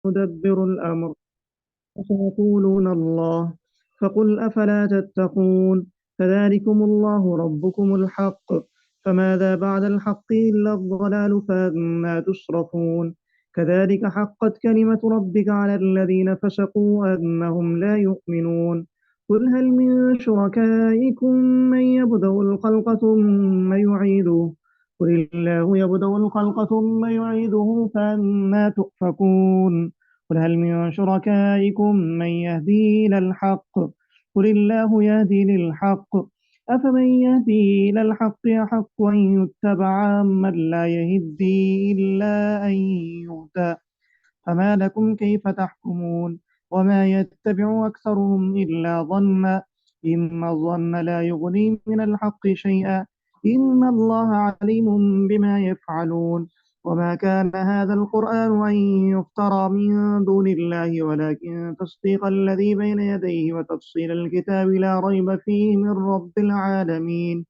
يدبر الأمر فسيقولون الله فقل أفلا تتقون فذلكم الله ربكم الحق فماذا بعد الحق إلا الضلال فأنا تصرفون كذلك حقت كلمة ربك على الذين فسقوا أنهم لا يؤمنون قل هل من شركائكم من يبدأ الخلق ثم يعيده قل الله يبدأ الخلق ثم يعيده فأنا تؤفكون قل هل من شركائكم من يهدي إلى الحق قل الله يهدي للحق أفمن يهدي إلى الحق أحق أن يتبع من لا يهدي إلا أن يهدى فما لكم كيف تحكمون وما يتبع أكثرهم إلا ظنا إن الظن لا يغني من الحق شيئا إن الله عليم بما يفعلون وما كان هذا القرآن أن يفترى من دون الله ولكن تصديق الذي بين يديه وتفصيل الكتاب لا ريب فيه من رب العالمين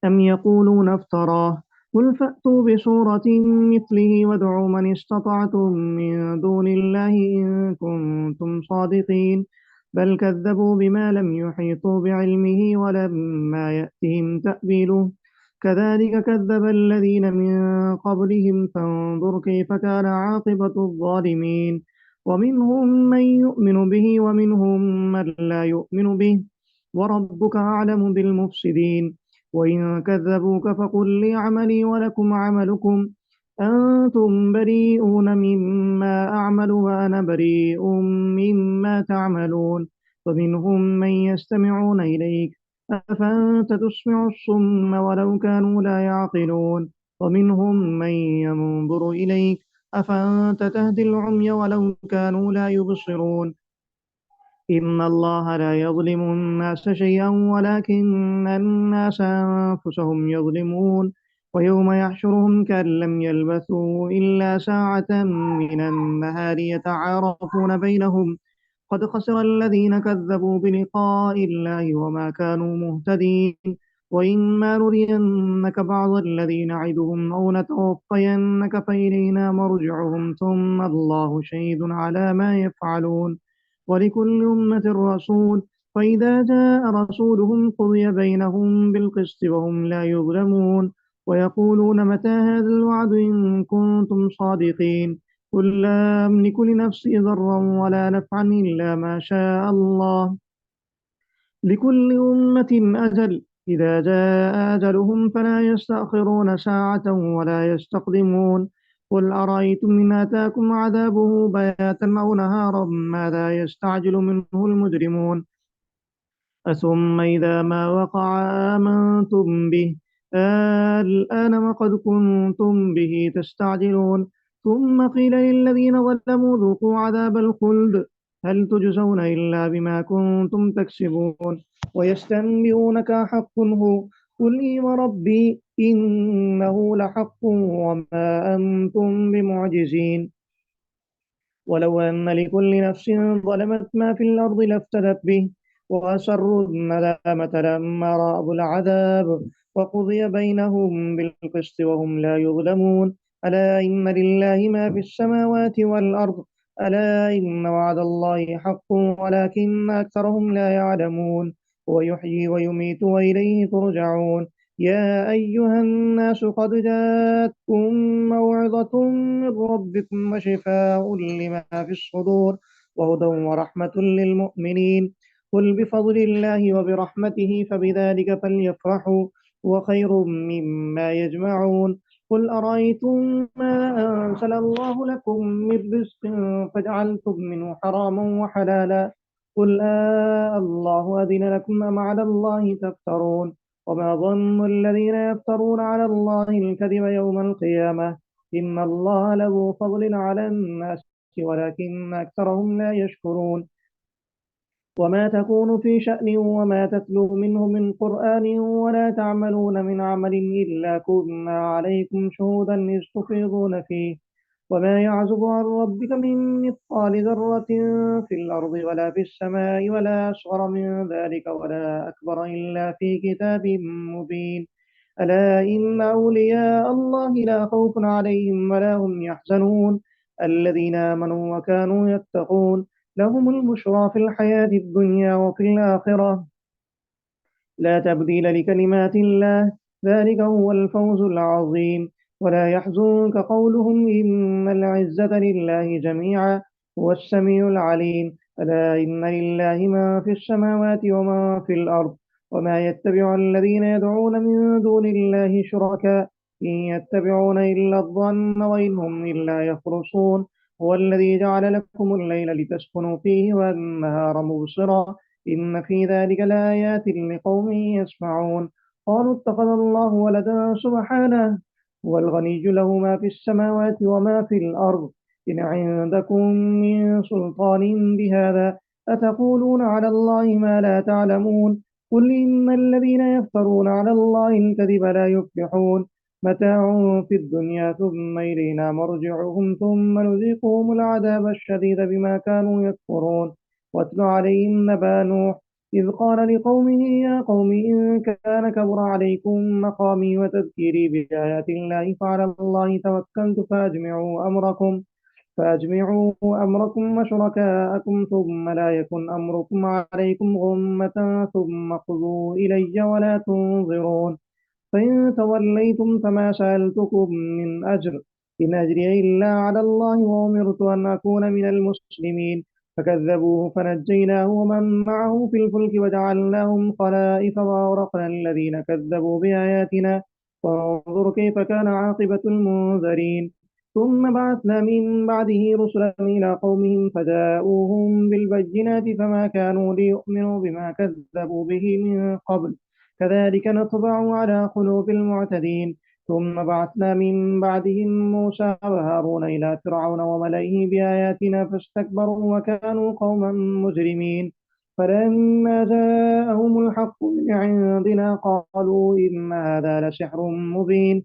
أم يقولون افتراه قل فأتوا بسورة مثله وادعوا من استطعتم من دون الله إن كنتم صادقين بل كذبوا بما لم يحيطوا بعلمه ولما يأتهم تأويله كذلك كذب الذين من قبلهم فانظر كيف كان عاقبة الظالمين ومنهم من يؤمن به ومنهم من لا يؤمن به وربك أعلم بالمفسدين وإن كذبوك فقل لي عملي ولكم عملكم أنتم بريئون مما أعمل وأنا بريء مما تعملون ومنهم من يستمعون إليك أفأنت تسمع الصم ولو كانوا لا يعقلون ومنهم من ينظر إليك أفأنت تهدي العمي ولو كانوا لا يبصرون إن الله لا يظلم الناس شيئا ولكن الناس أنفسهم يظلمون ويوم يحشرهم كأن لم يلبثوا إلا ساعة من النهار يتعارفون بينهم قد خسر الذين كذبوا بلقاء الله وما كانوا مهتدين وإما نرينك بعض الذي نعدهم أو نتوفينك فإلينا مرجعهم ثم الله شهيد على ما يفعلون ولكل أمة رسول فإذا جاء رسولهم قضي بينهم بالقسط وهم لا يظلمون ويقولون متى هذا الوعد إن كنتم صادقين قل لا أملك لنفسي ضرا ولا نفعا إلا ما شاء الله لكل أمة أجل إذا جاء أجلهم فلا يستأخرون ساعة ولا يستقدمون قل أرأيتم إن أتاكم عذابه بياتا أو نهارا ماذا يستعجل منه المجرمون ثم إذا ما وقع آمنتم به الآن وقد كنتم به تستعجلون ثم قيل للذين ظلموا ذوقوا عذاب الخلد هل تجزون إلا بما كنتم تكسبون ويستنبئونك حق هو قل إي وربي إنه لحق وما أنتم بمعجزين ولو أن لكل نفس ظلمت ما في الأرض لافتدت به وأسروا الندامة لما رأوا العذاب وقضي بينهم بالقسط وهم لا يظلمون ألا إن لله ما في السماوات والأرض ألا إن وعد الله حق ولكن أكثرهم لا يعلمون ويحيي ويميت وإليه ترجعون يا أيها الناس قد جاءتكم موعظة من ربكم وشفاء لما في الصدور وهدى ورحمة للمؤمنين قل بفضل الله وبرحمته فبذلك فليفرحوا وخير مما يجمعون قل أرأيتم ما أنزل الله لكم من رزق فجعلتم منه حراما وحلالا قل الله أذن لكم أم على الله تفترون وما ظن الذين يفترون على الله الكذب يوم القيامة إن الله له فضل على الناس ولكن أكثرهم لا يشكرون وما تكون في شأن وما تتلو منه من قرآن ولا تعملون من عمل إلا كنا عليكم شهودا إذ تفيضون فيه وما يعزب عن ربك من مثقال ذرة في الأرض ولا في السماء ولا أصغر من ذلك ولا أكبر إلا في كتاب مبين ألا إن أولياء الله لا خوف عليهم ولا هم يحزنون الذين آمنوا وكانوا يتقون لهم البشرى في الحياة الدنيا وفي الآخرة لا تبديل لكلمات الله ذلك هو الفوز العظيم ولا يحزنك قولهم إن العزة لله جميعا هو السميع العليم ألا إن لله ما في السماوات وما في الأرض وما يتبع الذين يدعون من دون الله شركاء إن يتبعون إلا الظن وإن هم إلا يخرصون هو الذي جعل لكم الليل لتسكنوا فيه والنهار مبصرا إن في ذلك لآيات لقوم يسمعون قالوا اتخذ الله ولدا سبحانه هو الغني له ما في السماوات وما في الأرض إن عندكم من سلطان بهذا أتقولون على الله ما لا تعلمون قل إن الذين يفترون على الله الكذب لا يفلحون متاع في الدنيا ثم إلينا مرجعهم ثم نذيقهم العذاب الشديد بما كانوا يكفرون واتل عليهم نبأ نوح إذ قال لقومه يا قوم إن كان كبر عليكم مقامي وتذكيري بآيات الله فعلى الله توكلت فأجمعوا أمركم وشركاءكم ثم لا يكن أمركم عليكم غمة ثم خذوا إلي ولا تنظرون فإن توليتم فما سألتكم من أجر إن أجري إلا على الله وأمرت أن أكون من المسلمين فكذبوه فنجيناه ومن معه في الفلك وجعلناهم خلائف وأغرقنا الذين كذبوا بآياتنا وانظر كيف كان عاقبة المنذرين ثم بعثنا من بعده رسلا إلى قومهم فجاءوهم بالبينات فما كانوا ليؤمنوا بما كذبوا به من قبل كذلك نطبع على قلوب المعتدين ثم بعثنا من بعدهم موسى وهارون إلى فرعون وملئه بآياتنا فاستكبروا وكانوا قوما مجرمين فلما جاءهم الحق من عندنا قالوا إن هذا لسحر مبين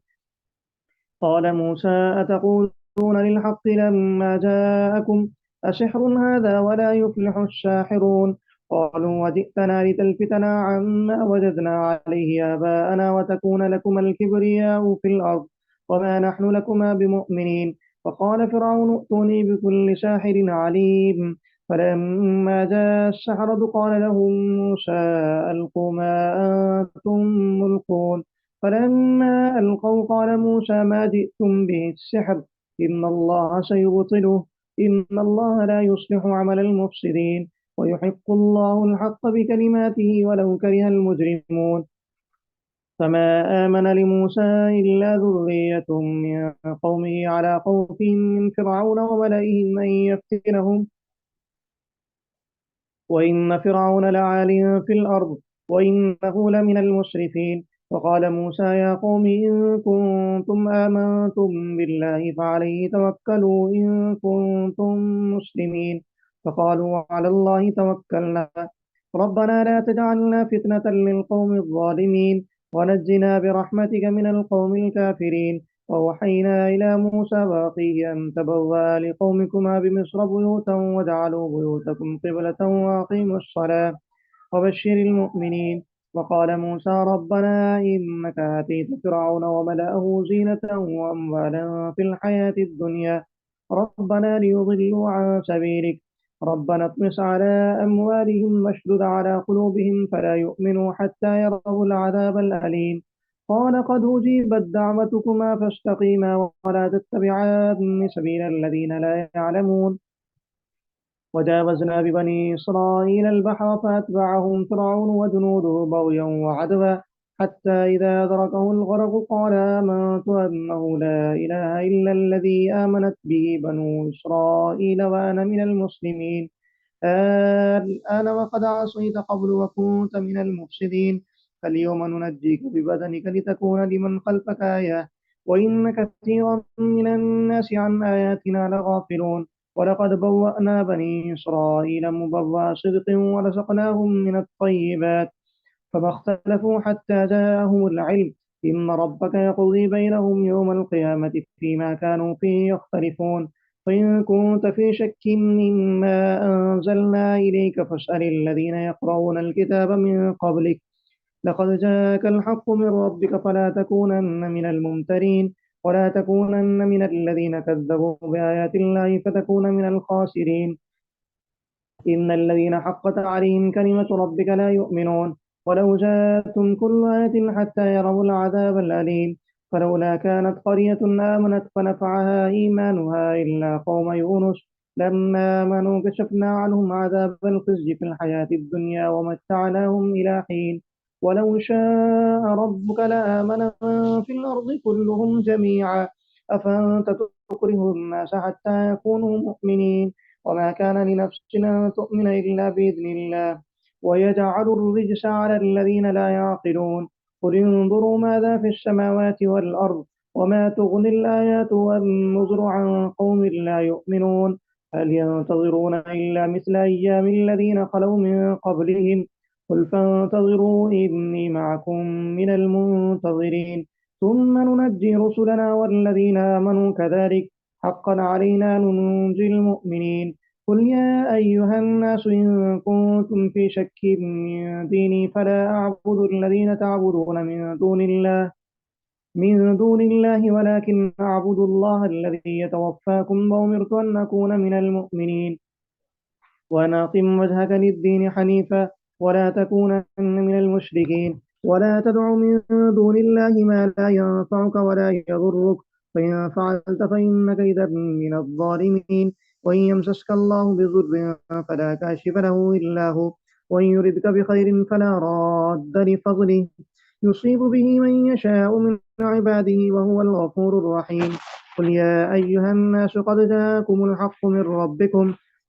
قال موسى أتقولون للحق لما جاءكم أسحر هذا ولا يفلح الساحرون قالوا وجئتنا لتلفتنا عما وجدنا عليه آباءنا وتكون لكما الكبرياء في الأرض وما نحن لكما بمؤمنين فقال فرعون ائتوني بكل ساحر عليم فلما جاء السحرة قال لهم موسى ألقوا ما أنتم ملقون فلما ألقوا قال موسى ما جئتم به السحر إن الله سيبطله إن الله لا يصلح عمل المفسدين ويحق الله الحق بكلماته ولو كره المجرمون فما آمن لموسى إلا ذرية من قومه على خوف من فرعون وملئهم أن يفتنهم وإن فرعون لعال في الأرض وإنه لمن المسرفين وقال موسى يا قوم إن كنتم آمنتم بالله فعليه توكلوا إن كنتم مسلمين فقالوا على الله توكلنا ربنا لا تجعلنا فتنة للقوم الظالمين ونجنا برحمتك من القوم الكافرين ووحينا إلى موسى وأخيه أن تبوأ لقومكما بمصر بيوتا وجعلوا بيوتكم قبلة وأقيموا الصلاة وبشر المؤمنين وقال موسى ربنا إنك آتيت فرعون وملأه زينة وأموالا في الحياة الدنيا ربنا ليضلوا عن سبيلك ربنا اطمس على أموالهم واشدد على قلوبهم فلا يؤمنوا حتى يروا العذاب الأليم قال قد أجيبت دعوتكما فاستقيما ولا تتبعان سبيل الذين لا يعلمون وجاوزنا ببني إسرائيل البحر فأتبعهم فرعون وجنوده بغيا وعدوا حتى إذا أدركه الغرق قال آمنت أنه لا إله إلا الذي آمنت به بنو إسرائيل وأنا من المسلمين الآن وقد عصيت قبل وكنت من المفسدين فاليوم ننجيك ببدنك لتكون لمن خلفك آية وإن كثيرا من الناس عن آياتنا لغافلون ولقد بوأنا بني إسرائيل مبوأ صدق ورزقناهم من الطيبات فما اختلفوا حتى جاءهم العلم إن ربك يقضي بينهم يوم القيامة فيما كانوا فيه يختلفون فإن كنت في شك مما أنزلنا إليك فاسأل الذين يقرؤون الكتاب من قبلك لقد جاءك الحق من ربك فلا تكونن من الممترين ولا تكونن من الذين كذبوا بآيات الله فتكون من الخاسرين. إن الذين حقت عليهم كلمة ربك لا يؤمنون ولو جاءتهم كل آية حتى يروا العذاب الأليم. فلولا كانت قرية آمنت فنفعها إيمانها إلا قوم يونس لما آمنوا كشفنا عنهم عذاب الخزي في الحياة الدنيا ومتعناهم إلى حين. ولو شاء ربك لآمن من في الأرض كلهم جميعا أفأنت تكره الناس حتى يكونوا مؤمنين وما كان لنفس أن تؤمن إلا بإذن الله ويجعل الرجس على الذين لا يعقلون. قل انظروا ماذا في السماوات والأرض وما تغني الآيات والنذر عن قوم لا يؤمنون. هل ينتظرون إلا مثل أيام الذين خلوا من قبلهم قل فانتظروا إني معكم من المنتظرين. ثم ننجي رسلنا والذين آمنوا كذلك حقا علينا ننجي المؤمنين. قل يا أيها الناس إن كنتم في شك من ديني فلا أعبد الذين تعبدون من دون الله ولكن أعبد الله الذي يتوفاكم وأمرت أن أكون من المؤمنين وأن أقم وجهك للدين حنيفا ولا تكونن من المشركين. ولا تدع من دون الله ما لا ينفعك ولا يضرك فإن فعلت فإنك إذا من الظالمين. وإن يمسسك الله بضر فلا كاشف له إلا هو وإن يردك بخير فلا راد لفضله يصيب به من يشاء من عباده وهو الغفور الرحيم. قل يا أيها الناس قد جاءكم الحق من ربكم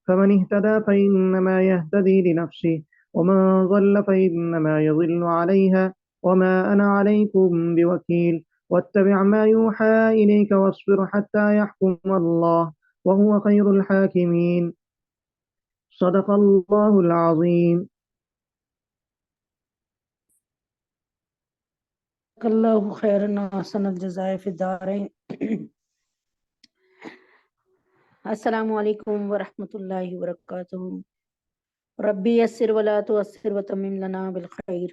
فمن اهتدى فإنما يهتدي لنفسه ومن ضل فإنما يضل عليها وما أنا عليكم بوكيل. واتبع ما يوحى إليك واصبر حتى يحكم الله وهو خير الحاكمين. صدق الله العظيم. اللہ خیرنا حسن الجزائے فی الدارین۔ السلام علیکم ورحمۃ اللہ وبرکاتہ۔ ربی یسر ولا تعسر وتمم لنا بالخیر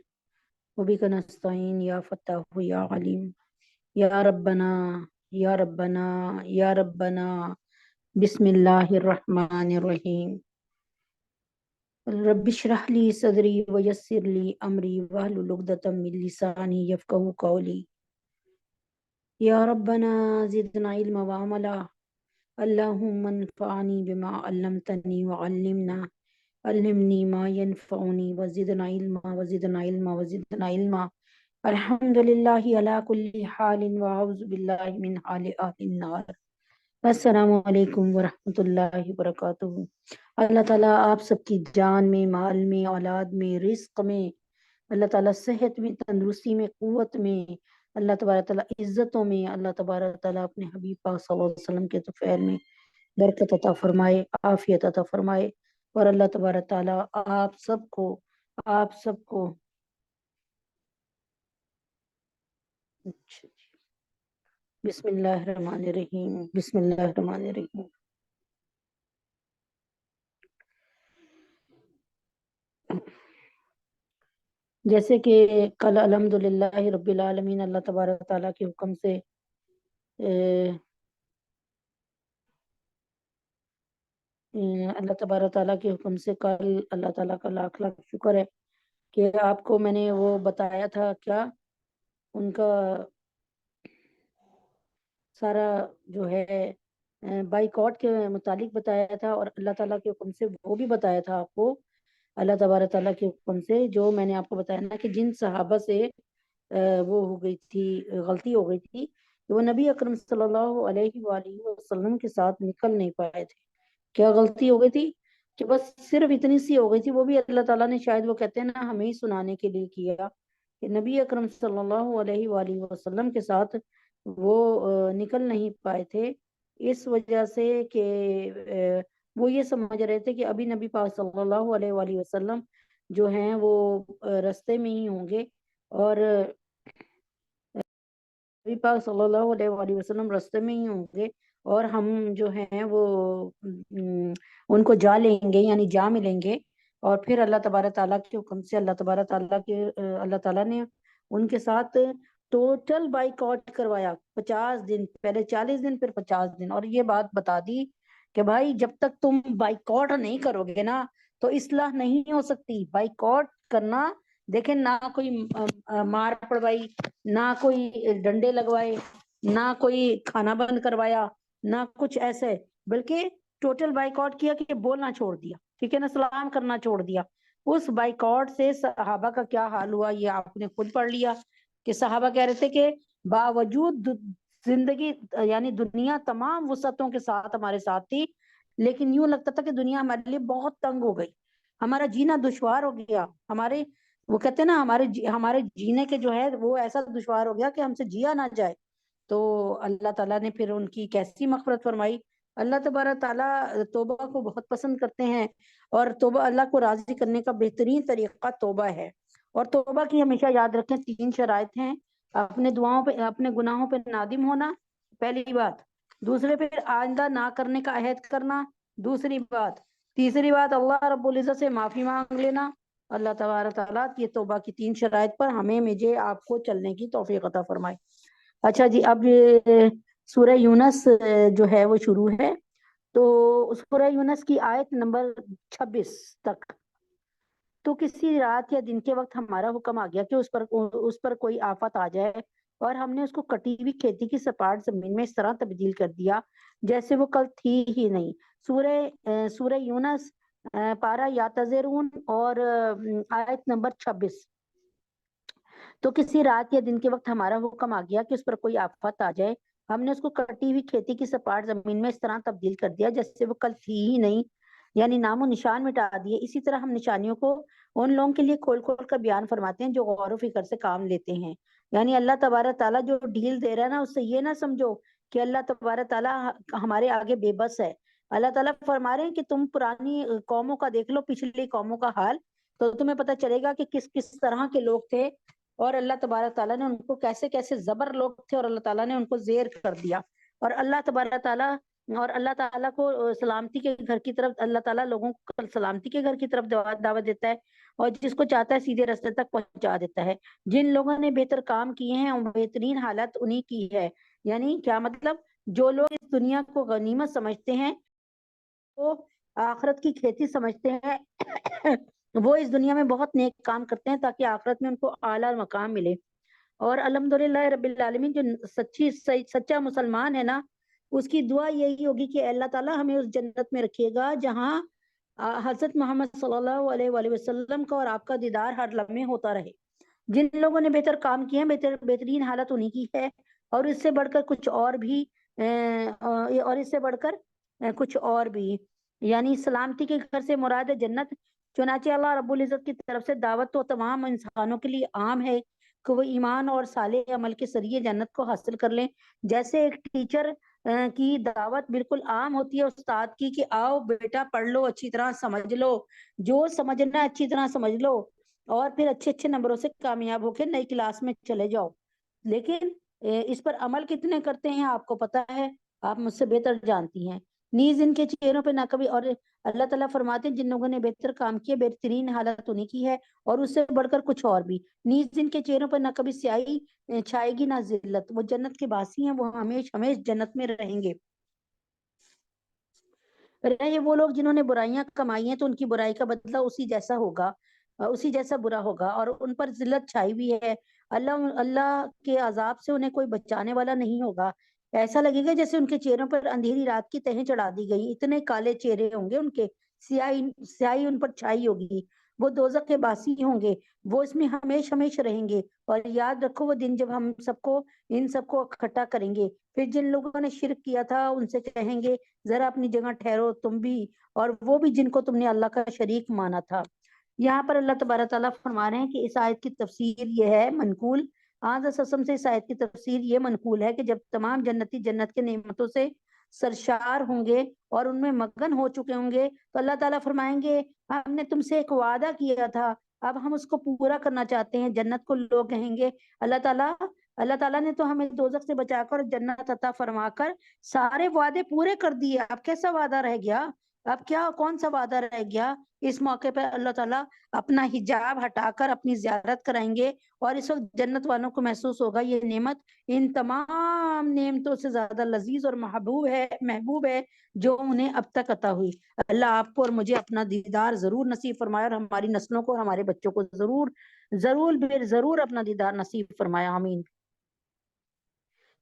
وبک نستعین یا فتاح یا علیم یا ربنا یا ربنا یا ربنا۔ بسم اللہ الرحمن الرحیم۔ رب اشرح لی صدری ویسر لی امری واحلل عقدۃ من لسانی یفقہوا قولی۔ یا ربنا زدنا علما وعملا، اللہم انفعنی بما علمتنی علمنی ما ینفعنی وزدنا علما وزدنا علما وزدنا علما۔ الحمد للہ علی کل حال واعوذ باللہ من حال اہل النار۔ السلام علیکم ورحمۃ اللہ وبرکاتہ۔ اللہ تعالیٰ آپ سب کی جان میں، مال میں، اولاد میں، رزق میں، اللہ تعالیٰ صحت میں، تندرستی میں، قوت میں، اللہ تبارک تعالیٰ عزتوں میں، اللہ تبارک تعالیٰ اپنے حبیب پاک صلی اللہ علیہ وسلم کے طفیل میں برکت عطا فرمائے، عافیت عطا فرمائے، اور اللہ تبارک تعالیٰ آپ سب کو بسم اللہ الرحمن الرحیم، بسم اللہ الرحمن الرحیم۔ جیسے کہ کل الحمدللہ رب العالمین اللہ تبارک تعالیٰ کے حکم سے اللہ تبارک تعالیٰ کے حکم سے کل اللہ تعالیٰ کا لاکھ لاکھ شکر ہے کہ آپ کو میں نے وہ بتایا تھا، کیا ان کا سارا جو ہے بائیکاٹ کے متعلق بتایا تھا، اور اللہ تعالیٰ کے حکم سے وہ بھی بتایا تھا آپ کو، اللہ تبارک تعالیٰ کے حکم سے جو میں نے آپ کو بتایا نا کہ جن صحابہ سے وہ ہو گئی تھی، غلطی ہو گئی تھی کہ وہ نبی اکرم صلی اللہ علیہ وآلہ وسلم کے ساتھ نکل نہیں پائے تھے۔ کیا غلطی ہو گئی تھی کہ بس صرف اتنی سی ہو گئی تھی، وہ بھی اللہ تعالیٰ نے شاید وہ کہتے ہیں نا ہمیں ہی سنانے کے لیے کیا کہ نبی اکرم صلی اللہ علیہ وآلہ وسلم کے ساتھ وہ نکل نہیں پائے تھے، اس وجہ سے کہ وہ یہ سمجھ رہے تھے کہ ابھی نبی پاک صلی اللہ علیہ وآلہ وسلم جو ہیں وہ رستے میں ہی ہوں گے، اور نبی پاک صلی اللہ علیہ وآلہ وسلم رستے میں ہی ہوں گے، اور ہم جو ہیں وہ ان کو جا لیں گے، یعنی جا ملیں گے، اور پھر اللہ تبارک تعالیٰ کے حکم سے اللہ تبارک تعالیٰ نے ان کے ساتھ ٹوٹل بائیکاٹ کروایا 50 دن، پہلے 40 دن پھر 50 دن، اور یہ بات بتا دی کہ بھائی جب تک تم بائیکاٹ نہیں کرو گے نا تو اصلاح نہیں ہو سکتی. بائیکاٹ کرنا، دیکھیں نہ کوئی مار پڑوائی، نہ کوئی ڈنڈے لگوائے، نہ کوئی کھانا بند کروایا، نہ کچھ ایسے، بلکہ ٹوٹل بائیکاٹ کیا کہ بولنا چھوڑ دیا، ٹھیک ہے نا، سلام کرنا چھوڑ دیا. اس بائیکاٹ سے صحابہ کا کیا حال ہوا یہ آپ نے خود پڑھ لیا کہ صحابہ کہہ رہے تھے کہ باوجود زندگی یعنی دنیا تمام وسعتوں کے ساتھ ہمارے ساتھ تھی، لیکن یوں لگتا تھا کہ دنیا ہمارے لیے بہت تنگ ہو گئی، ہمارا جینا دشوار ہو گیا، ہمارے وہ کہتے ہیں نا ہمارے جینے کے جو ہے وہ ایسا دشوار ہو گیا کہ ہم سے جیا نہ جائے. تو اللہ تعالیٰ نے پھر ان کی کیسی مغفرت فرمائی. اللہ تبارک تعالیٰ توبہ کو بہت پسند کرتے ہیں، اور توبہ اللہ کو راضی کرنے کا بہترین طریقہ توبہ ہے. اور توبہ کی ہمیشہ یاد رکھیں 3 شرائط ہیں: اپنے دعاؤں پہ، اپنے گناہوں پہ نادم ہونا، پہلی بات، دوسرے پھر آئندہ نہ کرنے کا عہد کرنا، دوسری بات، تیسری بات اللہ رب العزت سے معافی مانگ لینا. اللہ تبارک تعالیٰ یہ توبہ کی 3 شرائط پر ہمیں، مجھے، آپ کو چلنے کی توفیق عطا فرمائے. اچھا جی، اب یہ سورہ یونس جو ہے وہ شروع ہے. تو سورہ یونس کی آیت نمبر 26 تک: تو کسی رات یا دن کے وقت ہمارا حکم آ گیا کہ اس پر کوئی آفت آ جائے، اور ہم نے اس کو کٹی ہوئی کھیتی کی سپاٹ زمین میں اس طرح تبدیل کر دیا جیسے وہ کل تھی ہی نہیں. سورہ یونس پارہ یاتذرون اور آیت نمبر 26. تو کسی رات یا دن کے وقت ہمارا حکم آ گیا کہ اس پر کوئی آفت آ جائے، ہم نے اس کو کٹی ہوئی کھیتی کی سپاٹ زمین میں اس طرح تبدیل کر دیا جیسے وہ کل تھی ہی نہیں، یعنی نام و نشان مٹا دیے. اسی طرح ہم نشانیوں کو ان لوگوں کے لیے کھول کھول کر بیان فرماتے ہیں جو غور و فکر سے کام لیتے ہیں. یعنی اللہ تبارک تعالیٰ جو ڈیل دے رہا ہے نا، اس سے یہ نہ سمجھو کہ اللہ تبارک تعالیٰ ہمارے آگے بے بس ہے. اللہ تعالیٰ فرما رہے ہیں کہ تم پرانی قوموں کا دیکھ لو، پچھلی قوموں کا حال، تو تمہیں پتہ چلے گا کہ کس کس طرح کے لوگ تھے، اور اللہ تبارک تعالیٰ نے ان کو کیسے کیسے زبر لوگ تھے، اور اللہ تعالیٰ نے ان کو زیر کر دیا. اور اللہ تبارک تعالیٰ کو سلامتی کے گھر کی طرف، اللہ تعالیٰ لوگوں کو سلامتی کے گھر کی طرف دعوت دیتا ہے، اور جس کو چاہتا ہے سیدھے راستے تک پہنچا دیتا ہے. جن لوگوں نے بہتر کام کیے ہیں اور بہترین حالت انہی کی ہے. یعنی کیا مطلب؟ جو لوگ اس دنیا کو غنیمت سمجھتے ہیں، وہ آخرت کی کھیتی سمجھتے ہیں، وہ اس دنیا میں بہت نیک کام کرتے ہیں تاکہ آخرت میں ان کو اعلیٰ مقام ملے. اور الحمدللہ رب العالمین، جو سچا مسلمان ہے نا، اس کی دعا یہی ہوگی کہ اللہ تعالیٰ ہمیں اس جنت میں رکھیے گا جہاں حضرت محمد صلی اللہ علیہ وآلہ وسلم کا اور آپ کا دیدار ہر لمحے ہوتا رہے. جن لوگوں نے بہتر کام کیے ہیں، بہترین حالت انہی کی ہے، اور اس سے بڑھ کر کچھ اور بھی، کچھ اور بھی، یعنی سلامتی کے گھر سے مراد ہے جنت. چنانچہ اللہ رب العزت کی طرف سے دعوت تو تمام انسانوں کے لیے عام ہے کہ وہ ایمان اور صالح عمل کے ذریعے جنت کو حاصل کر لیں. جیسے ایک ٹیچر کی دعوت بالکل عام ہوتی ہے استاد کی کہ آؤ بیٹا پڑھ لو، اچھی طرح سمجھ لو، جو سمجھنا ہے اچھی طرح سمجھ لو، اور پھر اچھے نمبروں سے کامیاب ہو کے نئی کلاس میں چلے جاؤ. لیکن اس پر عمل کتنے کرتے ہیں آپ کو پتا ہے، آپ مجھ سے بہتر جانتی ہیں. نیز ان کے چہروں پہ نہ کبھی، اور اللہ تعالیٰ فرماتے ہیں جن لوگوں نے بہتر کام کیے بہترین حالت انہی کی ہے، اور اس سے بڑھ کر کچھ اور بھی. نیز ان کے چہروں پر نہ کبھی سیاہی چھائے گی نہ ذلت، وہ جنت کے باسی ہیں، وہ ہمیش جنت میں رہیں گے. رہے وہ لوگ جنہوں نے برائیاں کمائی ہیں تو ان کی برائی کا بدلہ اسی جیسا برا ہوگا، اور ان پر ذلت چھائی ہوئی ہے. اللہ کے عذاب سے انہیں کوئی بچانے والا نہیں ہوگا. ایسا لگے گا جیسے ان کے چہروں پر اندھیری رات کی تہیں چڑھا دی گئی، اتنے کالے چہرے ہوں گے ان کے، سیاہی ان پر چھائی ہوگی. وہ دوزخ کے باسی ہوں گے، وہ اس میں ہمیش رہیں گے. اور یاد رکھو وہ دن جب ہم ان سب کو اکٹھا کریں گے. پھر جن لوگوں نے شرک کیا تھا ان سے کہیں گے ذرا اپنی جگہ ٹھہرو تم بھی، اور وہ بھی جن کو تم نے اللہ کا شریک مانا تھا. یہاں پر اللہ تبارک تعالیٰ فرما رہے ہیں کہ اس آیت کی تفسیر یہ ہے منقول، سے اس آیت کی تفسیر یہ منقول ہے کہ جب تمام جنتی جنت کے نعمتوں سے سرشار ہوں گے اور ان میں مگن ہو چکے ہوں گے تو اللہ تعالیٰ فرمائیں گے ہم نے تم سے ایک وعدہ کیا تھا، اب ہم اس کو پورا کرنا چاہتے ہیں. جنت کو لوگ کہیں گے اللہ تعالیٰ نے تو ہمیں دوزخ سے بچا کر جنت عطا فرما کر سارے وعدے پورے کر دیے، اب کیسا وعدہ رہ گیا؟ اب کیا کون سا وعدہ رہ گیا؟ اس موقع پہ اللہ تعالیٰ اپنا حجاب ہٹا کر اپنی زیارت کرائیں گے، اور اس وقت جنت والوں کو محسوس ہوگا یہ نعمت ان تمام نعمتوں سے زیادہ لذیذ اور محبوب ہے جو انہیں اب تک عطا ہوئی۔ اللہ آپ کو اور مجھے اپنا دیدار ضرور نصیب فرمائے، اور ہماری نسلوں کو اور ہمارے بچوں کو ضرور ضرور ضرور اپنا دیدار نصیب فرمائے، آمین۔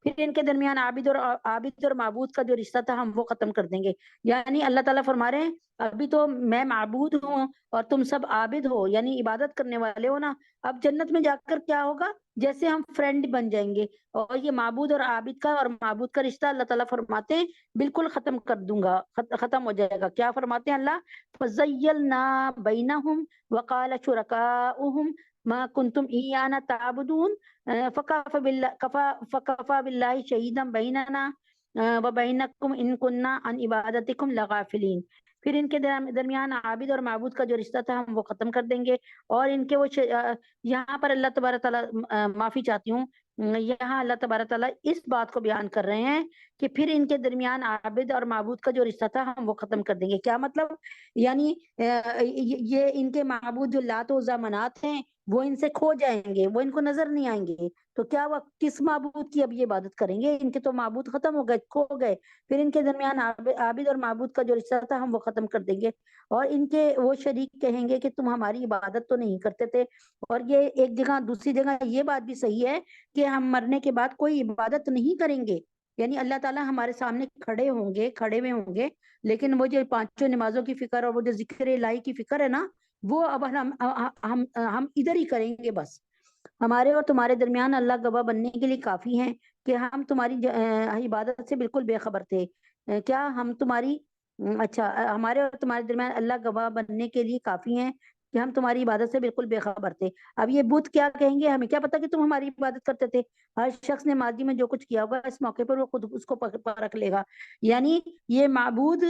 پھر ان کے درمیان عابد اور معبود کا جو رشتہ تھا ہم وہ ختم کر دیں گے۔ یعنی اللہ تعالیٰ فرما رہے ہیں ابھی تو میں معبود ہوں اور تم سب عابد ہو، یعنی عبادت کرنے والے ہو نا، اب جنت میں جا کر کیا ہوگا؟ جیسے ہم فرینڈ بن جائیں گے، اور یہ معبود اور عابد کا اور معبود کا رشتہ اللہ تعالیٰ فرماتے ہیں بالکل ختم کر دوں گا، ختم ہو جائے گا۔ کیا فرماتے ہیں اللہ؟ فَزَيَّلْنَا بَيْنَهُمْ وَقَالَ شُرَكَاؤُهُمْ مَا كُنْتُمْ إِيَّانَا تَعْبُدُونَ فَكَفَى بِاللَّهِ شَهِيدًا بَيْنَنَا وَبَيْنَكُمْ إِن كُنَّا عَنْ عِبَادَتِكُمْ لَغَافِلِينَ۔ پھر ان کے درمیان عابد اور معبود کا جو رشتہ تھا ہم وہ ختم کر دیں گے، اور ان کے یہاں پر اللہ تبارک تعالیٰ معافی چاہتی ہوں، یہاں اللہ تبارک تعالیٰ اس بات کو بیان کر رہے ہیں کہ پھر ان کے درمیان عابد اور معبود کا جو رشتہ تھا ہم وہ ختم کر دیں گے۔ کیا مطلب؟ یعنی یہ ان کے معبود جو لات و عزیٰ منات ہیں وہ ان سے کھو جائیں گے، وہ ان کو نظر نہیں آئیں گے، تو کیا وہ کس معبود کی اب یہ عبادت کریں گے؟ ان کے تو معبود ختم ہو گئے، کھو گئے۔ پھر ان کے درمیان عابد اور معبود کا جو رشتہ تھا ہم وہ ختم کر دیں گے، اور ان کے وہ شریک کہیں گے کہ تم ہماری عبادت تو نہیں کرتے تھے۔ اور یہ ایک جگہ دوسری جگہ یہ بات بھی صحیح ہے کہ ہم مرنے کے بعد کوئی عبادت نہیں کریں گے، یعنی اللہ تعالیٰ ہمارے سامنے کھڑے ہوئے ہوں گے، لیکن وہ جو پانچوں نمازوں کی فکر اور وہ جو ذکر الہی کی فکر ہے نا، وہ اب ہم ادھر ہی کریں گے بس۔ ہمارے اور تمہارے درمیان اللہ گواہ بننے کے لیے کافی ہیں کہ ہم تمہاری عبادت سے بالکل بے خبر تھے۔ کیا ہم تمہاری اچھا ہمارے اور تمہارے درمیان اللہ گواہ بننے کے لیے کافی ہیں کہ ہم تمہاری عبادت سے بالکل بے خبر تھے۔ اب یہ بت کیا کہیں گے؟ ہمیں کیا پتا کہ تم ہماری عبادت کرتے تھے؟ ہر شخص نے ماضی میں جو کچھ کیا ہوگا اس موقع پر وہ خود اس کو پرکھ لے گا۔ یعنی یہ معبود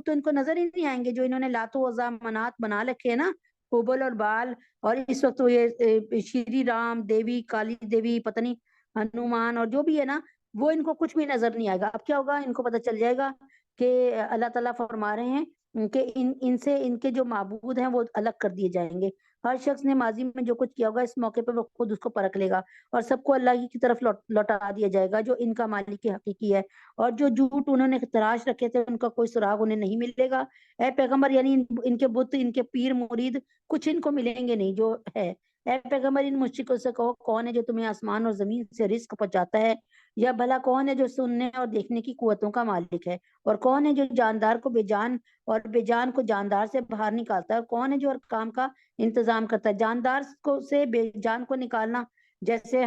تو ان کو نظر ہی نہیں آئیں گے جو انہوں نے لات و عزیٰ منات بنا رکھے ہیں نا، حبل اور بال، اور اس وقت یہ شری رام دیوی، کالی دیوی، پتہ نہیں ہنومان اور جو بھی ہے نا، وہ ان کو کچھ بھی نظر نہیں آئے گا۔ اب کیا ہوگا؟ ان کو پتہ چل جائے گا کہ اللہ تعالیٰ فرما رہے ہیں کہ ان سے ان کے جو معبود ہیں وہ الگ کر دیے جائیں گے۔ ہر شخص نے ماضی میں جو کچھ کیا ہوگا اس موقع پہ وہ خود اس کو پرکھ لے گا، اور سب کو اللہ کی طرف لوٹا دیا جائے گا جو ان کا مالک حقیقی ہے، اور جو جھوٹ انہوں نے تراش رکھے تھے ان کا کوئی سراغ انہیں نہیں ملے گا۔ اے پیغمبر، یعنی ان کے بت، ان کے پیر مرید کچھ ان کو ملیں گے نہیں جو ہے۔ اے پیغمبر، ان مشرکوں سے کہو کون ہے جو تمہیں آسمان اور زمین سے رزق پہنچاتا ہے، یا بھلا کون ہے جو سننے اور دیکھنے کی قوتوں کا مالک ہے، اور کون ہے جو جاندار کو بے جان اور بے جان کو جاندار سے باہر نکالتا ہے، اور کون ہے جو ہر کام کا انتظام کرتا ہے۔ جاندار کو سے بے جان کو نکالنا جیسے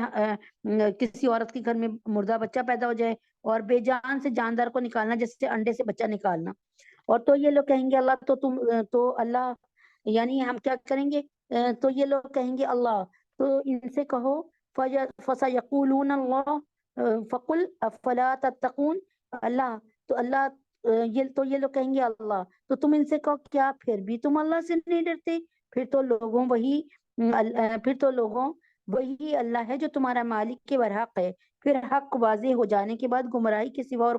کسی عورت کے گھر میں مردہ بچہ پیدا ہو جائے، اور بے جان سے جاندار کو نکالنا جیسے انڈے سے بچہ نکالنا۔ اور تو یہ لوگ کہیں گے اللہ تو اللہ، یعنی ہم کیا کریں گے؟ تو یہ لوگ کہیں گے اللہ، تو ان سے کہو فَسَيَقُولُونَ اللَّهُ فَقُلْ أَفَلَا تَتَّقُونَ۔ اللہ یہ لوگ کہیں گے اللہ، تو تم ان سے کہو کیا پھر بھی تم اللہ سے نہیں ڈرتے؟ پھر تو لوگوں وہی اللہ ہے جو تمہارا مالک کے برحق ہے۔ پھر حق واضح ہو جانے کے بعد گمراہی کے سوا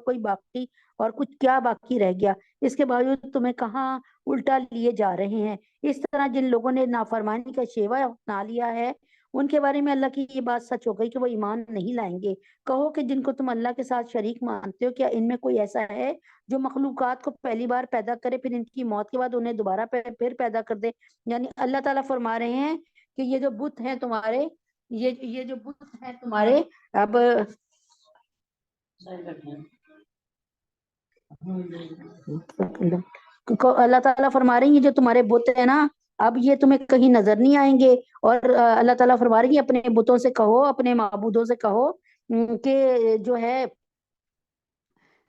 اور کچھ کیا باقی رہ گیا؟ اس کے باوجود تمہیں کہاں الٹا لیے جا رہے ہیں۔ اس طرح جن لوگوں نے نافرمانی کا شیوا اپنا لیا ہے ان کے بارے میں اللہ کی یہ بات سچ ہو گئی کہ وہ ایمان نہیں لائیں گے۔ کہو کہ جن کو تم اللہ کے ساتھ شریک مانتے ہو، کیا ان میں کوئی ایسا ہے جو مخلوقات کو پہلی بار پیدا کرے پھر ان کی موت کے بعد انہیں دوبارہ پھر پیدا کر دے؟ یعنی اللہ تعالیٰ فرما رہے ہیں کہ یہ جو بت ہیں تمہارے، یہ جو بت ہیں تمہارے، اب اللہ تعالیٰ فرما رہے ہیں یہ جو تمہارے بت ہیں نا، اب یہ تمہیں کہیں نظر نہیں آئیں گے۔ اور اللہ تعالیٰ فرما رہی ہے اپنے بتوں سے کہو، اپنے معبودوں سے کہو کہ جو ہے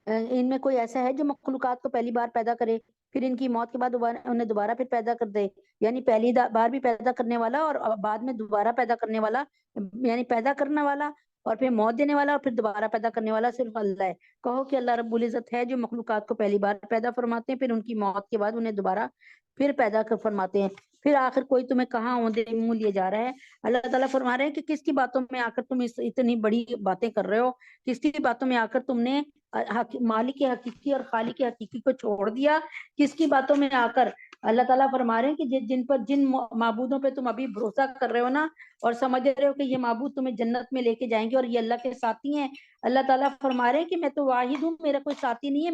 ان میں کوئی ایسا ہے جو مخلوقات کو پہلی بار پیدا کرے پھر ان کی موت کے بعد انہیں دوبارہ پھر پیدا کر دے؟ یعنی پہلی بار بھی پیدا کرنے والا اور بعد میں دوبارہ پیدا کرنے والا، یعنی پیدا کرنے والا اور پھر موت دینے والا اور پھر دوبارہ پیدا کرنے والا صرف اللہ ہے۔ کہو کہ اللہ رب العزت ہے جو مخلوقات کو پہلی بار پیدا فرماتے ہیں، پھر ان کی موت کے بعد انہیں دوبارہ پھر پیدا فرماتے ہیں، پھر آخر کوئی تمہیں کہاں اوندے منہ لیے جا رہا ہے۔ اللہ تعالیٰ فرما رہے ہیں کہ کس کی باتوں میں آ کر تم اتنی بڑی باتیں کر رہے ہو، کس کی باتوں میں آ کر تم نے مالک حقیقی اور خالق حقیقی کو چھوڑ دیا، کس کی باتوں میں آ کر۔ اللہ تعالیٰ فرما رہے ہیں کہ جن معبودوں پہ تم ابھی بھروسہ کر رہے ہو نا، اور سمجھ رہے ہو کہ یہ معبود تمہیں جنت میں لے کے جائیں گے اور یہ اللہ کے ساتھی ہیں، اللہ تعالیٰ فرما رہے ہیں کہ میں تو واحد ہوں، میرا کوئی ساتھی نہیں ہے،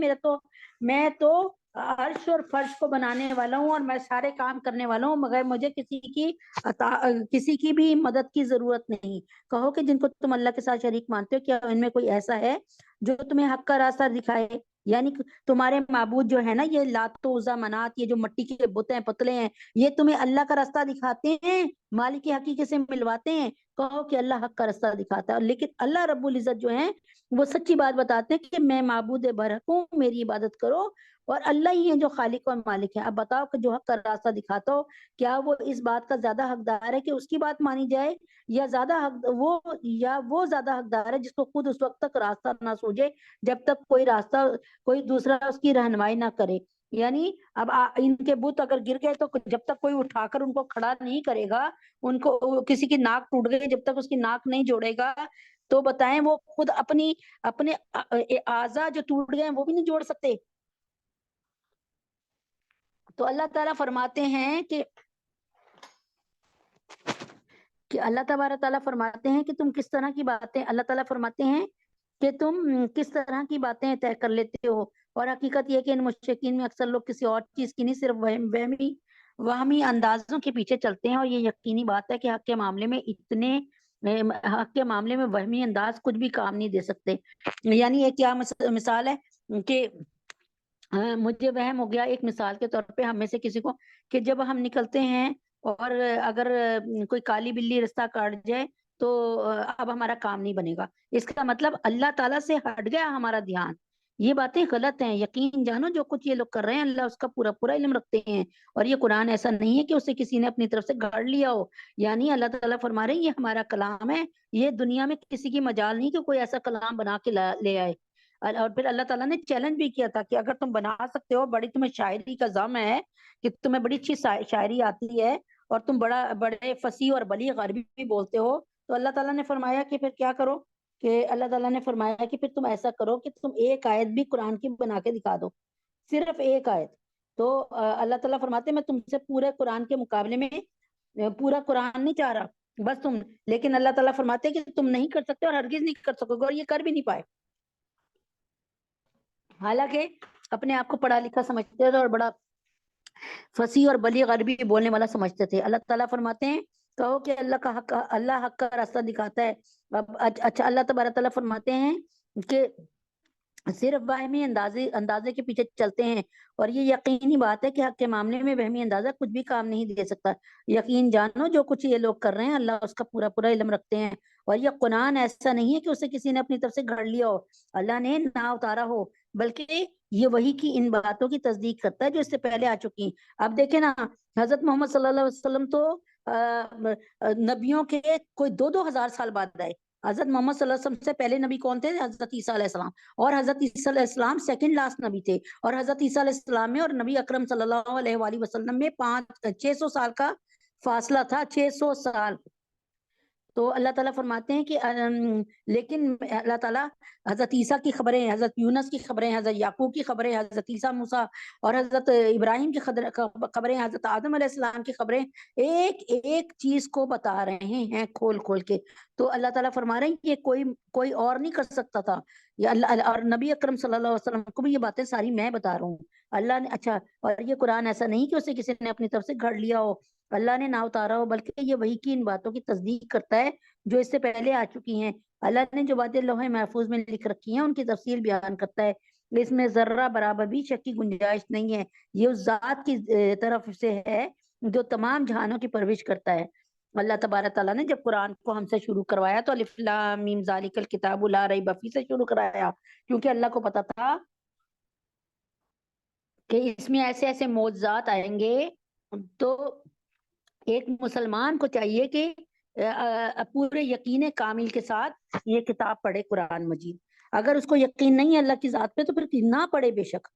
میں تو عرش اور فرش کو بنانے والا ہوں اور میں سارے کام کرنے والا ہوں، مگر مجھے کسی کی بھی مدد کی ضرورت نہیں۔ کہو کہ جن کو تم اللہ کے ساتھ شریک مانتے ہو، کیا ان میں کوئی ایسا ہے جو تمہیں حق کا راستہ دکھائے؟ یعنی تمہارے معبود جو ہے نا، یہ لات و عزا منات، یہ جو مٹی کے بت ہیں، پتلے ہیں، یہ تمہیں اللہ کا راستہ دکھاتے ہیں، مالک حقیقی سے ملواتے ہیں؟ کہو کہ اللہ حق کا راستہ دکھاتا ہے، لیکن اللہ رب العزت جو ہیں وہ سچی بات بتاتے ہیں کہ میں معبود برحق ہوں، میری عبادت کرو، اور اللہ ہی ہے جو خالق اور مالک ہے۔ اب بتاؤ کہ جو حق کا راستہ دکھاتا ہو، کیا وہ اس بات کا زیادہ حقدار ہے کہ اس کی بات مانی جائے، یا وہ زیادہ حقدار ہے جس کو خود اس وقت تک راستہ نہ سوجے جب تک کوئی دوسرا اس کی رہنمائی نہ کرے؟ یعنی اب ان کے بت اگر گر گئے تو جب تک کوئی اٹھا کر ان کو کھڑا نہیں کرے گا، ان کو کسی کی ناک ٹوٹ گئی جب تک اس کی ناک نہیں جوڑے گا، تو بتائیں وہ خود اپنے اعضاء جو ٹوٹ گئے وہ بھی نہیں جوڑ سکتے؟ تو اللہ تعالیٰ فرماتے ہیں کہ اللہ تبارک تعالیٰ فرماتے ہیں کہ تم کس طرح کی باتیں، اللہ تعالیٰ فرماتے ہیں کہ تم کس طرح کی باتیں طے کر لیتے ہو، اور حقیقت یہ کہ ان مشرکین میں اکثر لوگ کسی اور چیز کی نہیں، صرف وہمی اندازوں کے پیچھے چلتے ہیں، اور یہ یقینی بات ہے کہ حق کے معاملے میں وہمی انداز کچھ بھی کام نہیں دے سکتے۔ یعنی ایک کیا مثال ہے کہ مجھے وہم ہو گیا ایک مثال کے طور پہ ہم میں سے کسی کو، کہ جب ہم نکلتے ہیں اور اگر کوئی کالی بلی رستہ کاٹ جائے تو اب ہمارا کام نہیں بنے گا، اس کا مطلب اللہ تعالیٰ سے ہٹ گیا ہمارا دھیان۔ یہ باتیں غلط ہیں، یقین جانو جو کچھ یہ لوگ کر رہے ہیں اللہ اس کا پورا پورا علم رکھتے ہیں، اور یہ قرآن ایسا نہیں ہے کہ اسے کسی نے اپنی طرف سے گھڑ لیا ہو۔ یعنی اللہ تعالیٰ فرما رہے ہیں یہ ہمارا کلام ہے، یہ دنیا میں کسی کی مجال نہیں کہ کوئی ایسا کلام بنا کے لے آئے۔ اور پھر اللہ تعالیٰ نے چیلنج بھی کیا تھا کہ اگر تم بنا سکتے ہو، بڑی تمہیں شاعری کا ذم ہے کہ تمہیں بڑی اچھی شاعری آتی ہے اور تم بڑے فصیح اور بلیغ عربی بھی بولتے ہو، تو اللہ تعالیٰ نے فرمایا کہ پھر کیا کرو، کہ اللہ تعالیٰ نے فرمایا کہ پھر تم ایسا کرو کہ تم ایک آیت بھی قرآن کی بنا کے دکھا دو، صرف ایک آیت۔ تو اللہ تعالیٰ فرماتے میں تم سے پورے قرآن کے مقابلے میں پورا قرآن نہیں چاہ رہا بس لیکن اللہ تعالیٰ فرماتے کہ تم نہیں کر سکتے اور ہرگز نہیں کر سکو گے، اور یہ کر بھی نہیں پائے، حالانکہ اپنے آپ کو پڑھا لکھا سمجھتے تھے اور بڑا فصیح اور بلیغ عربی بولنے والا سمجھتے تھے۔ اللہ تعالیٰ فرماتے ہیں کہو کہ اللہ حق کا راستہ دکھاتا ہے۔ اب اچھا اللہ تبارک تعالیٰ فرماتے ہیں کہ صرف وہمی اندازے کے پیچھے چلتے ہیں، اور یہ یقینی بات ہے کہ حق کے معاملے میں وہمی اندازہ کچھ بھی کام نہیں دے سکتا۔ یقین جانو جو کچھ یہ لوگ کر رہے ہیں اللہ اس کا پورا پورا علم رکھتے ہیں، اور یہ قرآن ایسا نہیں ہے کہ اسے کسی نے اپنی طرف سے گھڑ لیا ہو، اللہ نے نہ اتارا ہو، بلکہ یہ وہی کی ان باتوں کی تصدیق کرتا ہے جو اس سے پہلے آ چکی ہیں۔ اب دیکھیں نا، حضرت محمد صلی اللہ علیہ وسلم تو نبیوں کے کوئی 2,000 سال بعد آئے۔ حضرت محمد صلی اللہ علیہ وسلم سے پہلے نبی کون تھے؟ حضرت عیسیٰ علیہ السلام، اور حضرت عیسیٰ علیہ السلام سیکنڈ لاسٹ نبی تھے، اور حضرت عیسیٰ علیہ السلام میں اور نبی اکرم صلی اللہ علیہ وآلہ وسلم میں 600 سال کا فاصلہ تھا، 600 سال۔ تو اللہ تعالیٰ فرماتے ہیں کہ لیکن اللہ تعالیٰ حضرت عیسیٰ کی خبریں، حضرت یونس کی خبریں، حضرت یعقوب کی خبریں، حضرت عیسیٰ موسیٰ اور حضرت ابراہیم کی خبریں، حضرت آدم علیہ السلام کی خبریں، ایک ایک چیز کو بتا رہے ہیں کھول کھول کے۔ تو اللہ تعالیٰ فرما رہے ہیں کہ کوئی اور نہیں کر سکتا تھا، یا اللہ اور نبی اکرم صلی اللہ علیہ وسلم کو بھی یہ باتیں ساری میں بتا رہا ہوں اللہ نے۔ اچھا، اور یہ قرآن ایسا نہیں کہ اسے کسی نے اپنی طرف سے گھڑ لیا ہو، اللہ نے نہ اتارا ہو، بلکہ یہ وہی کی ان باتوں کی تصدیق کرتا ہے جو اس سے پہلے آ چکی ہیں۔ اللہ نے جو باتیں لوح محفوظ میں لکھ رکھی ہیں ان کی تفصیل بیان کرتا ہے، اس میں ذرہ برابر بھی شک کی گنجائش نہیں ہے، یہ اس ذات کی طرف سے ہے جو تمام جہانوں کی پرورش کرتا ہے۔ اللہ تبارک تعالیٰ نے جب قرآن کو ہم سے شروع کروایا تو الف لام میم ذالک الکتاب لا ریب فیہ سے شروع کرایا، کیونکہ اللہ کو پتا تھا کہ اس میں ایسے ایسے معجزات آئیں گے، تو ایک مسلمان کو چاہیے کہ پورے یقین کامل کے ساتھ یہ کتاب پڑھے قرآن مجید. اگر اس کو یقین نہیں ہے اللہ کی ذات پہ تو پھر نہ پڑھے بے شک.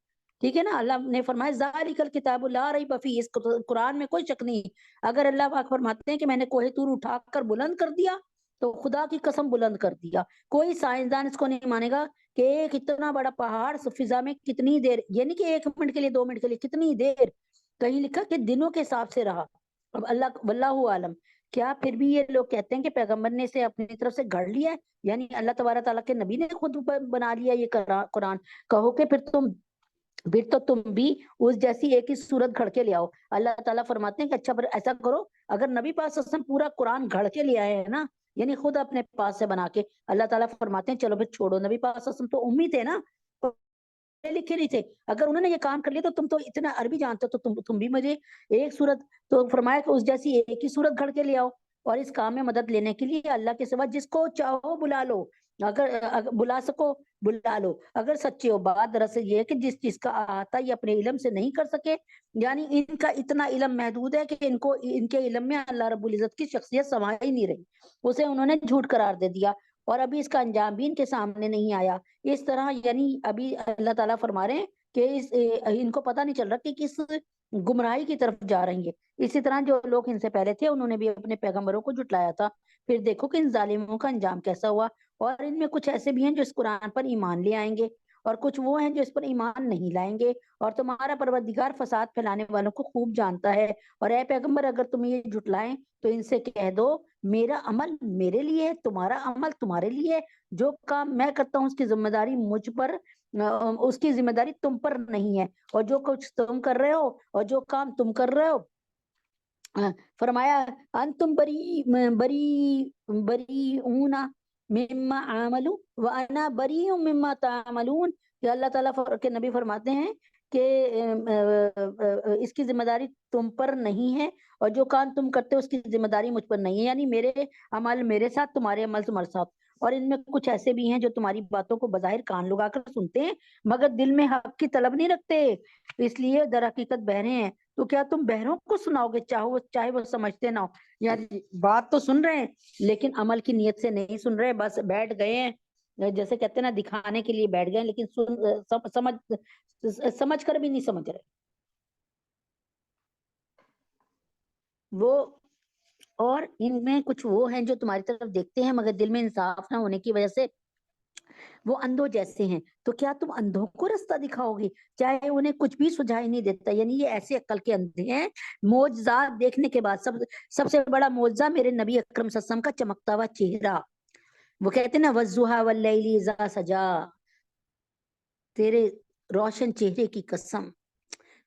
ٹھیک ہے نا. اللہ نے فرمایا ذالک الکتاب لا ریب فیہ، اس قرآن میں کوئی شک نہیں. اگر اللہ پاک فرماتے ہیں کہ میں نے کوہ طور اٹھا کر بلند کر دیا تو خدا کی قسم بلند کر دیا. کوئی سائنسدان اس کو نہیں مانے گا کہ ایک اتنا بڑا پہاڑ فضا میں کتنی دیر، یعنی کہ 1 منٹ کے لیے 2 منٹ کے لیے کتنی دیر، کہیں لکھا کہ دنوں کے حساب سے رہا. اب اللہ واللہ عالم. کیا پھر بھی یہ لوگ کہتے ہیں کہ پیغمبر نے اسے اپنی طرف سے گھڑ لیا ہے، یعنی اللہ تبارک تعالیٰ کے نبی نے خود بنا لیا یہ قرآن. کہو کہ پھر تو تم بھی اس جیسی ایک ہی صورت گھڑ کے لے آؤ. اللہ تعالیٰ فرماتے ہیں کہ اچھا پھر ایسا کرو، اگر نبی پاک صلی اللہ علیہ وسلم پورا قرآن گھڑ کے لے آئے ہیں نا، یعنی خود اپنے پاس سے بنا کے، اللہ تعالیٰ فرماتے ہیں چلو پھر چھوڑو. نبی پاک صلی اللہ علیہ وسلم تو امی تھے نا، لکھے نہیں تھے. اگر انہوں نے یہ کام کر لیا تو تم تو اتنا عربی جانتے ہو تو تم بھی مجھے ایک صورت، تو فرمایا کہ اس جیسی ایک ہی صورت گھڑ کے لے آؤ. اور اس کام میں مدد لینے کے لیے اللہ کے سوا جس کو چاہو بلا لو، اگر بلا سکو بلا لو. اگر سچے ہو بات دراصل یہ ہے کہ جس چیز کا احاطہ یہ اپنے علم سے نہیں کر سکے، یعنی ان کا اتنا علم محدود ہے کہ ان کے علم میں اللہ رب العزت کی شخصیت سما ہی نہیں رہی، اسے انہوں نے جھوٹ قرار دے دیا اور ابھی اس کا انجام بھی ان کے سامنے نہیں آیا. اس طرح یعنی ابھی اللہ تعالیٰ فرما رہے ہیں کہ ان کو پتہ نہیں چل رہا کہ کس گمراہی کی طرف جا رہی ہے. اسی طرح جو لوگ ان سے پہلے تھے انہوں نے بھی اپنے پیغمبروں کو جھٹلایا تھا. پھر دیکھو کہ ان ظالموں کا انجام کیسا ہوا. اور ان میں کچھ ایسے بھی ہیں جو اس قرآن پر ایمان لے آئیں گے اور کچھ وہ ہیں جو اس پر ایمان نہیں لائیں گے. اور تمہارا پروردگار فساد پھیلانے والوں کو خوب جانتا ہے. اور اے پیغمبر اگر تم یہ جھٹلائیں تو ان سے کہہ دو میرا عمل میرے لیے ہے، تمہارا عمل تمہارے لیے ہے. جو کام میں کرتا ہوں اس کی ذمہ داری مجھ پر، اس کی ذمہ داری تم پر نہیں ہے. اور جو کچھ تم کر رہے ہو اور جو کام تم کر رہے ہو، فرمایا انتم بریئون مما عملوا وانا بریء مما تعملون. کہ اللہ تعالیٰ کے نبی فرماتے ہیں کہ اس کی ذمہ داری تم پر نہیں ہے اور جو کام تم کرتے ہو اس کی ذمہ داری مجھ پر نہیں ہے، یعنی میرے عمل میرے ساتھ، تمہارے عمل تمہارے ساتھ. اور ان میں کچھ ایسے بھی ہیں جو تمہاری باتوں کو بظاہر کان لگا کر سنتے ہیں مگر دل میں حق کی طلب نہیں رکھتے، اس لیے در حقیقت بہرے ہیں. تو کیا تم بہروں کو سناؤ گے چاہے وہ سمجھتے نہ ہو؟ یعنی بات تو سن رہے ہیں لیکن عمل کی نیت سے نہیں سن رہے، بس بیٹھ گئے ہیں، جیسے کہتے ہیں نا دکھانے کے لیے بیٹھ گئے لیکن سمجھ کر بھی نہیں سمجھ رہے وہ. اور ان میں کچھ وہ ہیں جو تمہاری طرف دیکھتے ہیں مگر دل میں انصاف نہ ہونے کی وجہ سے وہ اندھوں جیسے ہیں. تو کیا تم اندھوں کو رستہ دکھاؤ گے چاہے انہیں کچھ بھی سجھائی نہیں دیتا؟ یعنی یہ ایسے عقل کے اندھے ہیں. معجزات دیکھنے کے بعد سب سے بڑا معجزہ میرے نبی اکرم صلی اللہ علیہ وسلم کا چمکتا ہوا چہرہ. وہ کہتے ہیں نا والضحیٰ واللیل اذا سجا، تیرے روشن چہرے کی قسم،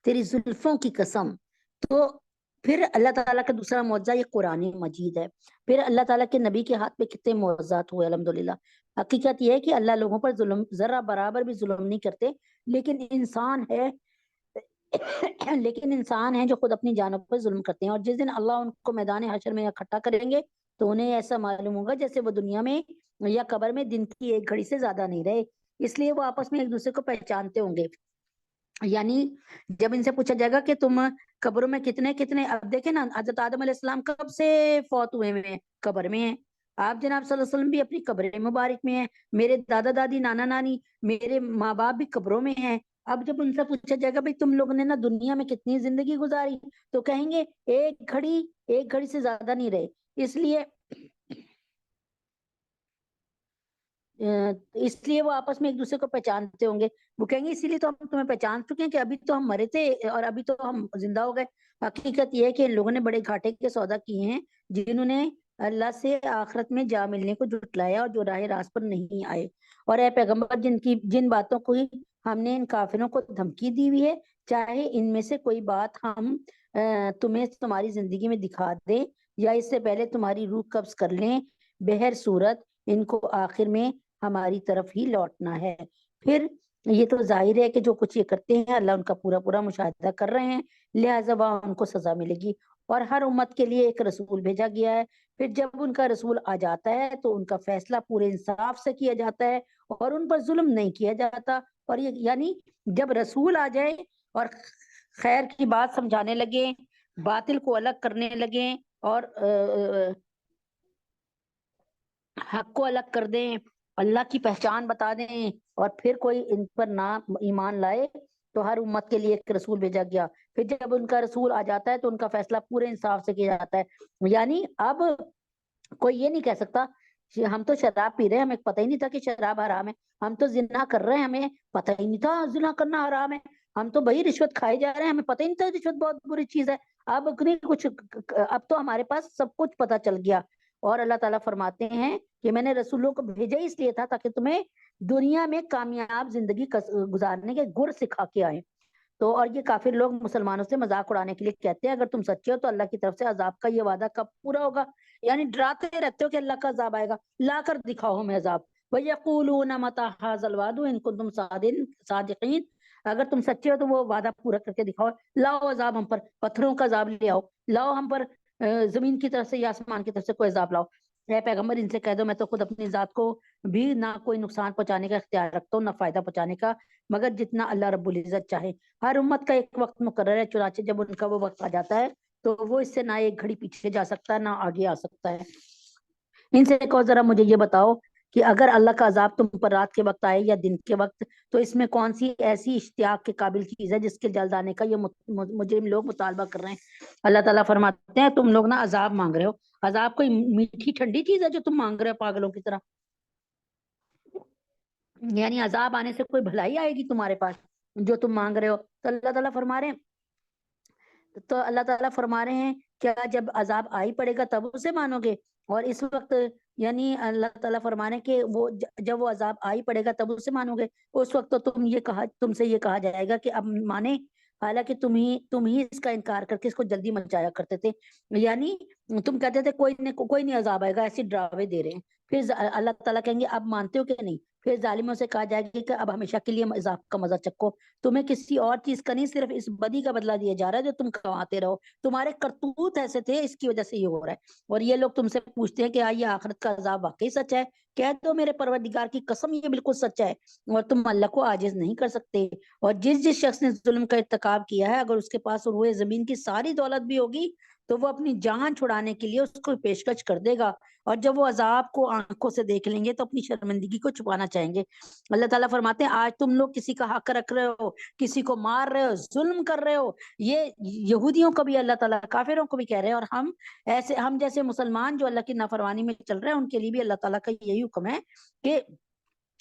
تیری زلفوں کی قسم. تو پھر اللہ تعالیٰ کا دوسرا معجزہ یہ قرآن مجید ہے. پھر اللہ تعالیٰ کے نبی کے ہاتھ پہ کتنے معجزات ہوئے الحمدللہ. حقیقت یہ ہے کہ اللہ لوگوں پر ظلم ذرا برابر بھی ظلم نہیں کرتے، لیکن انسان ہے جو خود اپنی جانوں پر ظلم کرتے ہیں. اور جس دن اللہ ان کو میدان حشر میں اکٹھا کریں گے تو انہیں ایسا معلوم ہوگا جیسے وہ دنیا میں یا قبر میں دن کی ایک گھڑی سے زیادہ نہیں رہے. اس لیے وہ آپس میں ایک دوسرے کو پہچانتے ہوں گے. یعنی جب ان سے پوچھا جائے گا کہ تم قبروں میں کتنے، اب دیکھیں نا حضرت آدم علیہ السلام کب سے فوت ہوئے ہیں؟ قبر میں ہیں. آپ جناب صلی اللہ علیہ وسلم بھی اپنی قبر مبارک میں ہیں، میرے دادا دادی نانا نانی میرے ماں باپ بھی قبروں میں ہیں. اب جب ان سے پوچھا جائے گا بھائی تم لوگوں نے نا دنیا میں کتنی زندگی گزاری، تو کہیں گے ایک گھڑی سے زیادہ نہیں رہے. اس لیے وہ آپس میں ایک دوسرے کو پہچانتے ہوں گے. وہ کہیں گے اسی لیے تو ہم تمہیں پہچان چکے ہیں کہ ابھی تو ہم مرے تھے اور ابھی تو ہم زندہ ہو گئے. حقیقت یہ ہے کہ ان لوگوں نے بڑے گھاٹے کے سودا کیے ہیں جنہوں نے اللہ سے آخرت میں جا ملنے کو جھٹلایا اور جو راہ راست پر نہیں آئے. اور اے پیغمبر جن باتوں کو ہم نے ان کافروں کو دھمکی دی ہوئی ہے، چاہے ان میں سے کوئی بات ہم تمہیں تمہاری زندگی میں دکھا دیں یا اس سے پہلے تمہاری روح قبض کر لیں، بہر صورت ان کو آخر میں ہماری طرف ہی لوٹنا ہے. پھر یہ تو ظاہر ہے کہ جو کچھ یہ کرتے ہیں اللہ ان کا پورا مشاہدہ کر رہے ہیں، لہٰذا وہاں ان کو سزا ملے گی. اور ہر امت کے لیے ایک رسول بھیجا گیا ہے. پھر جب ان کا رسول آ جاتا ہے تو ان کا فیصلہ پورے انصاف سے کیا جاتا ہے اور ان پر ظلم نہیں کیا جاتا. اور یہ یعنی جب رسول آ جائے اور خیر کی بات سمجھانے لگے، باطل کو الگ کرنے لگے اور حق کو الگ کر دیں، اللہ کی پہچان بتا دیں، اور پھر کوئی ان پر نہ ایمان لائے، تو ہر امت کے لیے ایک رسول بھیجا گیا۔ پھر جب ان کا رسول آ جاتا ہے تو ان کا فیصلہ پورے انصاف سے کیا جاتا ہے۔ یعنی اب کوئی یہ نہیں کہہ سکتا ہم تو شراب پی رہے ہیں، ہمیں پتہ ہی نہیں تھا کہ شراب حرام ہے، ہم تو زنا کر رہے ہیں، ہمیں پتہ ہی نہیں تھا زنا کرنا حرام ہے، ہم تو بھائی رشوت کھائے جا رہے ہیں، ہمیں پتہ ہی نہیں تھا رشوت بہت بری چیز ہے۔ اب نہیں کچھ، اب تو ہمارے پاس سب کچھ پتہ چل گیا۔ اور اللہ تعالیٰ فرماتے ہیں کہ میں نے رسولوں کو بھیجا اس لیے تھا تاکہ تمہیں دنیا میں کامیاب زندگی گزارنے کے گر سکھا کے آئے۔ تو اور یہ کافر لوگ مسلمانوں سے مذاق اڑانے کے لیے کہتے ہیں اگر تم سچے ہو تو اللہ کی طرف سے عذاب کا یہ وعدہ کب پورا ہوگا؟ یعنی ڈراتے رہتے ہو کہ اللہ کا عذاب آئے گا، لا کر دکھاؤ ہمیں عذاب۔ وَيَقُولُونَ مَتَىٰ هَٰذَا الْوَعْدُ إِن كُنتُمْ صَادِقِينَ، اگر تم سچے ہو تو وہ وعدہ پورا کر کے دکھاؤ، لاؤ عذاب ہم پر، پتھروں کا عذاب لے آؤ، لاؤ ہم پر زمین کی طرف سے یا آسمان کی طرف سے کوئی عذاب لاؤ۔ اے پیغمبر ان سے کہہ دو میں تو خود اپنی ذات کو بھی نہ کوئی نقصان پہنچانے کا اختیار رکھتا ہوں نہ فائدہ پہنچانے کا، مگر جتنا اللہ رب العزت چاہے۔ ہر امت کا ایک وقت مقرر ہے، چنانچہ جب ان کا وہ وقت آ جاتا ہے تو وہ اس سے نہ ایک گھڑی پیچھے جا سکتا ہے نہ آگے آ سکتا ہے۔ ان سے کہو ذرا مجھے یہ بتاؤ کہ اگر اللہ کا عذاب تم پر رات کے وقت آئے یا دن کے وقت، تو اس میں کون سی ایسی اشتیاق کے قابل چیز ہے جس کے جلد آنے کا یہ مجرم لوگ مطالبہ کر رہے ہیں؟ اللہ تعالیٰ فرماتے ہیں تم لوگ نا عذاب مانگ رہے ہو، عذاب کوئی میٹھی ٹھنڈی چیز ہے جو تم مانگ رہے ہو پاگلوں کی طرح؟ یعنی عذاب آنے سے کوئی بھلائی آئے گی تمہارے پاس جو تم مانگ رہے ہو؟ تو اللہ تعالیٰ فرما رہے ہیں کیا جب عذاب آئی پڑے گا تب اسے مانو گے؟ اور اس وقت یعنی اللہ تعالیٰ فرما رہے ہیں کہ وہ جب وہ عذاب آئی پڑے گا تب اسے مانو گے، اس وقت تو تم سے یہ کہا جائے گا کہ اب مانے، حالانکہ تم ہی اس کا انکار کر کے اس کو جلدی مچایا کرتے تھے۔ یعنی تم کہتے تھے کوئی نہیں عذاب آئے گا، ایسی ڈراوے دے رہے ہیں۔ پھر اللہ تعالیٰ کہیں گے اب مانتے ہو کہ نہیں؟ پھر ظالموں سے کہا جائے گا کہ اب ہمیشہ کے لیے عذاب کا مزہ چکو، تمہیں کسی اور چیز کا نہیں صرف اس بدی کا بدلہ دیا جا رہا ہے جو تم کماتے رہو، تمہارے کرتوت ایسے تھے اس کی وجہ سے یہ ہو رہا ہے۔ اور یہ لوگ تم سے پوچھتے ہیں کہ آئیے آخرت کا عذاب واقعی سچ ہے؟ کہہ دو میرے پروردگار کی قسم یہ بالکل سچ ہے، اور تم اللہ کو عاجز نہیں کر سکتے۔ اور جس شخص نے ظلم کا ارتکاب کیا ہے اگر اس کے پاس روئے زمین کی ساری دولت بھی ہوگی تو وہ اپنی جان چھڑانے کے لیے اس کو پیشکش کر دے گا، اور جب وہ عذاب کو آنکھوں سے دیکھ لیں گے تو اپنی شرمندگی کو چھپانا چاہیں گے۔ اللہ تعالیٰ فرماتے ہیں آج تم لوگ کسی کا حق رکھ رہے ہو، کسی کو مار رہے ہو، ظلم کر رہے ہو۔ یہ یہودیوں کو بھی اللہ تعالیٰ کافروں کو بھی کہہ رہے ہیں، اور ہم جیسے مسلمان جو اللہ کی نافرمانی میں چل رہے ہیں ان کے لیے بھی اللہ تعالیٰ کا یہی حکم ہے کہ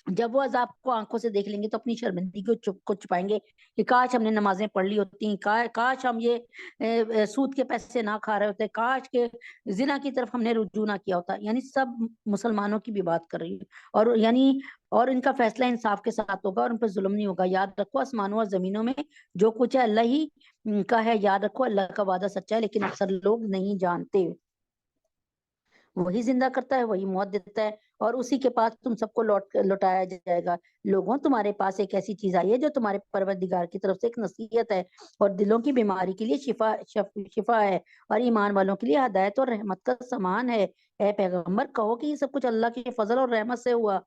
جب وہ عذاب کو آنکھوں سے دیکھ لیں گے تو اپنی شرمندگی کو چھپائیں گے کہ کاش ہم نے نمازیں پڑھ لی ہوتی، کاش ہم یہ سود کے پیسے نہ کھا رہے ہوتے، کاش کے زنا کی طرف ہم نے رجوع نہ کیا ہوتا۔ یعنی سب مسلمانوں کی بھی بات کر رہی ہے، اور ان کا فیصلہ انصاف کے ساتھ ہوگا اور ان پر ظلم نہیں ہوگا۔ یاد رکھو آسمانوں اور زمینوں میں جو کچھ ہے اللہ ہی کا ہے، یاد رکھو اللہ کا وعدہ سچا ہے لیکن اکثر لوگ نہیں جانتے۔ وہی زندہ کرتا ہے، وہی موت دیتا ہے، اور اسی کے پاس تم سب کو لوٹایا جائے گا۔ لوگوں تمہارے پاس ایک ایسی چیز آئی ہے جو تمہارے پروردگار کی طرف سے ایک نصیحت ہے اور دلوں کی بیماری کے لیے شفا ہے، اور ایمان والوں کے لیے ہدایت اور رحمت کا سامان ہے۔ اے پیغمبر کہو کہ یہ سب کچھ اللہ کے فضل اور رحمت سے ہوا۔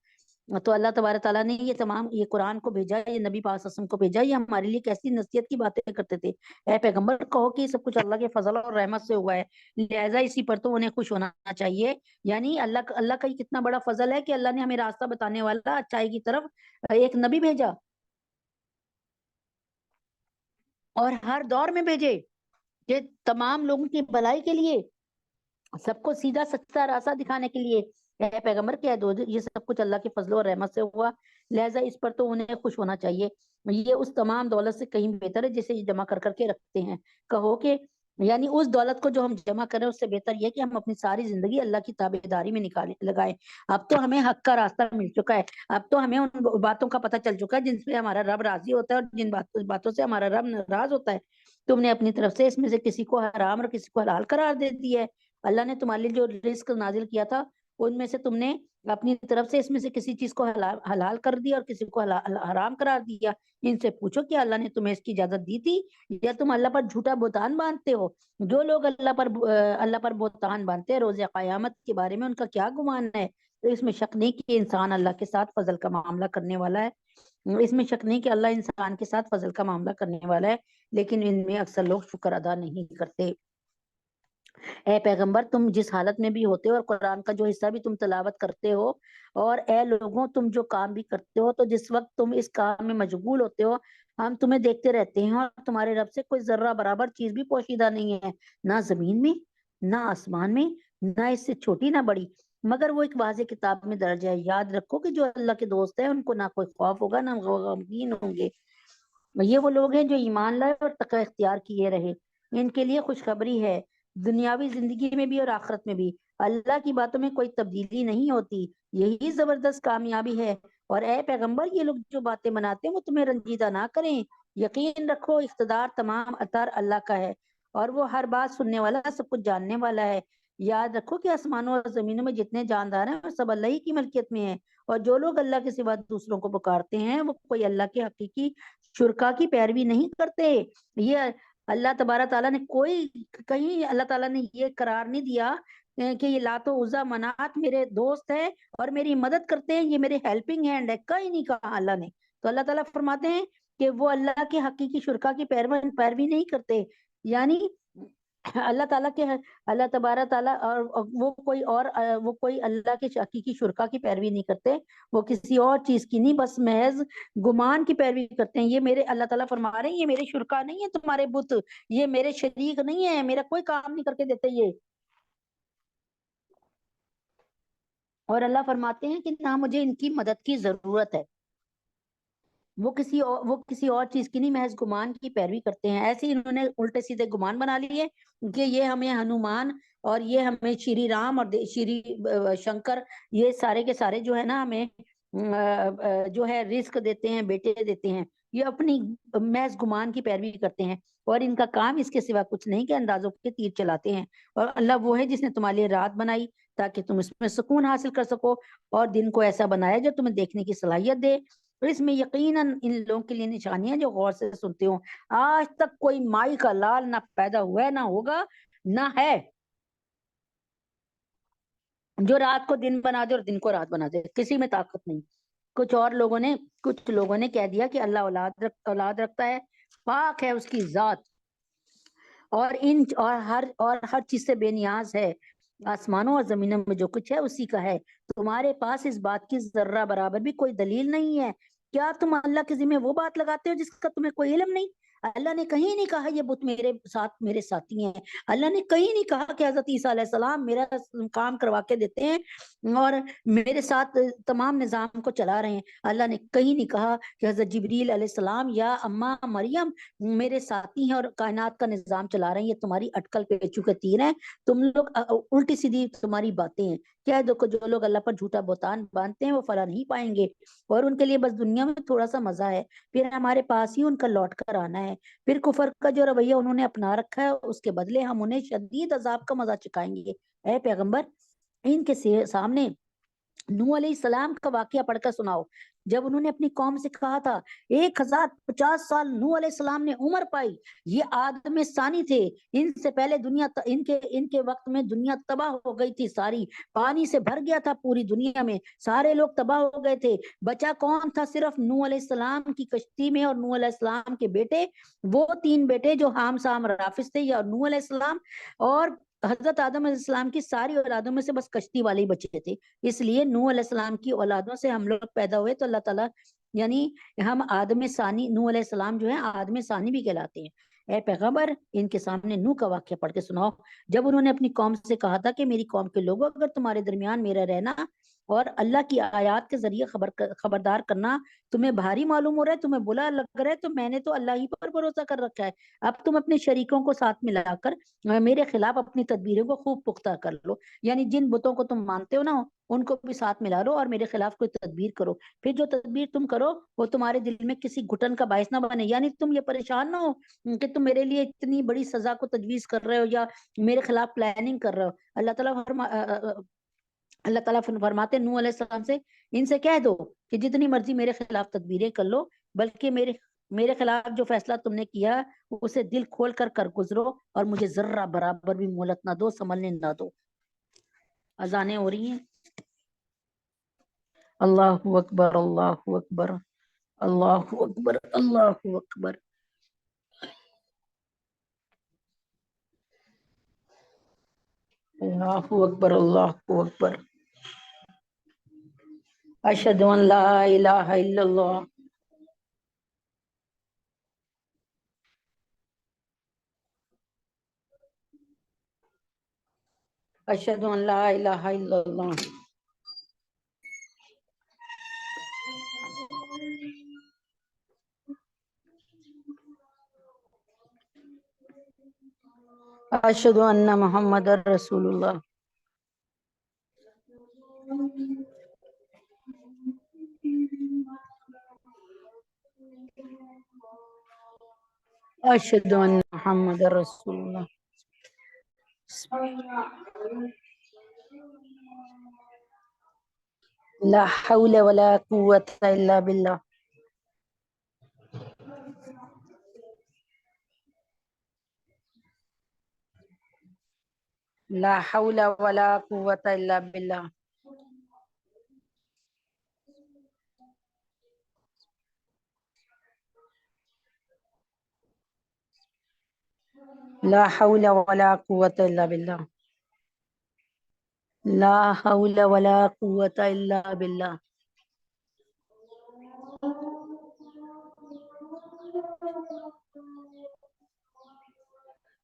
تو اللہ تبارک تعالیٰ نے یہ قرآن کو بھیجا، یہ نبی پاک صلی اللہ علیہ وسلم کو بھیجا، یہ ہمارے لیے کیسی نصیحت کی باتیں کرتے تھے۔ اے پیغمبر کہو کہ یہ سب کچھ اللہ کے فضل اور رحمت سے ہوا ہے، لہٰذا اسی پر تو انہیں خوش ہونا چاہیے۔ یعنی اللہ کا یہ کتنا بڑا فضل ہے کہ اللہ نے ہمیں راستہ بتانے والا اچائی کی طرف ایک نبی بھیجا، اور ہر دور میں بھیجے کہ تمام لوگوں کی بھلائی کے لیے، سب کو سیدھا سچا راستہ دکھانے کے لیے۔ اے پیغمبر کہہ دو یہ سب کچھ اللہ کے فضل اور رحمت سے ہوا، لہٰذا اس پر تو انہیں خوش ہونا چاہیے، یہ اس تمام دولت سے کہیں بہتر ہے جسے یہ جمع کر کے رکھتے ہیں۔ کہو کہ یعنی اس دولت کو جو ہم جمع کریں اس سے بہتر یہ کہ ہم اپنی ساری زندگی اللہ کی تابعداری میں لگائیں۔ اب تو ہمیں حق کا راستہ مل چکا ہے، اب تو ہمیں ان باتوں کا پتہ چل چکا ہے جن سے ہمارا رب راضی ہوتا ہے اور جن باتوں سے ہمارا رب ناراض ہوتا ہے۔ تم نے اپنی طرف سے اس میں سے کسی کو حرام اور کسی کو حلال قرار دے دی ہے۔ اللہ نے تمہارے لیے جو رزق نازل کیا تھا ان میں سے تم نے اپنی طرف سے اس میں سے کسی چیز کو حلال کر دیا اور کسی کو حرام قرار دیا۔ ان سے پوچھو کہ اللہ نے تمہیں اس کی اجازت دی تھی یا تم اللہ پر جھوٹا بہتان باندھتے ہو؟ جو لوگ اللہ پر بہتان باندھتے ہیں روز قیامت کے بارے میں ان کا کیا گمان ہے؟ تو اس میں شک نہیں کہ انسان اللہ کے ساتھ فضل کا معاملہ کرنے والا ہے، اس میں شک نہیں کہ اللہ انسان کے ساتھ فضل کا معاملہ کرنے والا ہے، لیکن ان میں اکثر لوگ شکر ادا نہیں کرتے۔ اے پیغمبر تم جس حالت میں بھی ہوتے ہو اور قرآن کا جو حصہ بھی تم تلاوت کرتے ہو، اور اے لوگوں تم جو کام بھی کرتے ہو، تو جس وقت تم اس کام میں مشغول ہوتے ہو ہم تمہیں دیکھتے رہتے ہیں، اور تمہارے رب سے کوئی ذرہ برابر چیز بھی پوشیدہ نہیں ہے، نہ زمین میں نہ آسمان میں، نہ اس سے چھوٹی نہ بڑی، مگر وہ ایک واضح کتاب میں درج ہے۔ یاد رکھو کہ جو اللہ کے دوست ہیں ان کو نہ کوئی خوف ہوگا نہ غمگین ہوں گے۔ یہ وہ لوگ ہیں جو ایمان لائے اور تقوی اختیار کیے رہے، ان کے لیے خوشخبری ہے، دنیاوی زندگی میں بھی اور آخرت میں بھی۔ اللہ کی باتوں میں کوئی تبدیلی نہیں ہوتی، یہی زبردست کامیابی ہے۔ اور اے پیغمبر یہ لوگ جو باتیں مناتے ہیں وہ تمہیں رنجیدہ نہ کریں، یقین رکھو اقتدار تمام اطہار اللہ کا ہے، اور وہ ہر بات سننے والا، سب کچھ جاننے والا ہے۔ یاد رکھو کہ آسمانوں اور زمینوں میں جتنے جاندار ہیں وہ سب اللہ ہی کی ملکیت میں ہیں، اور جو لوگ اللہ کے سوا دوسروں کو پکارتے ہیں وہ کوئی اللہ کے حقیقی شرکا کی پیروی نہیں کرتے۔ یہ اللہ تبارک تعالیٰ نے کہیں اللہ تعالیٰ نے یہ قرار نہیں دیا کہ یہ لات و عزا منات میرے دوست ہے اور میری مدد کرتے ہیں، یہ میرے ہیلپنگ ہینڈ ہے، کہیں نہیں کہا اللہ نے۔ تو اللہ تعالیٰ فرماتے ہیں کہ وہ اللہ کے حقیقی شرکا کی پیروی نہیں کرتے، یعنی اللہ تعالیٰ کے اللہ تبارک تعالیٰ اور وہ کوئی اللہ کے حقیقی شرکا کی پیروی نہیں کرتے، وہ کسی اور چیز کی نہیں، بس محض گمان کی پیروی کرتے ہیں۔ یہ میرے اللہ تعالیٰ فرما رہے ہیں یہ میرے شرکا نہیں ہے، تمہارے بت، یہ میرے شریک نہیں ہے، میرا کوئی کام نہیں کر کے دیتے یہ۔ اور اللہ فرماتے ہیں کہ نہ مجھے ان کی مدد کی ضرورت ہے، وہ کسی اور چیز کی نہیں، محض گمان کی پیروی کرتے ہیں۔ ایسے ہی انہوں نے الٹے سیدھے گمان بنا لیے کہ یہ ہمیں ہنومان اور یہ ہمیں شری رام اور شری شنکر، یہ سارے کے سارے جو ہے نا ہمیں جو ہے رزق دیتے ہیں، بیٹے دیتے ہیں، یہ اپنی محض گمان کی پیروی کرتے ہیں، اور ان کا کام اس کے سوا کچھ نہیں کہ اندازوں کے تیر چلاتے ہیں۔ اور اللہ وہ ہے جس نے تمہارے لیے رات بنائی تاکہ تم اس میں سکون حاصل کر سکو، اور دن کو ایسا بنایا جو تمہیں دیکھنے کی صلاحیت دے، اور اس میں یقیناً ان لوگوں کے لیے نشانیاں جو غور سے سنتے ہوں۔ آج تک کوئی مائی کا لال نہ پیدا ہوا ہے، نہ ہوگا، نہ ہے، جو رات کو دن بنا دے اور دن کو رات بنا دے، کسی میں طاقت نہیں۔ کچھ لوگوں نے کہہ دیا کہ اللہ اولاد رکھتا ہے، پاک ہے اس کی ذات، اور ہر چیز سے بے نیاز ہے، آسمانوں اور زمینوں میں جو کچھ ہے اسی کا ہے، تمہارے پاس اس بات کی ذرہ برابر بھی کوئی دلیل نہیں ہے، کیا تم اللہ کے ذمہ وہ بات لگاتے ہو جس کا تمہیں کوئی علم نہیں؟ اللہ نے کہیں نہیں کہا یہ بت میرے ساتھی ہیں، اللہ نے کہیں نہیں کہا کہ حضرت عیسیٰ علیہ السلام میرا کام کروا کے دیتے ہیں اور میرے ساتھ تمام نظام کو چلا رہے ہیں، اللہ نے کہیں نہیں کہا کہ حضرت جبریل علیہ السلام یا اماں مریم میرے ساتھی ہیں اور کائنات کا نظام چلا رہے ہیں۔ یہ تمہاری اٹکل پہ چکے تیر ہیں، تم لوگ الٹی سیدھی تمہاری باتیں ہیں۔ کہہ دو کہ جو لوگ اللہ پر جھوٹا بہتان باندھتے ہیں وہ فلاح نہیں پائیں گے، اور ان کے لیے بس دنیا میں تھوڑا سا مزہ ہے، پھر ہمارے پاس ہی ان کا لوٹ کر آنا ہے۔ پھر کفر کا جو رویہ انہوں نے اپنا رکھا ہے اس کے بدلے ہم انہیں شدید عذاب کا مزہ چکھائیں گے۔ اے پیغمبر ان کے سامنے نوح علیہ السلام کا واقعہ پڑھ کر سناؤ، جب انہوں نے اپنی قوم سے کہا تھا 1050 سال نوح علیہ السلام نے عمر پائی، یہ آدم ثانی تھے، ان سے پہلے دنیا ان کے وقت میں دنیا تباہ ہو گئی تھی، ساری پانی سے بھر گیا تھا، پوری دنیا میں سارے لوگ تباہ ہو گئے تھے، بچا کون تھا؟ صرف نوح علیہ السلام کی کشتی میں اور نوح علیہ السلام کے بیٹے، وہ 3 بیٹے جو حام سام رافض تھے، یا نوح علیہ السلام اور حضرت آدم علیہ السلام کی ساری اولادوں میں سے بس کشتی والے ہی بچے تھے، اس لیے نوح علیہ السلام کی اولادوں سے ہم لوگ پیدا ہوئے، تو اللہ تعالیٰ یعنی ہم آدم ثانی، نوح علیہ السلام جو ہیں آدم ثانی بھی کہلاتے ہیں۔ اے پیغمبر ان کے سامنے نوح کا واقعہ پڑھ کے سناؤ، جب انہوں نے اپنی قوم سے کہا تھا کہ میری قوم کے لوگوں اگر تمہارے درمیان میرا رہنا اور اللہ کی آیات کے ذریعے خبردار کرنا تمہیں بھاری معلوم ہو رہا ہے، تمہیں بلا لگ رہا ہے، تو میں نے تو اللہ ہی پر بھروسہ کر رکھا ہے، اب تم اپنے شریکوں کو ساتھ ملا کر میرے خلاف اپنی تدبیروں کو خوب پختہ کر لو، یعنی جن بتوں کو تم مانتے ہو نا ان کو بھی ساتھ ملا لو اور میرے خلاف کوئی تدبیر کرو، پھر جو تدبیر تم کرو وہ تمہارے دل میں کسی گھٹن کا باعث نہ بنے، یعنی تم یہ پریشان نہ ہو کہ تم میرے لیے اتنی بڑی سزا کو تجویز کر رہے ہو یا میرے خلاف پلاننگ کر رہے ہو۔ اللہ تعالیٰ فرماتے نوح علیہ السلام سے ان سے کہہ دو کہ جتنی مرضی میرے خلاف تدبیریں کر لو، بلکہ میرے خلاف جو فیصلہ تم نے کیا اسے دل کھول کر گزرو، اور مجھے ذرہ برابر بھی مہلت نہ دو، سنبھلنے نہ دو۔ اذانیں ہو رہی ہیں۔ اللہ اکبر، اللہ اکبر، اللہ اکبر، اللہ اکبر۔ اللہ اکبر، اللہ اکبر۔ اشہد ان لا الہ الا اللہ، اشہد ان لا الہ الا اللہ، اشہد ان محمد رسول اللہ، اشہد ان محمد رسول اللہ۔ لا حول ولا قوة الا باللہ، لا حول ولا قوة الا باللہ، لا حول ولا قوة الا باللہ، لا حول ولا قوة الا باللہ۔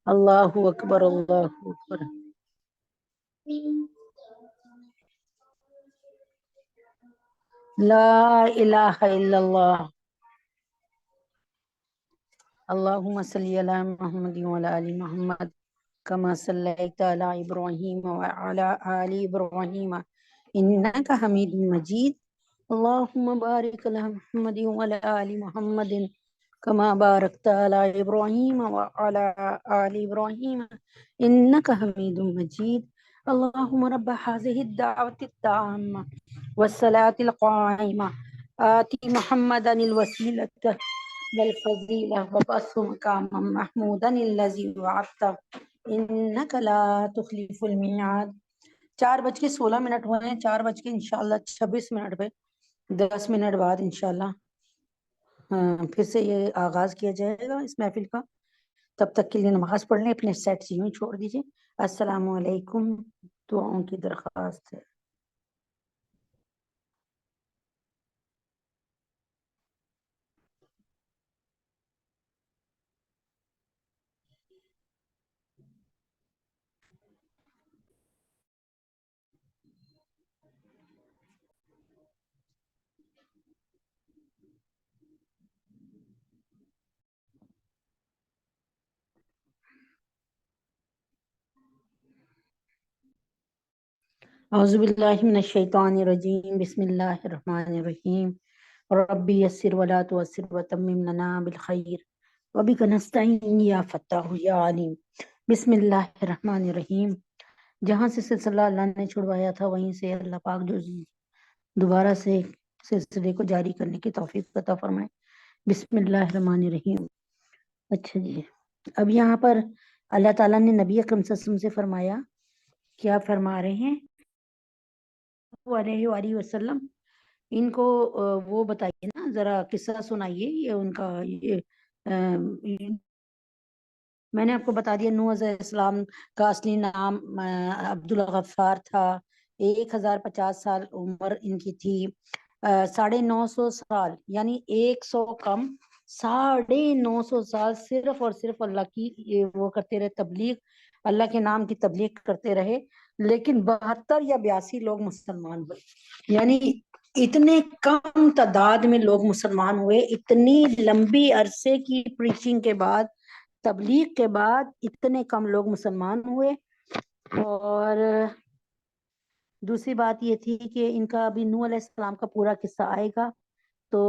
اللہ اکبر، اللہ اکبر۔ لا الہ الا اللہ، اللہم صلی علی محمد وعلی آل محمد کما صلیت علی ابراہیم وعلی آل ابراہیم انک حمید مجید، اللہم بارک علی محمد وعلی آل محمد کما بارکت علی ابراہیم وعلی آل ابراہیم انک حمید مجید، اللہم رب هذه الدعوة التامة والصلاة القائمة آتی محمدا الوسیلة والفضیلہ وبعثہ مقاما محمودا الذی وعدتہ انک لا تخلف الميعاد۔ 4:16 ہوئے ہیں، 4 انشاءاللہ 26 پہ 10 منٹ بعد انشاءاللہ پھر سے یہ آغاز کیا جائے گا اس محفل کا۔ تب تک کے لیے نماز پڑھ لیں، اپنے سیٹ یوں چھوڑ دیجیے۔ السلام علیکم، دعاؤں کی درخواست ہے۔ اعوذ باللہ من الشیطان الرجیم، بسم اللہ الرحمن الرحیم، ربی یسر ولا تعسر وتمم لنا بالخیر وبک نستعین یا فتاح یا علیم۔ بسم اللہ الرحمن الرحیم۔ جہاں سے سلسلہ اللہ نے چھڑوایا تھا وہیں سے اللہ پاک جو دوبارہ سے سلسلے کو جاری کرنے کی توفیق عطا فرمائے۔ بسم اللہ الرحمن الرحیم۔ اچھا جی، اب یہاں پر اللہ تعالیٰ نے نبی اکرم صلی اللہ علیہ وسلم سے فرمایا، کیا فرما رہے ہیں علیہ وآلہ وسلم، ان کو وہ بتائیے نا، ذرا قصہ سنائیے یہ ان کا۔ یہ میں نے آپ کو بتا دیا، نوح علیہ السلام کا اصلی نام عبد الغفار تھا، 1050 سال عمر ان کی تھی، 950 سال یعنی 100 کم 950 سال صرف اور صرف اللہ کی وہ کرتے رہے تبلیغ، اللہ کے نام کی تبلیغ کرتے رہے، لیکن 72 یا 82 لوگ مسلمان ہوئے، یعنی اتنے کم تعداد میں لوگ مسلمان ہوئے، اتنی لمبی عرصے کی پریچنگ کے بعد، تبلیغ کے بعد اتنے کم لوگ مسلمان ہوئے۔ اور دوسری بات یہ تھی کہ ان کا ابھی نوح علیہ السلام کا پورا قصہ آئے گا، تو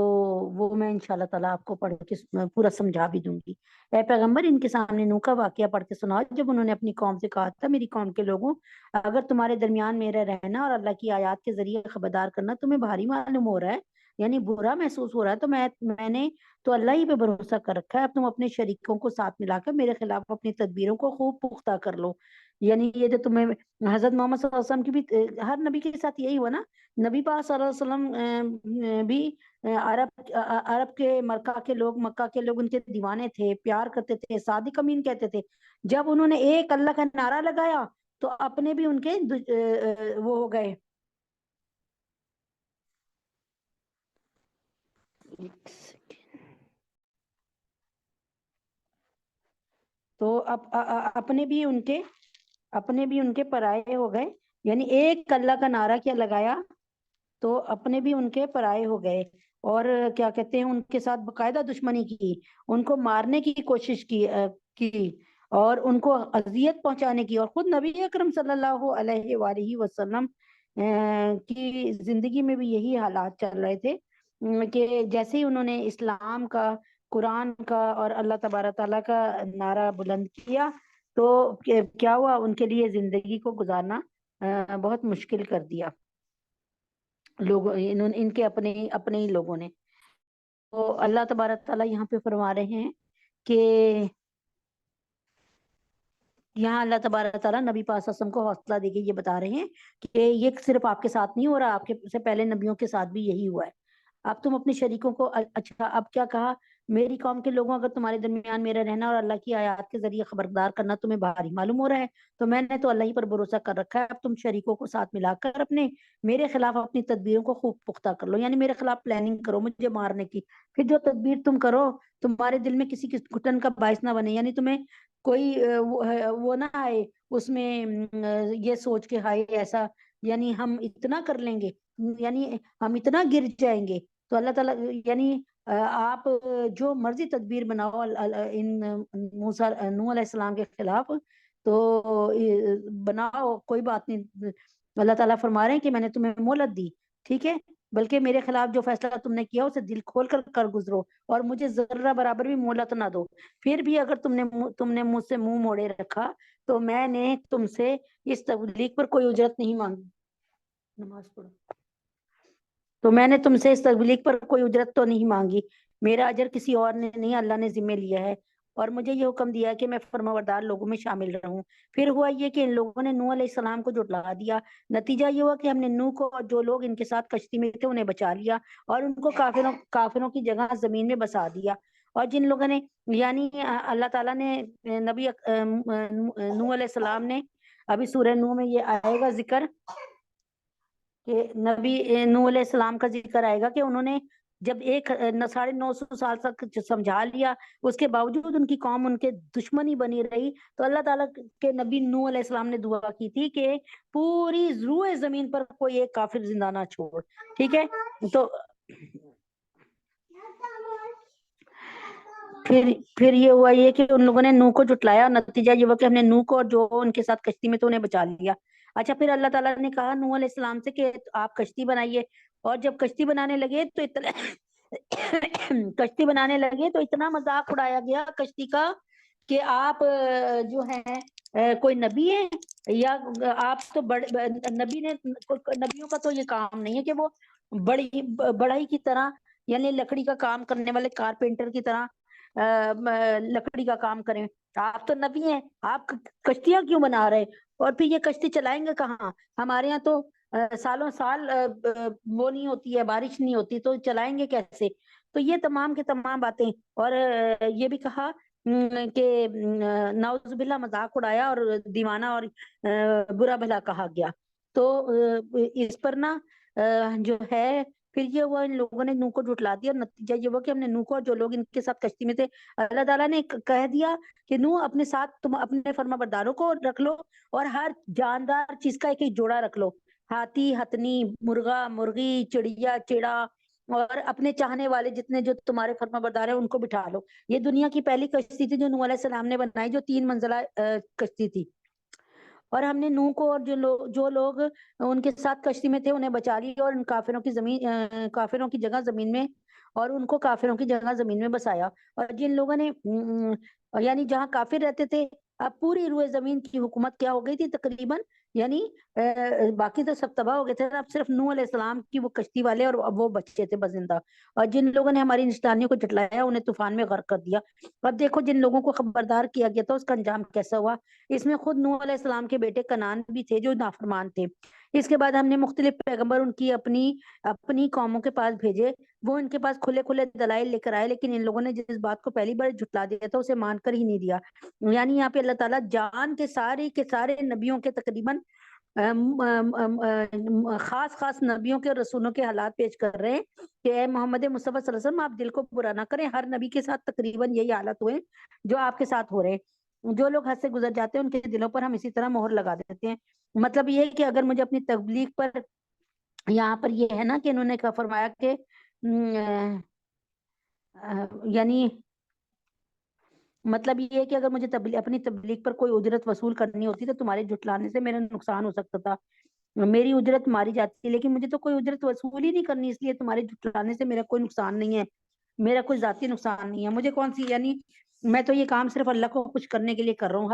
وہ میں انشاءاللہ تعالیٰ آپ کو پڑھ کے پورا سمجھا بھی دوں گی۔ اے پیغمبر، ان کے سامنے نوح کا واقعہ پڑھ کے سناؤ جب انہوں نے اپنی قوم سے کہا تھا، میری قوم کے لوگوں، اگر تمہارے درمیان میرا رہنا اور اللہ کی آیات کے ذریعے خبردار کرنا تمہیں بھاری معلوم ہو رہا ہے، یعنی برا محسوس ہو رہا ہے، تو میں نے تو اللہ ہی پہ بھروسہ کر رکھا ہے، اب تم اپنے شریکوں کو ساتھ ملا کر میرے خلاف اپنی تدبیروں کو خوب پختہ کر لو۔ یعنی یہ جو تمہیں حضرت محمد صلی اللہ علیہ وسلم کی بھی ہر نبی کے ساتھ یہی ہوا نا، نبی پاک صلی اللہ علیہ وسلم بھی عرب کے مکہ کے لوگ ان کے دیوانے تھے، پیار کرتے تھے، صادق امین کہتے تھے۔ جب انہوں نے ایک اللہ کا نعرہ لگایا تو اپنے بھی ان کے وہ ہو گئے. تو اپنے بھی ان کے پرائے ہو گئے. یعنی ایک اللہ کا نعرہ کیا لگایا تو اپنے بھی ان کے پرائے ہو گئے. اور کیا کہتے ہیں ان کے ساتھ باقاعدہ دشمنی کی, ان کو مارنے کی کوشش کی اور ان کو اذیت پہنچانے کی. اور خود نبی اکرم صلی اللہ علیہ وآلہ وسلم کی زندگی میں بھی یہی حالات چل رہے تھے کہ جیسے ہی انہوں نے اسلام کا, قرآن کا اور اللہ تبارک تعالیٰ کا نعرہ بلند کیا تو کیا ہوا, ان کے لیے زندگی کو گزارنا بہت مشکل کر دیا لوگوں, ان کے اپنے ہی لوگوں نے. تو اللہ تبارک تعالیٰ یہاں پہ فرما رہے ہیں کہ یہاں اللہ تبارک تعالیٰ نبی پاک صلی اللہ علیہ وسلم کو حوصلہ دے کے یہ بتا رہے ہیں کہ یہ صرف آپ کے ساتھ نہیں ہو رہا, آپ کے سے پہلے نبیوں کے ساتھ بھی یہی ہوا ہے. اب تم اپنے شریکوں کو, اچھا اب کیا کہا, میری قوم کے لوگوں اگر تمہارے درمیان میرا رہنا اور اللہ کی آیات کے ذریعے خبردار کرنا تمہیں بھاری معلوم ہو رہا ہے تو میں نے تو اللہ ہی پر بھروسہ کر رکھا ہے. اب تم شریکوں کو ساتھ ملا کر اپنے میرے خلاف اپنی تدبیروں کو خوب پختہ کر لو, یعنی میرے خلاف پلاننگ کرو مجھے مارنے کی. پھر جو تدبیر تم کرو تمہارے دل میں کسی گھٹن کا باعث نہ بنے, یعنی تمہیں کوئی وہ نہ آئے اس میں یہ سوچ کے ہائے ایسا, یعنی ہم اتنا کر لیں گے, یعنی ہم اتنا گر جائیں گے. تو اللہ تعالیٰ یعنی آپ جو مرضی تدبیر بناؤ ان نوح علیہ السلام کے خلاف تو بناؤ, کوئی بات نہیں. اللہ تعالیٰ فرما رہے ہیں کہ میں نے تمہیں مہلت دی, ٹھیک ہے, بلکہ میرے خلاف جو فیصلہ تم نے کیا اسے دل کھول کر گزرو اور مجھے ذرہ برابر بھی مہلت نہ دو. پھر بھی اگر تم نے مجھ سے منہ موڑے رکھا تو میں نے تم سے اس تبلیغ پر کوئی اجرت نہیں مانگی. نماز پڑھو. تو میں نے تم سے اس تبلیغ پر کوئی اجرت تو نہیں مانگی, میرا اجر کسی اور نے نہیں, اللہ نے ذمہ لیا ہے اور مجھے یہ حکم دیا ہے کہ میں فرمانبردار لوگوں میں شامل رہوں. پھر ہوا یہ کہ ان لوگوں نے نوح علیہ السلام کو جھٹلا دیا. نتیجہ یہ ہوا کہ ہم نے نوح کو اور جو لوگ ان کے ساتھ کشتی میں تھے انہیں بچا لیا اور ان کو کافروں کی جگہ زمین میں بسا دیا. اور جن لوگوں نے, یعنی اللہ تعالیٰ نے نبی نوح علیہ السلام نے, ابھی سورہ نوح میں یہ آئے گا ذکر کہ نبی نوح علیہ السلام کا ذکر آئے گا کہ انہوں نے جب 950 سال تک سمجھا لیا, اس کے باوجود ان کی قوم ان کے دشمنی بنی رہی. تو اللہ تعالیٰ کے نبی نوح علیہ السلام نے دعا کی تھی کہ پوری روئے زمین پر کوئی ایک کافر زندہ نہ چھوڑ, ٹھیک ہے. تو پھر یہ ہوا یہ کہ ان لوگوں نے نوح کو جھٹلایا, نتیجہ یہ ہوا کہ ہم نے نوح کو اور جو ان کے ساتھ کشتی میں تو انہیں بچا لیا. اچھا, پھر اللہ تعالیٰ نے کہا نوح علیہ السلام سے کہ آپ کشتی بنائیے, اور جب کشتی بنانے لگے تو اتنا مذاق اڑایا گیا کشتی کا کہ آپ جو ہیں کوئی نبی ہیں یا آپ تو نبیوں کا تو یہ کام نہیں ہے کہ وہ بڑائی کی طرح, یعنی لکڑی کا کام کرنے والے کارپینٹر کی طرح لکڑی کا کام کریں. آپ تو نبی ہیں, آپ کشتیاں کیوں بنا رہے, اور پھر یہ کشتی چلائیں گے کہاں, ہمارے یہاں تو سالوں سال وہ نہیں ہوتی ہے, بارش نہیں ہوتی, تو چلائیں گے کیسے. تو یہ تمام کے تمام باتیں, اور یہ بھی کہا کہ نعوذ باللہ مذاق اڑایا اور دیوانہ اور برا بھلا کہا گیا. تو اس پر نا جو ہے پھر یہ ہوا ان لوگوں نے نوح کو جھٹلا دیا, اور نتیجہ یہ ہوا کہ ہم نے نوح کو اور جو لوگ ان کے ساتھ کشتی میں تھے, اللہ تعالیٰ نے کہہ دیا کہ نوح اپنے ساتھ تم اپنے فرما برداروں کو رکھ لو اور ہر جاندار چیز کا ایک جوڑا رکھ لو, ہاتھی ہتنی, مرغا مرغی, چڑیا چڑا, اور اپنے چاہنے والے جتنے جو تمہارے فرما بردار ہیں ان کو بٹھا لو. یہ دنیا کی پہلی کشتی تھی جو نوح علیہ السلام نے بنائی, جو 3 منزلہ کشتی تھی. اور ہم نے نوح کو اور جو لوگ ان کے ساتھ کشتی میں تھے انہیں بچا لیا, اور ان کافروں کی جگہ زمین میں, اور ان کو کافروں کی جگہ زمین میں بسایا. اور جن لوگوں نے یعنی جہاں کافر رہتے تھے, اب پوری روئے زمین کی حکومت کیا ہو گئی تھی تقریباً, یعنی باقی تو سب تباہ ہو گئے تھے, اب صرف نوح علیہ السلام کی وہ کشتی والے اور وہ بچے تھے بزندہ. اور جن لوگوں نے ہماری نشانیوں کو جھٹلایا انہیں طوفان میں غرق کر دیا. اب دیکھو جن لوگوں کو خبردار کیا گیا تھا اس کا انجام کیسا ہوا. اس میں خود نوح علیہ السلام کے بیٹے کنعان بھی تھے جو نافرمان تھے. اس کے بعد ہم نے مختلف پیغمبر ان کی اپنی قوموں کے پاس بھیجے، وہ ان کے پاس کھلے کھلے دلائل لے کر آئے، لیکن ان لوگوں نے جس بات کو پہلی بار جھٹلا دیا تھا اسے مان کر ہی نہیں دیا۔ یعنی یہاں پہ اللہ تعالیٰ جان کے سارے نبیوں کے تقریباً خاص خاص نبیوں کے اور رسولوں کے حالات پیش کر رہے ہیں کہ اے محمد مصطفیٰ صلی اللہ علیہ وسلم آپ دل کو برا نہ کریں، ہر نبی کے ساتھ تقریباً یہی حالت ہوئے جو آپ کے ساتھ ہو رہے ہیں، جو لوگ حد سے گزر جاتے ہیں ان کے دلوں پر ہم اسی طرح مہر لگا دیتے ہیں۔ مطلب یہ ہے کہ اگر مجھے اپنی تبلیغ پر، یہاں پر یہ ہے نا کہ انہوں نے کہا فرمایا کہ یعنی مطلب یہ ہے کہ اگر مجھے اپنی تبلیغ پر کوئی اجرت وصول کرنی ہوتی تو تمہارے جھٹلانے سے میرا نقصان ہو سکتا تھا، میری اجرت ماری جاتی ہے، لیکن مجھے تو کوئی اجرت وصول ہی نہیں کرنی، اس لیے تمہارے جھٹلانے سے میرا کوئی نقصان نہیں ہے، میرا کوئی ذاتی نقصان نہیں ہے، مجھے کون سی، یعنی میں تو یہ کام صرف اللہ کو خوش کرنے کے لیے کر رہا ہوں۔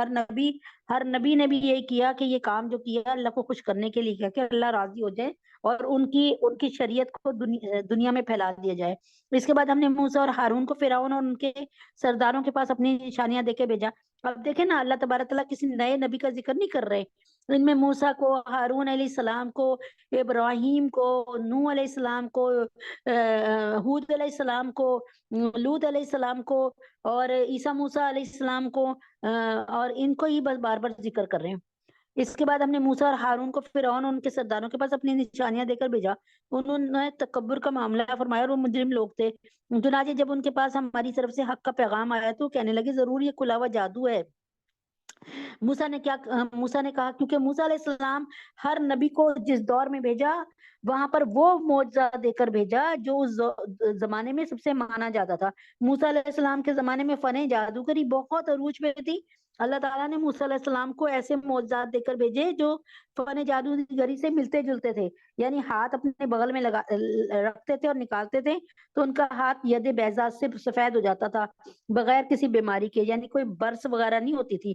ہر نبی نے بھی یہی کیا کہ یہ کام جو کیا اللہ کو خوش کرنے کے لیے کیا کہ اللہ راضی ہو جائے اور ان کی شریعت کو دنیا میں پھیلا دیا جائے۔ اس کے بعد ہم نے موسیٰ اور ہارون کو فرعون اور ان کے سرداروں کے پاس اپنی نشانیاں دے کے بھیجا۔ اب دیکھیں نا، اللہ تبارک تعالیٰ کسی نئے نبی کا ذکر نہیں کر رہے، ان میں موسیٰ کو، ہارون علیہ السلام کو، ابراہیم کو، نوح علیہ السلام کو، ہود علیہ السلام کو، لوط علیہ السلام کو، اور عیسیٰ موسیٰ علیہ السلام کو، اور ان کو ہی بس بار بار ذکر کر رہے ہیں۔ اس کے بعد ہم نے موسیٰ اور ہارون کو فرعون اور ان کے سرداروں کے پاس اپنی نشانیاں دے کر بھیجا، انہوں نے تکبر کا معاملہ فرمایا اور وہ مجرم لوگ تھے۔ چنانچہ جب ان کے پاس ہماری طرف سے حق کا پیغام آیا تو کہنے لگے ضرور یہ کھلا ہوا جادو ہے۔ موسیٰ نے کہا کیونکہ موسیٰ علیہ السلام ہر نبی کو جس دور میں بھیجا وہاں پر وہ معجزہ دے کر بھیجا جو اس زمانے میں سب سے مانا جاتا تھا۔ موسیٰ علیہ السلام کے زمانے میں فن جادوگری بہت عروج پہ تھی، اللہ تعالیٰ نے موسیٰ علیہ السلام کو ایسے معجزات دے کر بھیجے جو فن جادوگری سے ملتے جلتے تھے، یعنی ہاتھ اپنے بغل میں رکھتے تھے اور نکالتے تھے تو ان کا ہاتھ ید بیضاء سے سفید ہو جاتا تھا بغیر کسی بیماری کے، یعنی کوئی برس وغیرہ نہیں ہوتی تھی،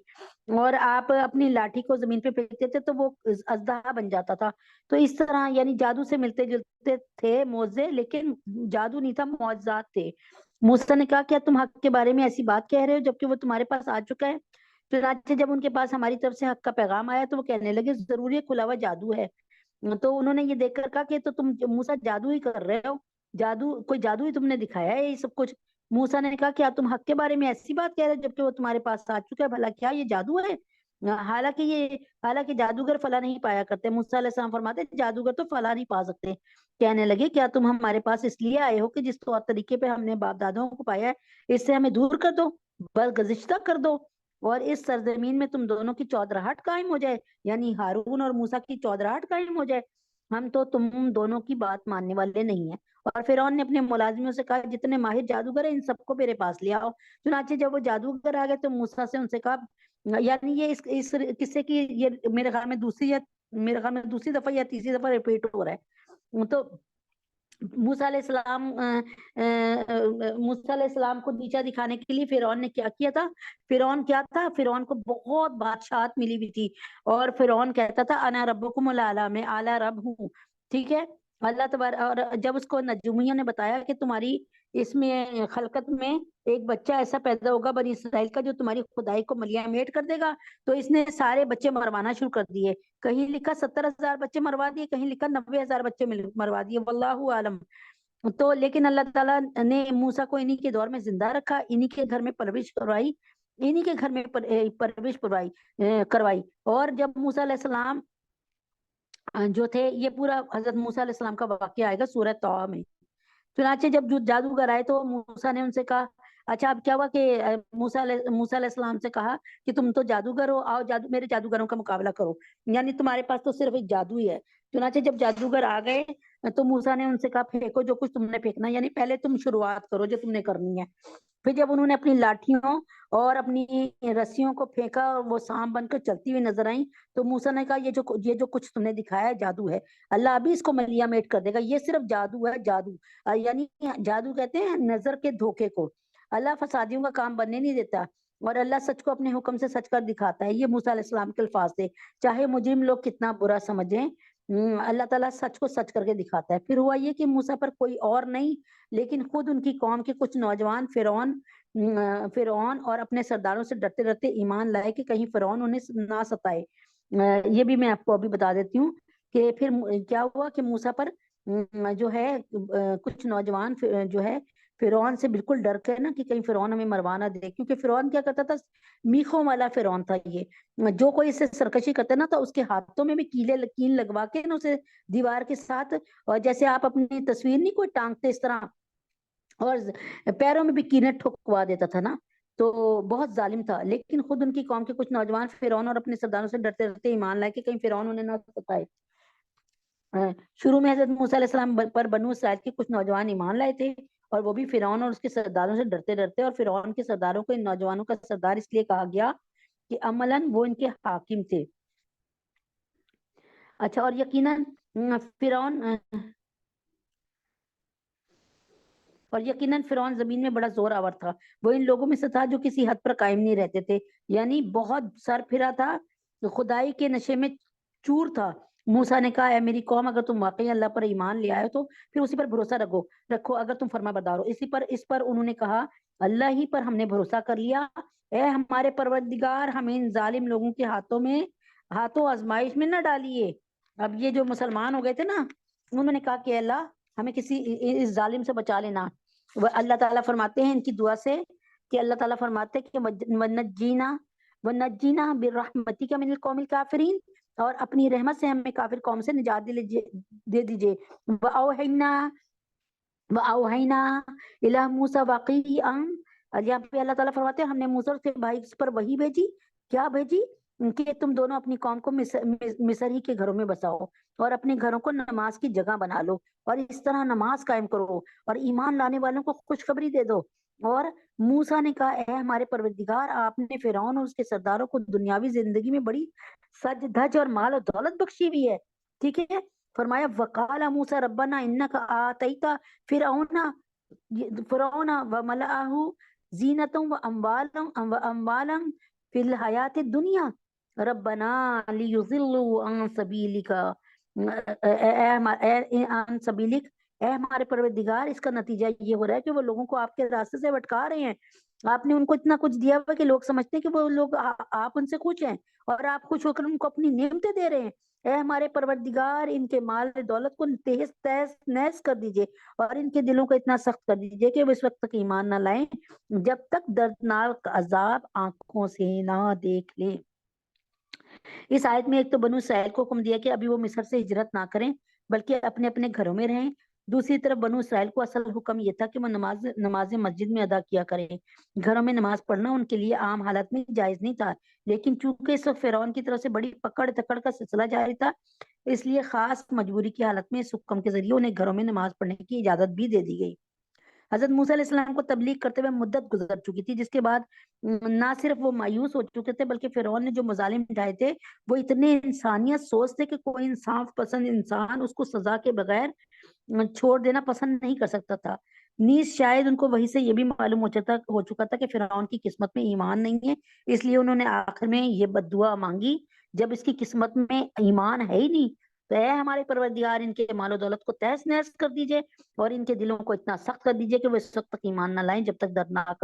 اور آپ اپنی لاٹھی کو زمین پہ پھینکتے تھے تو وہ اژدہا بن جاتا تھا۔ تو اس طرح یعنی جادو سے ملتے جلتے تھے معجزے، لیکن جادو نہیں تھا، معجزات تھے۔ موسیٰ نے کہا کیا تم حق کے بارے میں ایسی بات کہہ رہے ہو جبکہ وہ تمہارے پاس آ چکا ہے؟ چنانچہ جب ان کے پاس ہماری طرف سے حق کا پیغام آیا تو وہ کہنے لگے ضرور یہ کھلا ہوا جادو ہے۔ تو انہوں نے یہ دیکھ کر کہا کہ تو تم موسیٰ جادو ہی کر رہے ہو، کوئی جادو ہی تم نے دکھایا ہے یہ سب کچھ۔ موسیٰ نے کہا کیا تم حق کے بارے میں ایسی بات کہہ رہے ہو جبکہ وہ تمہارے پاس آ چکا ہے؟ بھلا کیا یہ جادو ہے؟ حالانکہ جادوگر فلاں نہیں پایا کرتے۔ موسیٰ علیہ السلام فرماتے جادوگر تو فلاں نہیں پا سکتے۔ کہنے لگے کیا تم ہمارے پاس اس لیے آئے ہو کہ جس طور طریقے پہ ہم نے باپ دادوں کو پایا ہے اس سے ہمیں دور کر دو، برگزشتہ کر دو، اور اس سرزمین میں تم دونوں کی چودراہٹ قائم ہو جائے، یعنی ہارون اور موسیٰ کی چودراہٹ قائم ہو جائے؟ ہم تو تم دونوں کی بات ماننے والے نہیں ہیں۔ اور فرعون نے اپنے ملازموں سے کہا جتنے ماہر جادوگر ہیں ان سب کو میرے پاس لے آؤ۔ چنانچہ جب وہ جادوگر آ گئے تو موسیٰ سے ان سے کہا، یعنی یہ اس قصے کی یہ میرے خیال میں دوسری دفعہ یا تیسری دفعہ ریپیٹ ہو رہا ہے۔ تو موسیٰ علیہ السلام کو نیچا دکھانے کے لیے فرعون نے کیا کیا تھا؟ فرعون کو بہت بادشاہت ملی ہوئی تھی اور فرعون کہتا تھا انا ربکم الاعلی، میں اعلیٰ رب ہوں، ٹھیک ہے۔ اللہ تبارک، اور جب اس کو نجومیوں نے بتایا کہ تمہاری اس میں خلقت میں ایک بچہ ایسا پیدا ہوگا بنی اسرائیل کا جو تمہاری خدائی کو ملیا میٹ کر دے گا، تو اس نے سارے بچے مروانا شروع کر دیے، کہیں لکھا 70,000 بچے مروا دیے، کہیں لکھا 90,000 بچے مروا دیے، واللہ عالم۔ تو لیکن اللہ تعالیٰ نے موسیٰ کو انہی کے دور میں زندہ رکھا، انہی کے گھر میں پرورش کروائی، اور جب موسیٰ علیہ السلام جو تھے، یہ پورا حضرت موسیٰ علیہ السلام کا واقعہ آئے گا سورہ طٰہٰ میں۔ چنانچہ جب جادوگر آئے تو موسیٰ نے ان سے کہا، اچھا اب کیا ہوا کہ موسیٰ علیہ السلام سے کہا کہ تم تو جادوگر ہو، آؤ میرے جادوگروں کا مقابلہ کرو، یعنی تمہارے پاس تو صرف ایک جادو ہی ہے۔ چنانچہ جب جادوگر آ گئے تو موسیٰ نے ان سے کہا پھینکو جو کچھ تم نے پھینکنا، یعنی پہلے تم شروعات کرو جو تم نے کرنی ہے۔ پھر جب انہوں نے اپنی لاٹھیوں اور اپنی رسیوں کو پھینکا اور وہ سام بن کر چلتی ہوئی نظر آئیں تو موسیٰ نے کہا یہ جو کچھ تم نے دکھایا ہے جادو ہے، اللہ ابھی اس کو ملیا میٹ کر دے گا، یہ صرف جادو ہے، جادو یعنی جادو کہتے ہیں نظر کے دھوکے کو، اللہ فسادیوں کا کام بننے نہیں دیتا، اور اللہ سچ کو اپنے حکم سے سچ کر دکھاتا ہے۔ یہ موسیٰ علیہ السلام کے الفاظ تھے، چاہے مجرم لوگ کتنا برا سمجھیں، اللہ تعالیٰ سچ کو سچ کر کے دکھاتا ہے۔ پھر ہوا یہ کہ موسیٰ پر کوئی اور نہیں لیکن خود ان کی قوم کے کچھ نوجوان فرعون اور اپنے سرداروں سے ڈرتے ڈرتے ایمان لائے کہ کہیں فرعون انہیں نہ ستائے۔ یہ بھی میں آپ کو ابھی بتا دیتی ہوں کہ پھر کیا ہوا کہ موسیٰ پر جو ہے کچھ نوجوان جو ہے فرعون سے بالکل ڈر کے نا کہ کہیں فرعون ہمیں مروا نہ دے، کیونکہ فرعون کیا کرتا تھا، میخوں والا فرعون تھا یہ، جو کوئی اس سے سرکشی کرتا نا تو اس کے ہاتھوں میں بھی کیل لگوا کے نا اسے دیوار کے ساتھ، اور جیسے آپ اپنی تصویر نہیں کوئی ٹانگتے اس طرح، اور پیروں میں بھی کیلیں ٹھکوا دیتا تھا نا، تو بہت ظالم تھا۔ لیکن خود ان کی قوم کے کچھ نوجوان فرعون اور اپنے سرداروں سے ڈرتے ڈرتے ایمان لائے کہ کہیں فرعون انہیں نہ ستائے۔ شروع میں حضرت موسیٰ علیہ السلام پر بنو اسرائیل کے کچھ نوجوان ایمان لائے تھے، اور وہ بھی فرعون اور اس کے سرداروں سے ڈرتے ڈرتے، اور فرعون کے سرداروں کو ان نوجوانوں کا سردار اس لیے کہا گیا کہ عملاً وہ ان کے حاکم تھے۔ اچھا، اور یقیناً فرعون زمین میں بڑا زور آور تھا، وہ ان لوگوں میں سے تھا جو کسی حد پر قائم نہیں رہتے تھے، یعنی بہت سر پھرا تھا، خدائی کے نشے میں چور تھا۔ موسیٰ نے کہا، اے میری قوم، اگر تم واقعی اللہ پر ایمان لے آئے تو پھر اسی پر بھروسہ رکھو اگر تم فرما بردار ہو۔ اس پر انہوں نے کہا، اللہ ہی پر ہم نے بھروسہ کر لیا، اے ہمارے پروردگار، ہمیں ان ظالم لوگوں کے ہاتھوں آزمائش میں نہ ڈالیے۔ اب یہ جو مسلمان ہو گئے تھے نا، انہوں نے کہا کہ اللہ ہمیں کسی اس ظالم سے بچا لینا۔ وہ اللہ تعالیٰ فرماتے ہیں ان کی دعا سے کہ اللہ تعالیٰ فرماتے ہیں کہ وَنَجِّنَا بِرَحْمَتِكَ مِنَ الْقَوْمِ الْكَافِرِينَ، اور اپنی رحمت سے ہمیں کافر قوم سے نجات دے دیجئے۔ وَأَوْحَيْنَا إِلَى مُوسَى وَأَخِيهِ، یہاں پہ اللہ تعالیٰ فرماتے ہیں ہم نے موسیٰ کے بھائی پر وحی بھیجی، کیا بھیجی؟ کہ تم دونوں اپنی قوم کو مصر ہی کے گھروں میں بساؤ، اور اپنے گھروں کو نماز کی جگہ بنا لو، اور اس طرح نماز قائم کرو، اور ایمان لانے والوں کو خوشخبری دے دو۔ اور موسیٰ نے کہا، اے ہمارے پروردگار، آپ نے فرعون اور اس کے سرداروں کو دنیاوی زندگی میں بڑی سج دھج اور مال و دولت بخشی ہوئی ہے، ٹھیک ہے۔ فرمایا، وقال موسیٰ ربنا انک آتیت فرعون وملأہ زینۃ واموالا فی الحیات الدنیا ربنا لیضلوا عن سبیلک عن سبیلک، اے ہمارے پروردگار، اس کا نتیجہ یہ ہو رہا ہے کہ وہ لوگوں کو آپ کے راستے سے بھٹکا رہے ہیں۔ آپ نے ان کو اتنا کچھ دیا ہوا کہ لوگ سمجھتے ہیں کہ وہ لوگ آپ ان سے خوش ہیں، اور آپ خوش ہو کر ان کو اپنی نعمتیں دے رہے ہیں۔ اے ہمارے پروردگار، ان کے مال دولت کو تہس تہس نحس کر دیجئے، اور ان کے دلوں کو اتنا سخت کر دیجئے کہ وہ اس وقت تک ایمان نہ لائیں جب تک دردناک عذاب آنکھوں سے نہ دیکھ لیں۔ اس آیت میں ایک تو بنو اسرائیل کو حکم دیا کہ ابھی وہ مصر سے ہجرت نہ کریں بلکہ اپنے اپنے گھروں میں رہیں، دوسری طرف بنو اسرائیل کو اصل حکم یہ تھا کہ وہ نماز مسجد میں ادا کیا کریں۔ گھروں میں نماز پڑھنا ان کے لیے عام حالت میں جائز نہیں تھا، لیکن چونکہ اس وقت فرعون کی طرف سے بڑی پکڑ دکڑ کا سلسلہ جاری تھا، اس لیے خاص مجبوری کی حالت میں اس حکم کے ذریعے انہیں گھروں میں نماز پڑھنے کی اجازت بھی دے دی گئی۔ حضرت موسیٰ علیہ السلام کو تبلیغ کرتے ہوئے مدت گزر چکی تھی، جس کے بعد نہ صرف وہ مایوس ہو چکے تھے بلکہ فرعون نے جو مظالم ڈھائے تھے وہ اتنے انسانیت سوچ تھے کہ کوئی انصاف پسند انسان اس کو سزا کے بغیر چھوڑ دینا پسند نہیں کر سکتا تھا۔ نیز شاید ان کو وہی سے یہ بھی معلوم ہو چکا تھا کہ فرعون کی قسمت میں ایمان نہیں ہے، اس لیے انہوں نے آخر میں یہ بد دعا مانگی، جب اس کی قسمت میں ایمان ہے ہی نہیں تو اے ہمارے پروردگار، ان کے مال و دولت کو تہس نہس کر دیجئے، اور ان کے دلوں کو اتنا سخت کر دیجئے کہ وہ اس وقت تک ایمان نہ لائیں جب تک دردناک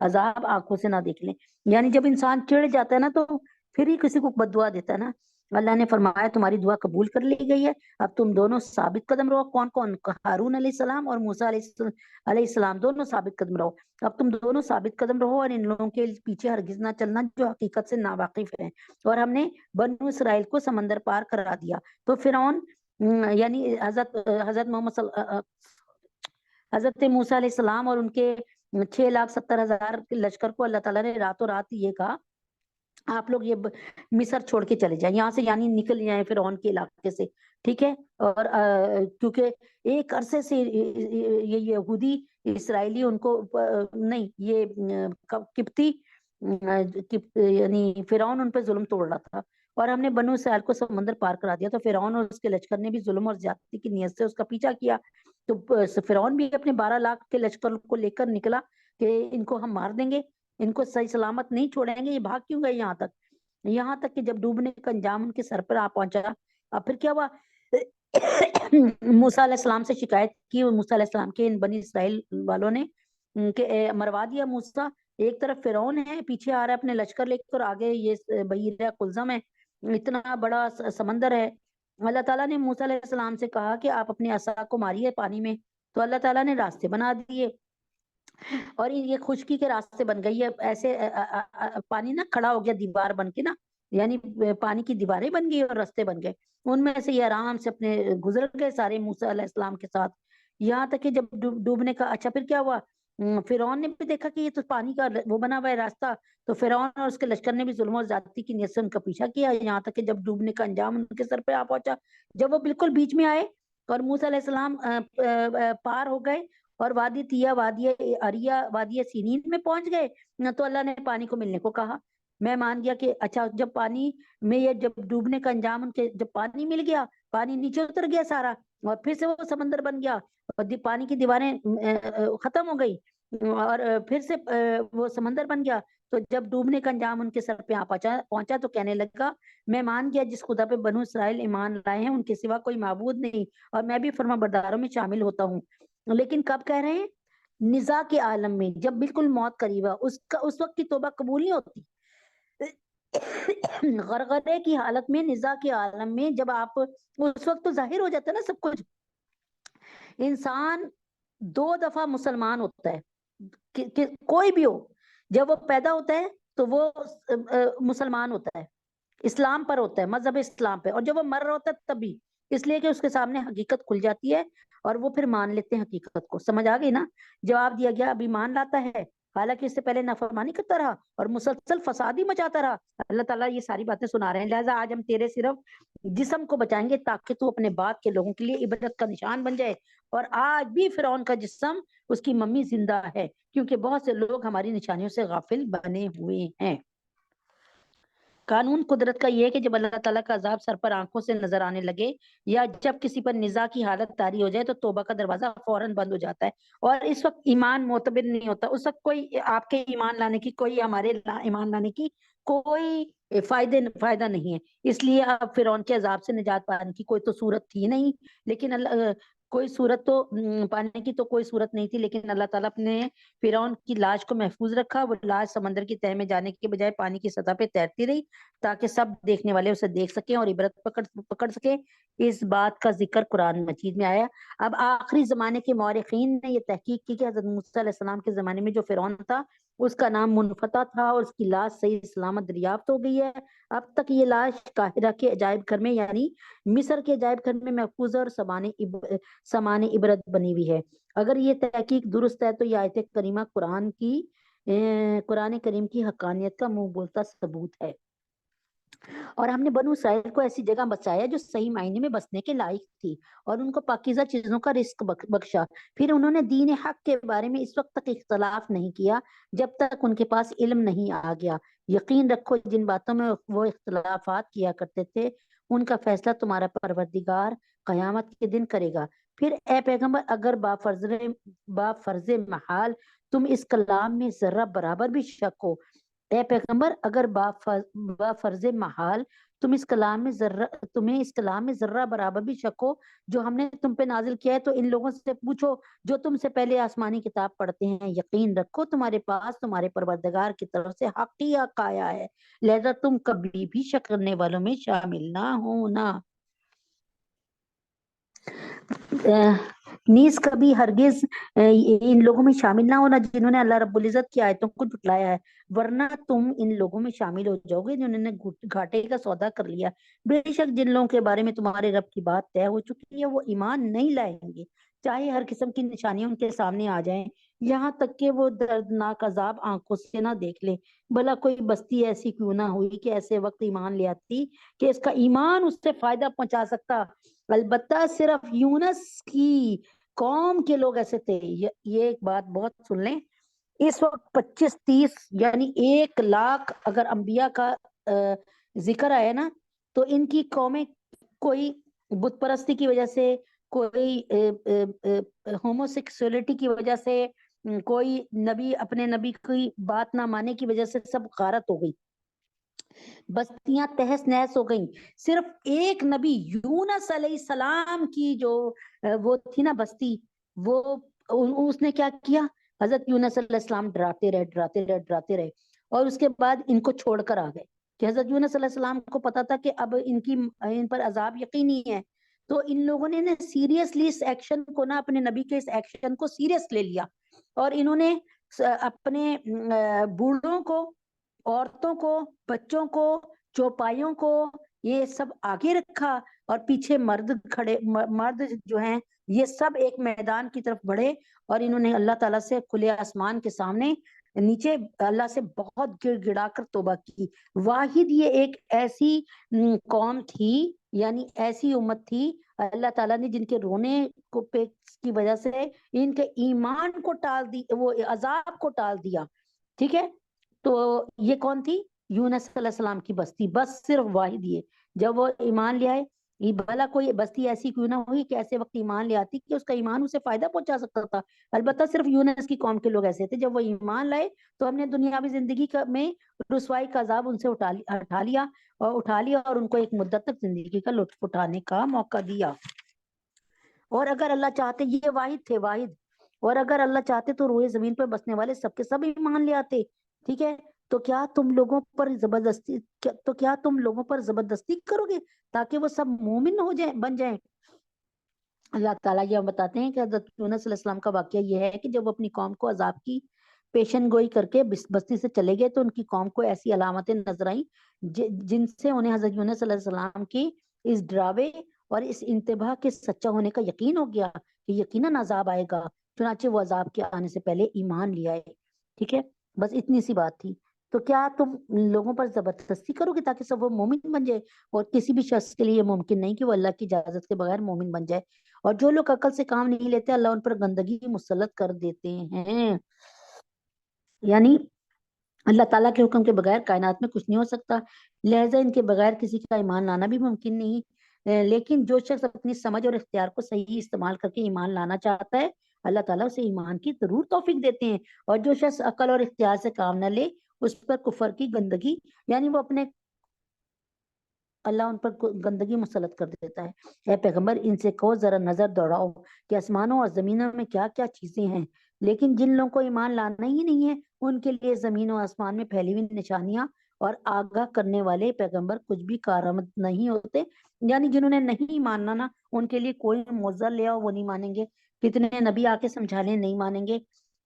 عذاب آنکھوں سے نہ دیکھ لیں۔ یعنی جب انسان چڑ جاتا ہے نا تو پھر ہی کسی کو بد دعا دیتا ہے نا۔ اللہ نے فرمایا تمہاری دعا قبول کر لی گئی ہے، اب تم دونوں ثابت قدم رہو۔ کون کون؟ ہارون علیہ السلام اور موسیٰ علیہ السلام دونوں ثابت قدم رہو۔ اب تم دونوں ثابت قدم رہو اور ان لوگوں کے پیچھے ہرگز نہ چلنا جو حقیقت سے ناواقف ہیں۔ اور ہم نے بنو اسرائیل کو سمندر پار کرا دیا تو فرعون یعنی حضرت موسیٰ علیہ السلام اور ان کے 6,70,000 لشکر کو اللہ تعالیٰ نے راتوں رات یہ کہا، آپ لوگ یہ مصر چھوڑ کے چلے جائیں یہاں سے، یعنی نکل جائیں فرعون کے علاقے سے، ٹھیک ہے۔ اور کیونکہ ایک عرصے سے یہ یہودی اسرائیلی ان کو نہیں، یہ قبطی یعنی فرعون ان پہ ظلم توڑ رہا تھا، اور ہم نے بنو اسرائیل کو سمندر پار کرا دیا تو فرعون اور اس کے لشکر نے بھی ظلم اور زیادتی کی نیت سے اس کا پیچھا کیا، تو فرعون بھی اپنے 12 لاکھ کے لشکر کو لے کر نکلا کہ ان کو ہم مار دیں گے، ان کو صحیح سلامت نہیں چھوڑیں گے، یہ بھاگ کیوں گئے یہاں تک کہ جب ڈوبنے کا انجام ان کے سر پر آ پہنچا۔ اب پھر کیا ہوا، موسیٰ علیہ السلام سے شکایت کی، موسیٰ علیہ السلام کے ان بنی اسرائیل والوں نے کہ مروا دیا موسیٰ، ایک طرف فرعون ہے پیچھے آ رہا ہے اپنے لشکر لے کر، آگے یہ بحیرہ قلزم ہے، اتنا بڑا سمندر ہے، اللہ تعالیٰ نے موسیٰ علیہ السلام سے کہا کہ آپ اپنے عصا کو ماریے پانی میں، تو اللہ تعالیٰ نے راستے بنا دیے، اور یہ خشکی کے راستے بن گئی ہے ایسے پانی نا کھڑا ہو گیا دیوار بن کے نا، یعنی پانی کی دیواریں بن گئی اور راستے بن گئے، ان میں سے یہ آرام سے اپنے گزر گئے سارے موسیٰ علیہ السلام کے ساتھ، یہاں تک کہ جب ڈوبنے کا اچھا پھر کیا ہوا، فرعون نے بھی دیکھا کہ یہ تو پانی کا وہ بنا ہوا ہے راستہ، تو فرعون اور اس کے لشکر نے بھی ظلم و زیادتی کی نیت سے ان کا پیچھا کیا، یہاں تک کہ جب ڈوبنے کا انجام ان کے سر پہ آ پہنچا، جب وہ بالکل بیچ میں آئے اور موسیٰ علیہ السلام پار ہو گئے اور وادی تیا، وادی اریا، وادی سینین میں پہنچ گئے، تو اللہ نے پانی کو ملنے کو کہا، میں مان گیا کہ اچھا جب پانی میں یہ جب ڈوبنے کا انجام ان کے، جب پانی مل گیا، پانی نیچے اتر گیا سارا اور پھر سے وہ سمندر بن گیا اور پانی کی دیواریں ختم ہو گئی اور پھر سے وہ سمندر بن گیا، تو جب ڈوبنے کا انجام ان کے سر پہ پہنچا تو کہنے لگا میں مان گیا جس خدا پہ بنو اسرائیل ایمان لائے ہیں ان کے سوا کوئی معبود نہیں، اور میں بھی فرما برداروں میں شامل ہوتا ہوں، لیکن کب کہہ رہے ہیں؟ نزاع کے عالم میں، جب بالکل موت قریب ہے، اس وقت کی توبہ قبول نہیں ہوتی، غرغرے کی حالت میں، نزاع کے عالم میں جب آپ، اس وقت تو ظاہر ہو جاتا ہے نا سب کچھ، انسان 2 دفعہ مسلمان ہوتا ہے کوئی بھی ہو، جب وہ پیدا ہوتا ہے تو وہ مسلمان ہوتا ہے، اسلام پر ہوتا ہے، مذہب اسلام پہ، اور جب وہ مر رہا ہوتا ہے تبھی، اس لیے کہ اس کے سامنے حقیقت کھل جاتی ہے اور وہ پھر مان لیتے ہیں حقیقت کو، سمجھ آ گئی نا؟ جواب دیا گیا ابھی مان لاتا ہے حالانکہ اس سے پہلے نافرمانی کرتا رہا اور مسلسل فساد ہی مچاتا رہا، اللہ تعالیٰ یہ ساری باتیں سنا رہے ہیں، لہٰذا آج ہم تیرے صرف جسم کو بچائیں گے تاکہ تو اپنے بعد کے لوگوں کے لیے عبرت کا نشان بن جائے، اور آج بھی فرعون کا جسم، اس کی ممی زندہ ہے، کیونکہ بہت سے لوگ ہماری نشانیوں سے غافل بنے ہوئے ہیں۔ قانون قدرت کا یہ ہے کہ جب اللہ تعالیٰ کا عذاب سر پر آنکھوں سے نظر آنے لگے یا جب کسی پر نزاع کی حالت طاری ہو جائے تو توبہ کا دروازہ فوراً بند ہو جاتا ہے، اور اس وقت ایمان معتبر نہیں ہوتا، اس وقت کوئی آپ کے ایمان لانے کی، کوئی ہمارے ایمان لانے کی کوئی فائدہ نہیں ہے، اس لیے اب فرعون کے عذاب سے نجات پانے کی کوئی تو صورت تھی نہیں، لیکن اللہ کوئی صورت تو پانے کی تو کوئی صورت نہیں تھی، لیکن اللہ تعالیٰ اپنے فرعون کی لاش کو محفوظ رکھا، وہ لاش سمندر کی تہہ میں جانے کے بجائے پانی کی سطح پہ تیرتی رہی تاکہ سب دیکھنے والے اسے دیکھ سکیں اور عبرت پکڑ سکیں، اس بات کا ذکر قرآن مجید میں آیا۔ اب آخری زمانے کے مورخین نے یہ تحقیق کی کہ حضرت موسیٰ علیہ السلام کے زمانے میں جو فرعون تھا اس کا نام منفتح تھا اور اس کی لاش صحیح سلامت دریافت ہو گئی ہے، اب تک یہ لاش قاہرہ کے عجائب گھر میں یعنی مصر کے عجائب گھر میں محفوظ ہے اور سامان عبرت بنی ہوئی ہے۔ اگر یہ تحقیق درست ہے تو یہ آیت کریمہ قرآن کریم کی حقانیت کا منہ بولتا ثبوت ہے، اور ہم نے بنو اسرائیل کو ایسی جگہ بسایا جو صحیح معنی میں بسنے کے لائق تھی اور ان کو پاکیزہ چیزوں کا رزق بخشا، پھر انہوں نے دین حق کے بارے میں اس وقت تک اختلاف نہیں کیا جب تک ان کے پاس علم نہیں آ گیا، یقین رکھو جن باتوں میں وہ اختلافات کیا کرتے تھے ان کا فیصلہ تمہارا پروردگار قیامت کے دن کرے گا، پھر اے پیغمبر اگر با فرض محال تم اس کلام میں ذرہ برابر بھی شک ہو، اے پیغمبر اگر با فرض محال تمہیں اس کلام میں ذرہ برابر بھی شک ہو جو ہم نے تم پہ نازل کیا ہے تو ان لوگوں سے پوچھو جو تم سے پہلے آسمانی کتاب پڑھتے ہیں، یقین رکھو تمہارے پاس تمہارے پروردگار کی طرف سے حق ہی حق آیا ہے، لہذا تم کبھی بھی شک کرنے والوں میں شامل نہ ہونا۔ نیز کبھی ہرگز ان لوگوں میں شامل نہ ہونا جنہوں نے اللہ رب العزت کی آیتوں کو جھٹلایا ہے، ورنہ تم ان لوگوں میں شامل ہو جاؤ گے جنہوں نے گھاٹے کا سودا کر لیا، بے شک جن لوگوں کے بارے میں تمہارے رب کی بات طے ہو چکی ہے وہ ایمان نہیں لائیں گے چاہے ہر قسم کی نشانیاں ان کے سامنے آ جائیں، یہاں تک کہ وہ دردناک عذاب آنکھوں سے نہ دیکھ لے، بھلا کوئی بستی ایسی کیوں نہ ہوئی کہ ایسے وقت ایمان لے آتی کہ اس کا ایمان اس سے فائدہ پہنچا سکتا، البتہ صرف یونس کی قوم کے لوگ ایسے تھے۔ یہ ایک بات بہت سن لیں، اس وقت 25-30 یعنی 1,00,000 اگر انبیاء کا ذکر آئے نا تو ان کی قومیں کوئی بت پرستی کی وجہ سے، کوئی ہومو سیکسولیٹی کی وجہ سے، کوئی اپنے نبی کی بات نہ ماننے کی وجہ سے سب غارت ہو گئی، بستیاں تہس نہس ہو گئیں، صرف ایک نبی یونس علیہ السلام کی جو وہ تھی نا بستی، وہ اس نے کیا کیا، حضرت یونس علیہ السلام ڈراتے رہے اور اس کے بعد ان کو چھوڑ کر آ گئے، کہ حضرت یونس علیہ السلام کو پتا تھا کہ اب ان پر عذاب یقینی ہے، تو ان لوگوں نے سیریسلی اس ایکشن کو نا، اپنے نبی کے اس ایکشن کو سیریس لے لیا، اور انہوں نے اپنے بوڑھوں کو، عورتوں کو، بچوں کو، چوپایوں کو، یہ سب آگے رکھا، اور پیچھے مرد کھڑے، مرد جو ہیں یہ سب ایک میدان کی طرف بڑھے، اور انہوں نے اللہ تعالیٰ سے کھلے آسمان کے سامنے نیچے اللہ سے بہت گڑ گڑا کر توبہ کی۔ واحد یہ ایک ایسی قوم تھی، یعنی ایسی امت تھی، اللہ تعالیٰ نے جن کے رونے کو کی وجہ سے ان کے ایمان کو ٹال دی، وہ عذاب کو ٹال دیا، ٹھیک ہے۔ تو یہ کون تھی؟ یونس علیہ السلام کی بستی، بس صرف واحد یہ، جب وہ ایمان لے آئے، یہ بھلا کوئی بستی ایسی کیوں نہ ہوئی کہ ایسے وقت ایمان لے آتی کہ اس کا ایمان اسے فائدہ پہنچا سکتا تھا۔ البتہ صرف یونس کی قوم کے لوگ ایسے تھے، جب وہ ایمان لائے تو ہم نے دنیاوی زندگی میں رسوائی کا عذاب ان سے اٹھا لیا اور ان کو ایک مدت تک زندگی کا لطف اٹھانے کا موقع دیا۔ اور اگر اللہ چاہتے، یہ واحد تھے، واحد، اور اگر اللہ چاہتے تو روئے زمین پر بسنے والے سب کے سب ایمان لے آتے، ٹھیک ہے۔ تو کیا تم لوگوں پر زبردستی کرو گے تاکہ وہ سب مومن ہو جائیں، بن جائیں؟ اللہ تعالیٰ یہ بتاتے ہیں کہ حضرت یونس علیہ السلام کا واقعہ یہ ہے کہ جب وہ اپنی قوم کو عذاب کی پیشن گوئی کر کے بستی سے چلے گئے تو ان کی قوم کو ایسی علامتیں نظر آئیں جن سے انہیں حضرت یونس علیہ السلام کی اس ڈراوے اور اس انتباہ کے سچا ہونے کا یقین ہو گیا کہ یقیناً عذاب آئے گا، چنانچہ وہ عذاب کے آنے سے پہلے ایمان لے آئے، ٹھیک ہے۔ بس اتنی سی بات تھی۔ تو کیا تم لوگوں پر زبردستی کرو گے تاکہ سب وہ مومن بن جائے؟ اور کسی بھی شخص کے لیے ممکن نہیں کہ وہ اللہ کی اجازت کے بغیر مومن بن جائے، اور جو لوگ عقل سے کام نہیں لیتے اللہ ان پر گندگی مسلط کر دیتے ہیں۔ یعنی اللہ تعالیٰ کے حکم کے بغیر کائنات میں کچھ نہیں ہو سکتا، لہٰذا ان کے بغیر کسی کا ایمان لانا بھی ممکن نہیں۔ لیکن جو شخص اپنی سمجھ اور اختیار کو صحیح استعمال کر کے ایمان لانا چاہتا ہے اللہ تعالیٰ اسے ایمان کی ضرور توفیق دیتے ہیں، اور جو شخص عقل اور اختیار سے کام نہ لے اس پر کفر کی گندگی، یعنی وہ اپنے اللہ ان پر گندگی مسلط کر دیتا ہے۔ اے پیغمبر ان سے کہو ذرا نظر دوڑاؤ کہ آسمانوں اور زمینوں میں کیا کیا چیزیں ہیں، لیکن جن لوگوں کو ایمان لانا ہی نہیں ہے ان کے لیے زمین و آسمان میں پھیلی ہوئی نشانیاں اور آگاہ کرنے والے پیغمبر کچھ بھی کارآمد نہیں ہوتے، یعنی جنہوں نے نہیں ماننا نا ان کے لیے کوئی معجزہ لے آؤ وہ نہیں مانیں گے، کتنے نبی آ کے سمجھا لیں نہیں مانیں گے۔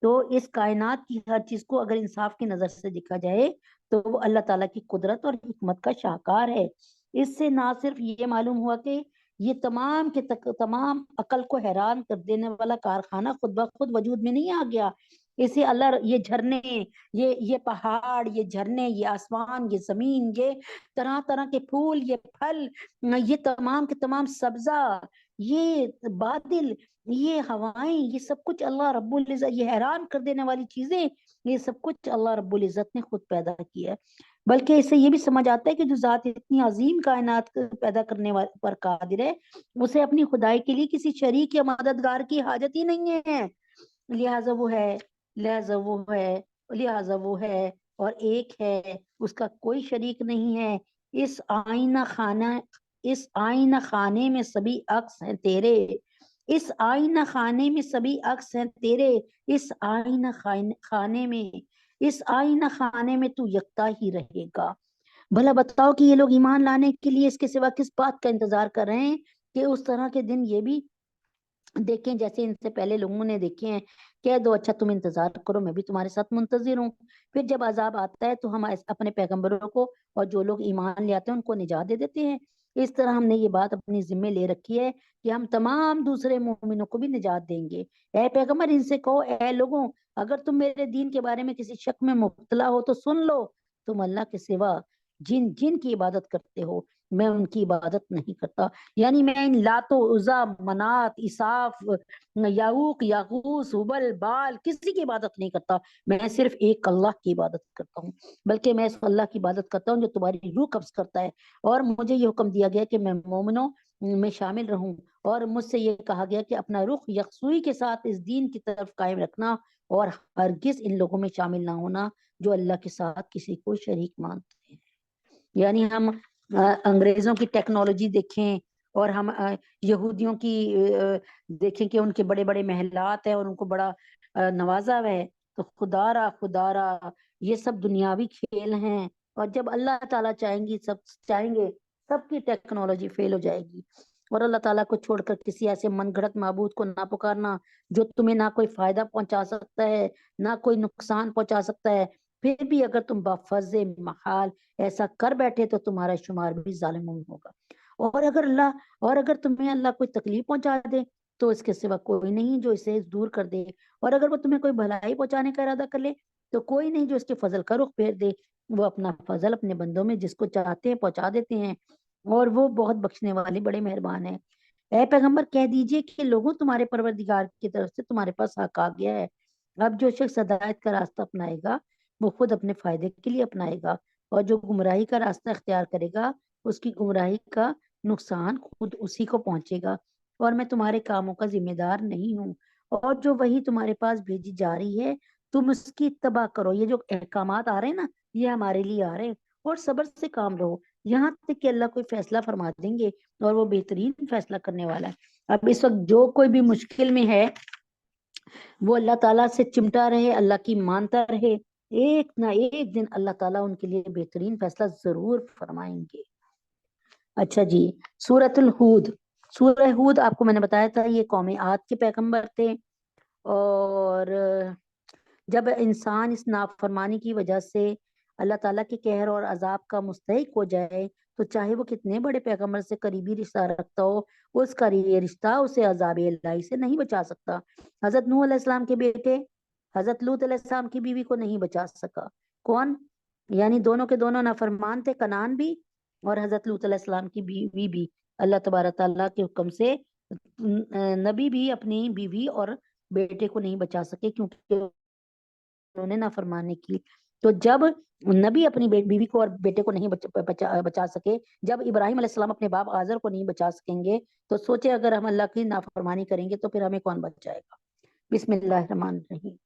تو اس کائنات کی ہر چیز کو اگر انصاف کی نظر سے دیکھا جائے تو وہ اللہ تعالیٰ کی قدرت اور حکمت کا شاہکار ہے۔ اس سے نہ صرف یہ معلوم ہوا کہ یہ تمام کے تمام عقل کو حیران کر دینے والا کارخانہ خود بخود وجود میں نہیں آ گیا، اسے اللہ، یہ جھرنے، یہ پہاڑ، یہ جھرنے، یہ آسمان، یہ زمین، یہ طرح طرح کے پھول، یہ پھل، یہ تمام کے تمام سبزہ، یہ بادل، یہ ہوائیں، یہ سب کچھ اللہ رب العزت، یہ حیران کر دینے والی چیزیں، یہ سب کچھ اللہ رب العزت نے خود پیدا کیا ہے۔ بلکہ اس سے یہ بھی سمجھ آتا ہے کہ جو ذات اتنی عظیم کائنات پیدا کرنے پر قادر ہے اسے اپنی خدائی کے لیے کسی شریک یا مددگار کی حاجت ہی نہیں ہے، لہٰذا وہ ہے اور ایک ہے، اس کا کوئی شریک نہیں ہے۔ اس آئینہ خانے میں سبھی عکس ہیں تیرے، اس آئینہ خانے میں سبھی عکس ہیں تیرے، اس آئینہ خانے میں تو یکتا ہی رہے گا۔ بھلا بتاؤ کہ یہ لوگ ایمان لانے کے لیے اس کے سوا کس بات کا انتظار کر رہے ہیں کہ اس طرح کے دن یہ بھی دیکھیں جیسے ان سے پہلے لوگوں نے دیکھے ہیں۔ کہہ دو اچھا تم انتظار کرو میں بھی تمہارے ساتھ منتظر ہوں، پھر جب عذاب آتا ہے تو ہم اپنے پیغمبروں کو اور جو لوگ ایمان لے آتے ہیں ان کو نجات دے دیتے ہیں۔ اس طرح ہم نے یہ بات اپنی ذمہ لے رکھی ہے کہ ہم تمام دوسرے مومنوں کو بھی نجات دیں گے۔ اے پیغمبر ان سے کہو اے لوگوں اگر تم میرے دین کے بارے میں کسی شک میں مبتلا ہو تو سن لو، تم اللہ کے سوا جن کی عبادت کرتے ہو میں ان کی عبادت نہیں کرتا، یعنی میں ان لات و عزا، منات، اساف، یعوق، یغوث، ہبل، بال کسی کی عبادت نہیں کرتا، میں صرف ایک اللہ کی عبادت کرتا ہوں، بلکہ میں اس اللہ کی عبادت کرتا ہوں جو تمہاری روح قبض کرتا ہے، اور مجھے یہ حکم دیا گیا کہ میں مومنوں میں شامل رہوں، اور مجھ سے یہ کہا گیا کہ اپنا رخ یکسوئی کے ساتھ اس دین کی طرف قائم رکھنا اور ہرگز ان لوگوں میں شامل نہ ہونا جو اللہ کے ساتھ کسی کو شریک مانتے ہیں۔ یعنی ہم انگریزوں کی ٹیکنالوجی دیکھیں اور ہم یہودیوں کی دیکھیں کہ ان کے بڑے بڑے محلات ہیں اور ان کو بڑا نوازا ہے، تو خدا را یہ سب دنیاوی کھیل ہیں، اور جب اللہ تعالیٰ چاہیں گے سب کی ٹیکنالوجی فیل ہو جائے گی، اور اللہ تعالیٰ کو چھوڑ کر کسی ایسے من گھڑت معبود کو نہ پکارنا جو تمہیں نہ کوئی فائدہ پہنچا سکتا ہے نہ کوئی نقصان پہنچا سکتا ہے۔ پھر بھی اگر تم بفرض محال ایسا کر بیٹھے تو تمہارا شمار بھی ظالموں میں ہوگا۔ اور اگر تمہیں اللہ کوئی تکلیف پہنچا دے تو اس کے سوا کوئی نہیں جو اسے دور کر دے، اور اگر وہ تمہیں کوئی بھلائی پہنچانے کا ارادہ کر لے تو کوئی نہیں جو اس کے فضل کا رخ پھیر دے۔ وہ اپنا فضل اپنے بندوں میں جس کو چاہتے ہیں پہنچا دیتے ہیں، اور وہ بہت بخشنے والے بڑے مہربان ہیں۔ اے پیغمبر کہہ دیجئے کہ لوگوں تمہارے پروردگار کی طرف سے تمہارے پاس حق آ گیا ہے۔ اب جو شخص ہدایت کا راستہ اپنائے گا وہ خود اپنے فائدے کے لیے اپنائے گا، اور جو گمراہی کا راستہ اختیار کرے گا اس کی گمراہی کا نقصان خود اسی کو پہنچے گا، اور میں تمہارے کاموں کا ذمہ دار نہیں ہوں۔ اور جو وہی تمہارے پاس بھیجی جا رہی ہے تم اس کی اتباع کرو۔ یہ جو احکامات آ رہے ہیں نا یہ ہمارے لیے آ رہے ہیں، اور صبر سے کام لو یہاں تک کہ اللہ کوئی فیصلہ فرما دیں گے، اور وہ بہترین فیصلہ کرنے والا ہے۔ اب اس وقت جو کوئی بھی مشکل میں ہے وہ اللہ تعالیٰ سے چمٹا رہے، اللہ کی مانتا رہے، ایک نہ ایک دن اللہ تعالیٰ ان کے لیے بہترین فیصلہ ضرور فرمائیں گے۔ اچھا جی، سورۃ الہود۔ سورہ ہود آپ کو میں نے بتایا تھا یہ قوم عاد کے پیغمبر تھے، اور جب انسان اس نافرمانی کی وجہ سے اللہ تعالیٰ کے قہر اور عذاب کا مستحق ہو جائے تو چاہے وہ کتنے بڑے پیغمبر سے قریبی رشتہ رکھتا ہو اس کا یہ رشتہ اسے عذاب الہی سے نہیں بچا سکتا۔ حضرت نوح علیہ السلام کے بیٹے حضرت لوط علیہ السلام کی بیوی کو نہیں بچا سکا۔ کون؟ یعنی دونوں کے دونوں نافرمان تھے، کنعان بھی اور حضرت لوط علیہ السلام کی بیوی بھی۔ اللہ تبارک تعالیٰ کے حکم سے نبی بھی اپنی بیوی اور بیٹے کو نہیں بچا سکے کیونکہ انہوں نے نافرمانی کی۔ تو جب نبی اپنی بیوی کو اور بیٹے کو نہیں بچا سکے، جب ابراہیم علیہ السلام اپنے باپ آزر کو نہیں بچا سکیں گے تو سوچے اگر ہم اللہ کی نافرمانی کریں گے تو پھر ہمیں کون بچائے گا۔ بسم اللہ الرحمن الرحیم۔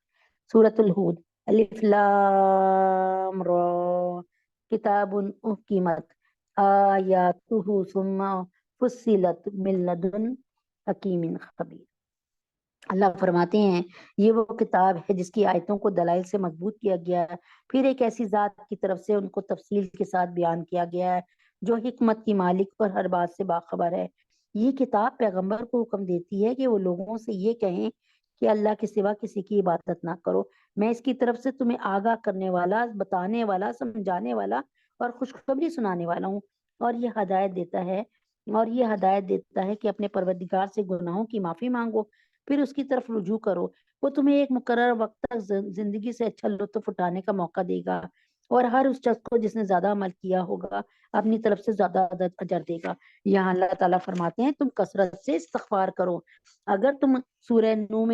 سورۃ الہود۔ الف لام را کتاب احکمت آیاتہ ثم فصلت من لدن حکیم خبیر۔ اللہ فرماتے ہیں یہ وہ کتاب ہے جس کی آیتوں کو دلائل سے مضبوط کیا گیا ہے، پھر ایک ایسی ذات کی طرف سے ان کو تفصیل کے ساتھ بیان کیا گیا ہے جو حکمت کی مالک اور ہر بات سے باخبر ہے۔ یہ کتاب پیغمبر کو حکم دیتی ہے کہ وہ لوگوں سے یہ کہیں کہ اللہ کے سوا کسی کی عبادت نہ کرو۔ میں اس کی طرف سے تمہیں آگاہ کرنے والا، بتانے والا، سمجھانے والا اور خوشخبری سنانے والا ہوں، اور یہ ہدایت دیتا ہے کہ اپنے پروردگار سے گناہوں کی معافی مانگو، پھر اس کی طرف رجوع کرو۔ وہ تمہیں ایک مقرر وقت تک زندگی سے اچھا لطف اٹھانے کا موقع دے گا، اور ہر اس شخص کو جس نے زیادہ عمل کیا ہوگا اپنی طرف سے زیادہ اجر دے گا۔ یہاں اللہ تعالیٰ فرماتے ہیں تم کثرت سے استغفار کرو۔ اگر تم سورہ نو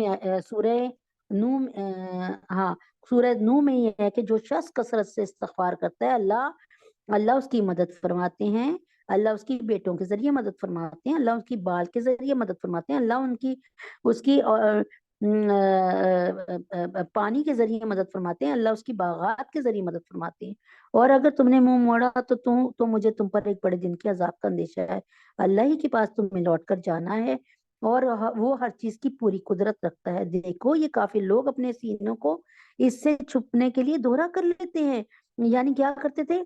میں یہ ہے کہ جو شخص کثرت سے استغفار کرتا ہے اللہ اس کی مدد فرماتے ہیں، اللہ اس کی بیٹوں کے ذریعے مدد فرماتے ہیں، اللہ اس کی بال کے ذریعے مدد فرماتے ہیں، اللہ اس کی پانی کے ذریعے مدد فرماتے ہیں، اللہ اس کی باغات کے ذریعے مدد فرماتے ہیں۔ اور اگر تم نے منہ موڑا تو مجھے تم پر ایک بڑے دن کے عذاب کا اندیشہ ہے۔ اللہ ہی کے پاس تمہیں لوٹ کر جانا ہے، اور وہ ہر چیز کی پوری قدرت رکھتا ہے۔ دیکھو یہ کافر لوگ اپنے سینوں کو اس سے چھپنے کے لیے دوہرا کر لیتے ہیں، یعنی کیا کرتے تھے؟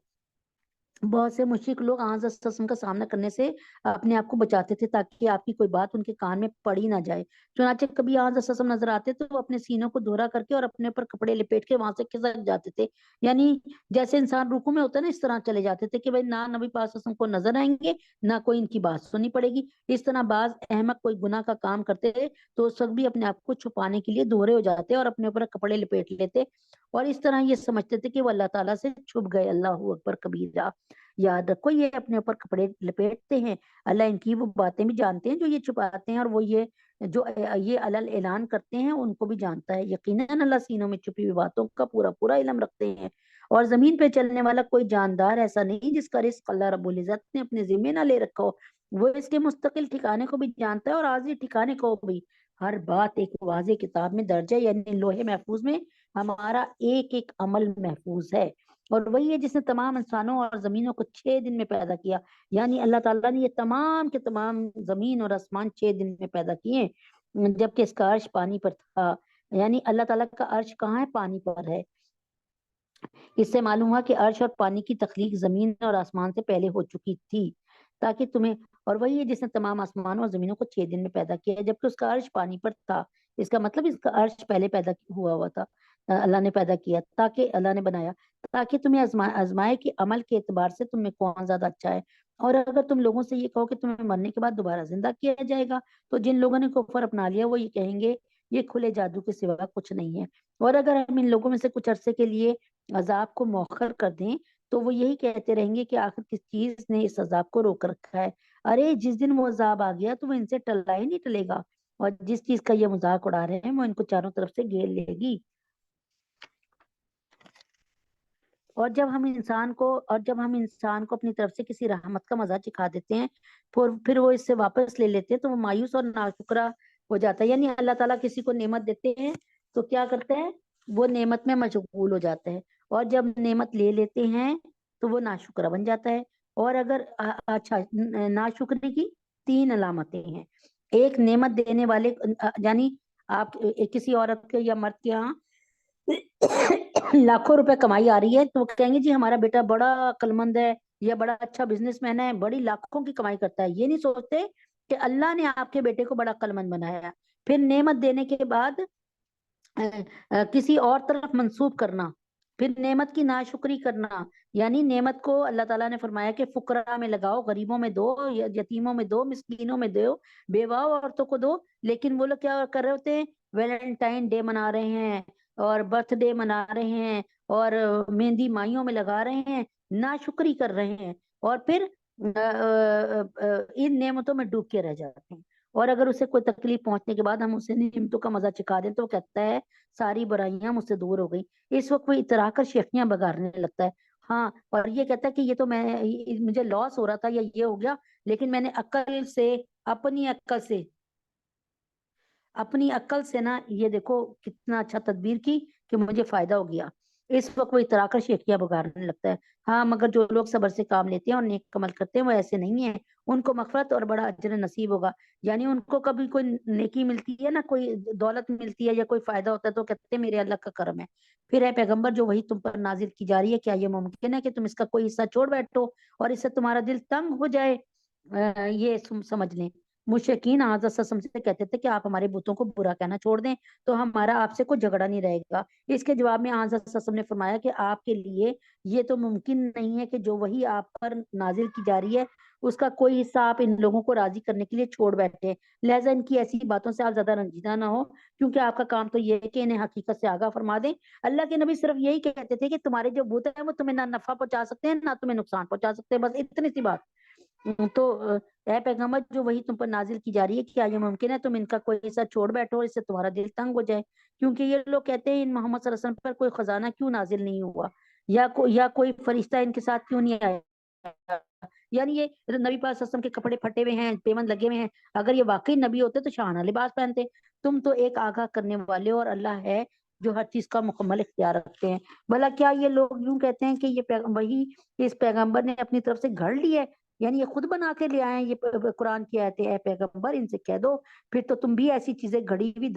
بہت سے مشرک لوگ حضرت صلی اللہ علیہ وسلم کا سامنا کرنے سے اپنے آپ کو بچاتے تھے تاکہ آپ کی کوئی بات ان کے کان میں پڑی نہ جائے۔ چنانچہ کبھی حضرت صلی اللہ علیہ وسلم نظر آتے تو وہ اپنے سینوں کو دوہرا کر کے اور اپنے اوپر کپڑے لپیٹ کے وہاں سے کھسک جاتے تھے، یعنی جیسے انسان رکوع میں ہوتا ہے نا اس طرح چلے جاتے تھے کہ بھائی نہ نبی پاک صلی اللہ علیہ وسلم کو نظر آئیں گے نہ کوئی ان کی بات سننی پڑے گی۔ اس طرح بعض احمق کوئی گناہ کا کام کرتے تھے تو اس وقت بھی اپنے آپ کو چھپانے کے لیے دوہرے ہو جاتے اور اپنے اوپر کپڑے لپیٹ لیتے، اور اس طرح یہ سمجھتے تھے کہ وہ اللہ تعالیٰ سے چھپ گئے۔ اللہ اکبر کبیرہ۔ یاد رکھو یہ اپنے اوپر کپڑے لپیٹتے ہیں، اللہ ان کی وہ باتیں بھی جانتے ہیں جو یہ چھپاتے ہیں، اور وہ جو یہ علل اعلان کرتے ہیں ان کو بھی جانتا ہے۔ یقیناً اللہ سینوں میں چھپی ہوئی باتوں کا پورا علم رکھتے ہیں، اور زمین پہ چلنے والا کوئی جاندار ایسا نہیں جس کا رزق اللہ رب العزت نے اپنے ذمہ نہ لے رکھا ہو۔ وہ اس کے مستقل ٹھکانے کو بھی جانتا ہے اور عارضی ٹھکانے کو بھی۔ ہر بات ایک واضح کتاب میں درج ہے، یعنی لوح محفوظ میں ہمارا ایک ایک عمل محفوظ ہے۔ اور وہی ہے جس نے تمام انسانوں اور زمینوں کو 6 دن میں پیدا کیا، یعنی اللہ تعالیٰ نے یہ تمام کے تمام زمین اور آسمان 6 دن میں پیدا کیے، جبکہ اس کا عرش پانی پر تھا۔ یعنی اللہ تعالیٰ کا عرش کہاں ہے؟ پانی پر ہے۔ اس سے معلوم ہوا کہ عرش اور پانی کی تخلیق زمین اور آسمان سے پہلے ہو چکی تھی، تاکہ تمہیں، اور وہی ہے جس نے تمام آسمانوں اور زمینوں کو 6 دن میں پیدا کیا، جبکہ اس کا عرش پانی پر تھا۔ اس کا مطلب اس کا عرش پہلے پیدا ہوا تھا، اللہ نے پیدا کیا، تاکہ اللہ نے بنایا تاکہ تمہیں آزمائے کہ عمل کے اعتبار سے تم میں کون زیادہ اچھا ہے۔ اور اگر تم لوگوں سے یہ کہو کہ تمہیں مرنے کے بعد دوبارہ زندہ کیا جائے گا، تو جن لوگوں نے کفر اپنا لیا وہ یہ کہیں گے یہ کھلے جادو کے سوا کچھ نہیں ہے۔ اور اگر ہم ان لوگوں میں سے کچھ عرصے کے لیے عذاب کو مؤخر کر دیں تو وہ یہی کہتے رہیں گے کہ آخر کس چیز نے اس عذاب کو روک رکھا ہے۔ ارے جس دن وہ عذاب آ گیا تو وہ ان سے ٹلا ہی نہیں ٹلے گا، اور جس چیز کا یہ مذاق اڑا رہے ہیں وہ ان کو چاروں طرف سے گھیر لے گی۔ اور جب ہم انسان کو اپنی طرف سے کسی رحمت کا مزہ چکھا دیتے ہیں، پھر وہ اس سے واپس لے لیتے ہیں تو وہ مایوس اور ناشکرا ہو جاتا ہے۔ یعنی اللہ تعالیٰ کسی کو نعمت دیتے ہیں تو کیا کرتے ہیں، وہ نعمت میں مشغول ہو جاتا ہے، اور جب نعمت لے لیتے ہیں تو وہ ناشکرا بن جاتا ہے۔ اور اگر اچھا، ناشکری کی 3 علامتیں ہیں۔ ایک، نعمت دینے والے، یعنی آپ کسی عورت کے یا مرد کے یہاں لاکھوں روپے کمائی آ رہی ہے تو وہ کہیں گے جی ہمارا بیٹا بڑا عقل مند ہے یا بڑا اچھا بزنس مین ہے، بڑی لاکھوں کی کمائی کرتا ہے۔ یہ نہیں سوچتے کہ اللہ نے آپ کے بیٹے کو بڑا عقل مند بنایا ہے۔ پھر نعمت دینے کے بعد کسی اور طرف منسوب کرنا، پھر نعمت کی ناشکری کرنا، یعنی نعمت کو اللہ تعالیٰ نے فرمایا کہ فقراء میں لگاؤ، غریبوں میں دو، یتیموں میں دو، مسکینوں میں دو، بیواں عورتوں کو دو، لیکن وہ لوگ کیا کر رہے ہوتے ہیں، ویلنٹائن ڈے منا رہے ہیں اور برتھ ڈے منا رہے ہیں اور مہندی مائیوں میں لگا رہے ہیں، ناشکری کر رہے ہیں، اور پھر ان نعمتوں میں ڈوب کے رہ جاتے ہیں۔ اور اگر اسے کوئی تکلیف پہنچنے کے بعد ہم اسے نعمتوں کا مزہ چکھا دیں تو وہ کہتا ہے ساری برائیاں مجھ سے دور ہو گئی۔ اس وقت وہ اترا کر شیخیاں بگارنے لگتا ہے، ہاں، اور یہ کہتا ہے کہ یہ تو مجھے لاس ہو رہا تھا یا یہ ہو گیا، لیکن میں نے اپنی عقل سے نا، یہ دیکھو کتنا اچھا تدبیر کی کہ مجھے فائدہ ہو گیا۔ اس وقت وہ اترا کر شیخیاں بگارنے لگتا ہے۔ ہاں، مگر جو لوگ صبر سے کام لیتے ہیں اور نیک عمل کرتے ہیں وہ ایسے نہیں ہیں، ان کو مغفرت اور بڑا اجر نصیب ہوگا۔ یعنی ان کو کبھی کوئی نیکی ملتی ہے نا، کوئی دولت ملتی ہے یا کوئی فائدہ ہوتا ہے تو کہتے ہیں میرے اللہ کا کرم ہے۔ پھر اے پیغمبر جو وہی تم پر نازل کی جا رہی ہے، کیا یہ ممکن ہے کہ تم اس کا کوئی حصہ چھوڑ بیٹھو اور اس سے تمہارا دل تنگ ہو جائے؟ یہ سمجھ لیں، مشرکین حضرت صلی اللہ علیہ وسلم سے کہتے تھے کہ آپ ہمارے بتوں کو برا کہنا چھوڑ دیں تو ہمارا آپ سے کوئی جھگڑا نہیں رہے گا۔ اس کے جواب میں حضرت صلی اللہ علیہ وسلم نے فرمایا کہ آپ کے لیے یہ تو ممکن نہیں ہے کہ جو وہی آپ پر نازل کی جا رہی ہے اس کا کوئی حصہ آپ ان لوگوں کو راضی کرنے کے لیے چھوڑ بیٹھے، لہٰذا ان کی ایسی باتوں سے آپ زیادہ رنجیدہ نہ ہو، کیونکہ آپ کا کام تو یہ ہے کہ انہیں حقیقت سے آگاہ فرما دیں۔ اللہ کے نبی صرف یہی کہتے تھے کہ تمہارے جو بت ہیں وہ تمہیں نہ نفع پہنچا سکتے ہیں نہ تمہیں نقصان پہنچا سکتے ہیں، بس اتنی سی بات۔ تو اے پیغمبر جو وہی تم پر نازل کی جا رہی ہے، کیا یہ ممکن ہے تم ان کا کوئی حصہ چھوڑ بیٹھو اس سے تمہارا دل تنگ ہو جائے؟ کیونکہ یہ لوگ کہتے ہیں ان محمد صلی اللہ علیہ وسلم پر کوئی خزانہ کیوں نازل نہیں ہوا، یا کوئی فرشتہ ان کے ساتھ کیوں نہیں آیا؟ یعنی یہ نبی پاک صلی اللہ علیہ وسلم کے کپڑے پھٹے ہوئے ہیں، پیوند لگے ہوئے ہیں، اگر یہ واقعی نبی ہوتے تو شاہانہ لباس پہنتے۔ تم تو ایک آگاہ کرنے والے اور اللہ ہے جو ہر چیز کا مکمل اختیار رکھتے ہیں۔ بھلا کیا یہ لوگ یوں کہتے ہیں کہ یہ وہی اس پیغمبر نے اپنی طرف سے گھڑ لی ہے، یعنی یہ خود بنا کے لے آئے ہیں یہ قرآن کی آیتیں؟ اے پیغمبر ان سے کہہ دو پھر تو تم بھی ایسی چیزیں گھڑی ہوئی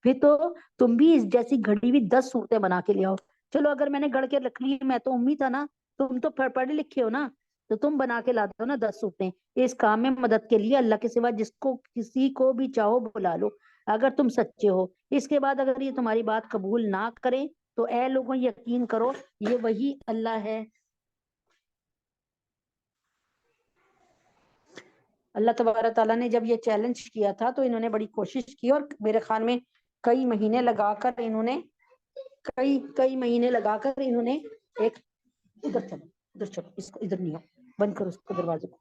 پھر تو تم بھی اس جیسی گھڑی ہوئی 10 صورتیں بنا کے لے آؤ۔ چلو اگر میں نے گھڑ کے رکھ لی، میں تو امی تھا نا، تم تو پڑھے لکھے ہو نا، تو تم بنا کے لا دو نا 10 صورتیں۔ اس کام میں مدد کے لیے اللہ کے سوا کسی کو بھی چاہو بلا لو اگر تم سچے ہو۔ اس کے بعد اگر یہ تمہاری بات قبول نہ کریں تو اے لوگوں یقین کرو یہ وہی اللہ ہے۔ اللہ تبارک تعالیٰ نے جب یہ چیلنج کیا تھا تو انہوں نے بڑی کوشش کی، اور میرے خیال میں کئی مہینے لگا کر انہوں نے ایک، ادھر چلو اس کو ادھر نہیں آؤ، بند کرو اس کو دروازے کو۔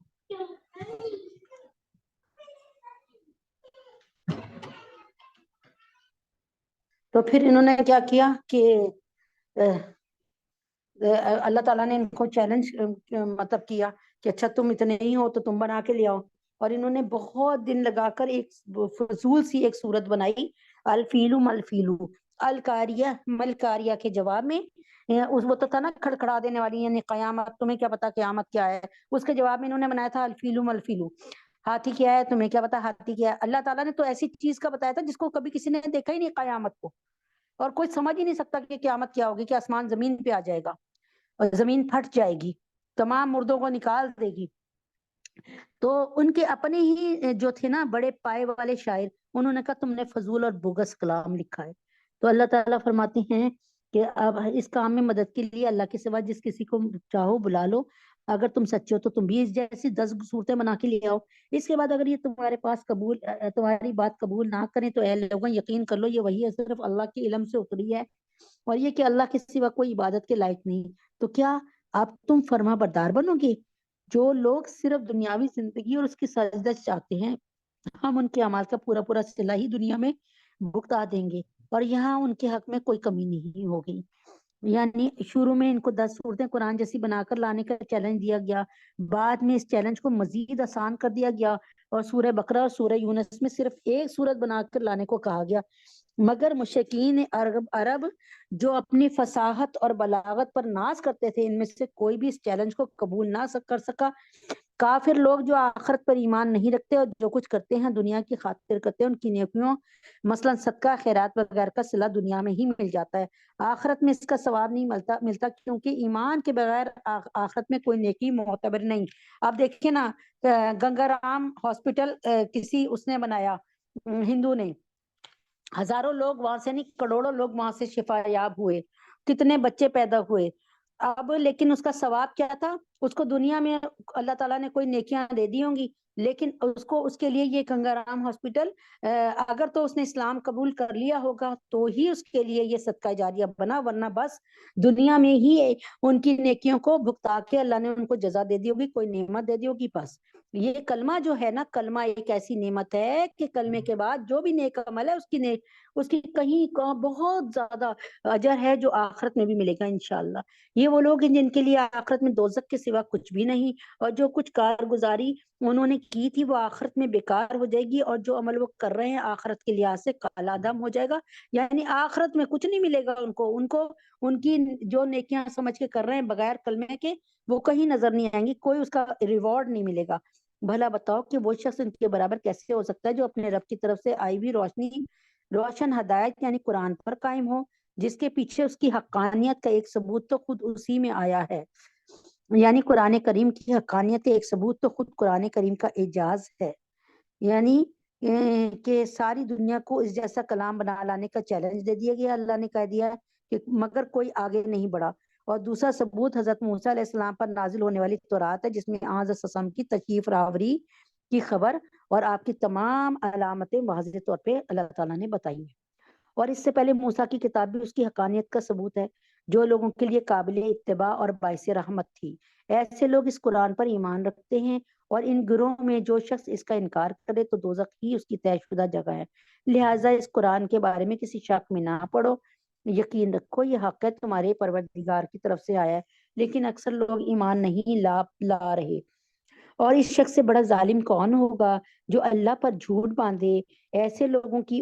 تو پھر انہوں نے کیا کیا کہ اللہ تعالیٰ نے ان کو چیلنج مطلب کیا کہ اچھا تم اتنے ہی ہو تو تم بنا کے لے آؤ، اور انہوں نے بہت دن لگا کر ایک فضول سی ایک صورت بنائی، الفیلو ملفیلو، الکاریہ ملکاریہ کے جواب میں وہ تو تھا نا کھڑکھڑا دینے والی، یعنی قیامت، تمہیں کیا پتا قیامت کیا ہے، اس کے جواب میں انہوں نے بنایا تھا الفیلو ملفیلو، ہاتھی کیا ہے تمہیں کیا پتا ہاتھی کیا ہے۔ اللہ تعالیٰ نے تو ایسی چیز کا بتایا تھا جس کو کبھی کسی نے دیکھا ہی نہیں، قیامت کو، اور کوئی سمجھ ہی نہیں سکتا کہ قیامت کیا ہوگی، کہ آسمان زمین پہ آ جائے گا اور زمین پھٹ جائے گی، تمام مردوں کو نکال دے گی۔ تو ان کے اپنے ہی جو تھے نا بڑے پائے والے شاعر، انہوں نے کہا تم نے فضول اور بوگس کلام لکھا ہے۔ تو اللہ تعالیٰ فرماتے ہیں کہ اب اس کام میں مدد کے لیے اللہ کے سوا جس کسی کو چاہو بلا لو، اگر تم سچے ہو تو تم بھی اس جیسی 10 صورتیں بنا کے لے آؤ۔ اس کے بعد اگر یہ تمہارے پاس تمہاری بات قبول نہ کریں تو اے لوگوں یقین کر لو یہ وہی ہے صرف اللہ کے علم سے اتری ہے، اور یہ کہ اللہ کے سوا کوئی عبادت کے لائق نہیں۔ تو کیا آپ تم فرما بردار بنو گے؟ جو لوگ صرف دنیاوی زندگی اور اس کی سرزش چاہتے ہیں، ہم ان کے اعمال کا پورا پورا صلہ ہی دنیا میں بھگتا دیں گے، اور یہاں ان کے حق میں کوئی کمی نہیں ہوگی۔ یعنی شروع میں ان کو 10 صورتیں قرآن جیسی بنا کر لانے کا چیلنج دیا گیا، بعد میں اس چیلنج کو مزید آسان کر دیا گیا اور سورہ بقرہ اور سورہ یونس میں صرف ایک صورت بنا کر لانے کو کہا گیا۔ مگر مشرکین عرب جو اپنی فصاحت اور بلاغت پر ناز کرتے تھے، ان میں سے کوئی بھی اس چیلنج کو قبول نہ کر سکا۔ کافر لوگ جو آخرت پر ایمان نہیں رکھتے اور جو کچھ کرتے ہیں دنیا کی خاطر کرتے ہیں، ان کی نیکیوں مثلا صدقہ خیرات وغیرہ کا صلہ دنیا میں ہی مل جاتا ہے، آخرت میں اس کا ثواب نہیں ملتا کیونکہ ایمان کے بغیر آخرت میں کوئی نیکی معتبر نہیں۔ اب دیکھیں نا، گنگا رام ہاسپٹل کسی اس نے بنایا، ہندو نے، ہزاروں لوگ وہاں سے نہیں کروڑوں لوگ وہاں سے شفا یاب ہوئے، کتنے بچے پیدا ہوئے۔ اب لیکن اس کا ثواب کیا تھا؟ اس کو دنیا میں اللہ تعالیٰ نے کوئی نیکیاں دے دی ہوں گی، لیکن اس کے لیے یہ گنگا رام ہاسپٹل اگر تو اس نے اسلام قبول کر لیا ہوگا تو ہی اس کے لیے یہ صدقہ جاریہ بنا، ورنہ بس دنیا میں ہی ان کی نیکیوں کو بھگتا کے اللہ نے ان کو جزا دے دی ہوگی، کوئی نعمت دے دی ہوگی۔ بس یہ کلمہ جو ہے نا، کلمہ ایک ایسی نعمت ہے کہ کلمے کے بعد جو بھی نیک عمل ہے اس کی کہیں بہت زیادہ اجر ہے جو آخرت میں بھی ملے گا انشاءاللہ۔ یہ وہ لوگ ہیں جن کے لیے آخرت میں دوزخ کے سوا کچھ بھی نہیں، اور جو کچھ کارگزاری انہوں نے کی تھی وہ آخرت میں بیکار ہو جائے گی، اور جو عمل وہ کر رہے ہیں آخرت کے لحاظ سے کالا دم ہو جائے گا۔ یعنی آخرت میں کچھ نہیں ملے گا ان کو ان کی جو نیکیاں سمجھ کے کر رہے ہیں بغیر کلمے کے، وہ کہیں نظر نہیں آئیں گی، کوئی اس کا ریوارڈ نہیں ملے گا۔ بھلا بتاؤ کہ وہ شخص ان کے برابر کیسے ہو سکتا ہے جو اپنے رب کی طرف سے آئی ہوئی روشن ہدایت یعنی قرآن پر قائم ہو، جس کے پیچھے اس کی حقانیت کا ایک ثبوت تو خود اسی میں آیا ہے۔ یعنی قرآن کریم کی حقانیت کا ایک ثبوت تو خود قرآن کریم کا اعجاز ہے، یعنی کہ ساری دنیا کو اس جیسا کلام بنا لانے کا چیلنج دے دیا گیا، اللہ نے کہہ دیا کہ مگر کوئی آگے نہیں بڑھا۔ اور دوسرا ثبوت حضرت موسیٰ علیہ السلام پر نازل ہونے والی تورات ہے، جس میں حضرت قسم کی تشریف راوری کی خبر اور آپ کی تمام علامتیں واضح طور پہ اللہ تعالیٰ نے بتائی ہیں۔ اور اس سے پہلے موسیٰ کی کتاب بھی اس کی حقانیت کا ثبوت ہے، جو لوگوں کے لیے قابل اتباع اور باعث رحمت تھی۔ ایسے لوگ اس قرآن پر ایمان رکھتے ہیں، اور ان گروہ میں جو شخص اس کا انکار کرے تو دوزخ ہی اس کی طے شدہ جگہ ہے۔ لہٰذا اس قرآن کے بارے میں کسی شک میں نہ پڑو، یقین رکھو یہ حق ہے، تمہارے پروردگار کی طرف سے آیا ہے، لیکن اکثر لوگ ایمان نہیں لا رہے۔ اور اس شخص سے بڑا ظالم کون ہوگا جو اللہ پر جھوٹ باندھے؟ ایسے لوگوں کی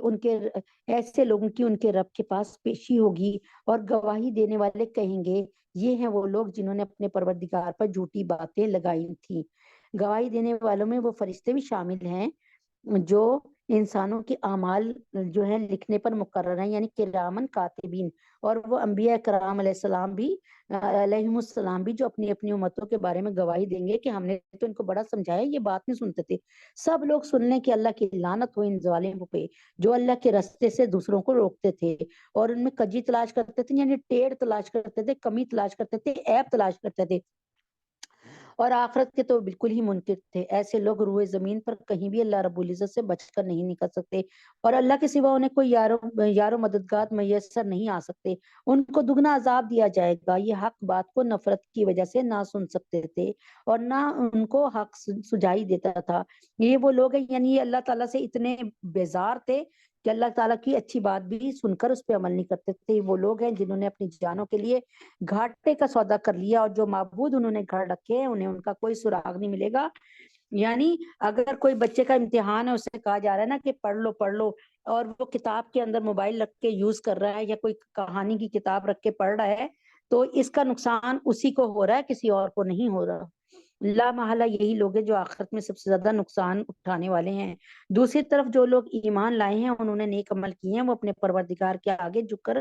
ان کے رب کے پاس پیشی ہوگی، اور گواہی دینے والے کہیں گے یہ ہیں وہ لوگ جنہوں نے اپنے پروردگار پر جھوٹی باتیں لگائی تھیں۔ گواہی دینے والوں میں وہ فرشتے بھی شامل ہیں جو انسانوں کے اعمال جو ہیں لکھنے پر مقرر ہیں، یعنی کرامن کاتبین، اور وہ انبیاء کرام علیہم السلام بھی جو اپنی اپنی امتوں کے بارے میں گواہی دیں گے کہ ہم نے تو ان کو بڑا سمجھایا، یہ بات نہیں سنتے تھے۔ سب لوگ سن لیں کہ اللہ کی لعنت ہو ان ظالموں پہ جو اللہ کے رستے سے دوسروں کو روکتے تھے اور ان میں کجی تلاش کرتے تھے، یعنی ٹیڑھ تلاش کرتے تھے، کمی تلاش کرتے تھے، عیب تلاش کرتے تھے، اور آخرت کے تو بالکل ہی منکر تھے۔ ایسے لوگ روئے زمین پر کہیں بھی اللہ رب العزت سے بچ کر نہیں نکل سکتے، اور اللہ کے سوا انہیں کوئی یارو مددگار میسر نہیں آ سکتے۔ ان کو دگنا عذاب دیا جائے گا۔ یہ حق بات کو نفرت کی وجہ سے نہ سن سکتے تھے اور نہ ان کو حق سجائی دیتا تھا۔ یہ وہ لوگ ہیں، یعنی یہ اللہ تعالیٰ سے اتنے بیزار تھے کہ اللہ تعالیٰ کی اچھی بات بھی سن کر اس پہ عمل نہیں کرتے تھے۔ وہ لوگ ہیں جنہوں نے اپنی جانوں کے لیے گھاٹے کا سودا کر لیا، اور جو معبود انہوں نے گھر رکھے ہیں انہیں ان کا کوئی سراغ نہیں ملے گا۔ یعنی اگر کوئی بچے کا امتحان ہے، اسے کہا جا رہا ہے نا کہ پڑھ لو، اور وہ کتاب کے اندر موبائل رکھ کے یوز کر رہا ہے یا کوئی کہانی کی کتاب رکھ کے پڑھ رہا ہے، تو اس کا نقصان اسی کو ہو رہا ہے، کسی اور کو نہیں ہو رہا۔ لا محالہ یہی لوگ ہیں جو آخرت میں سب سے زیادہ نقصان اٹھانے والے ہیں۔ دوسری طرف جو لوگ ایمان لائے ہیں، انہوں نے نیک عمل کیے ہیں، وہ اپنے پروردگار کے آگے جھک کر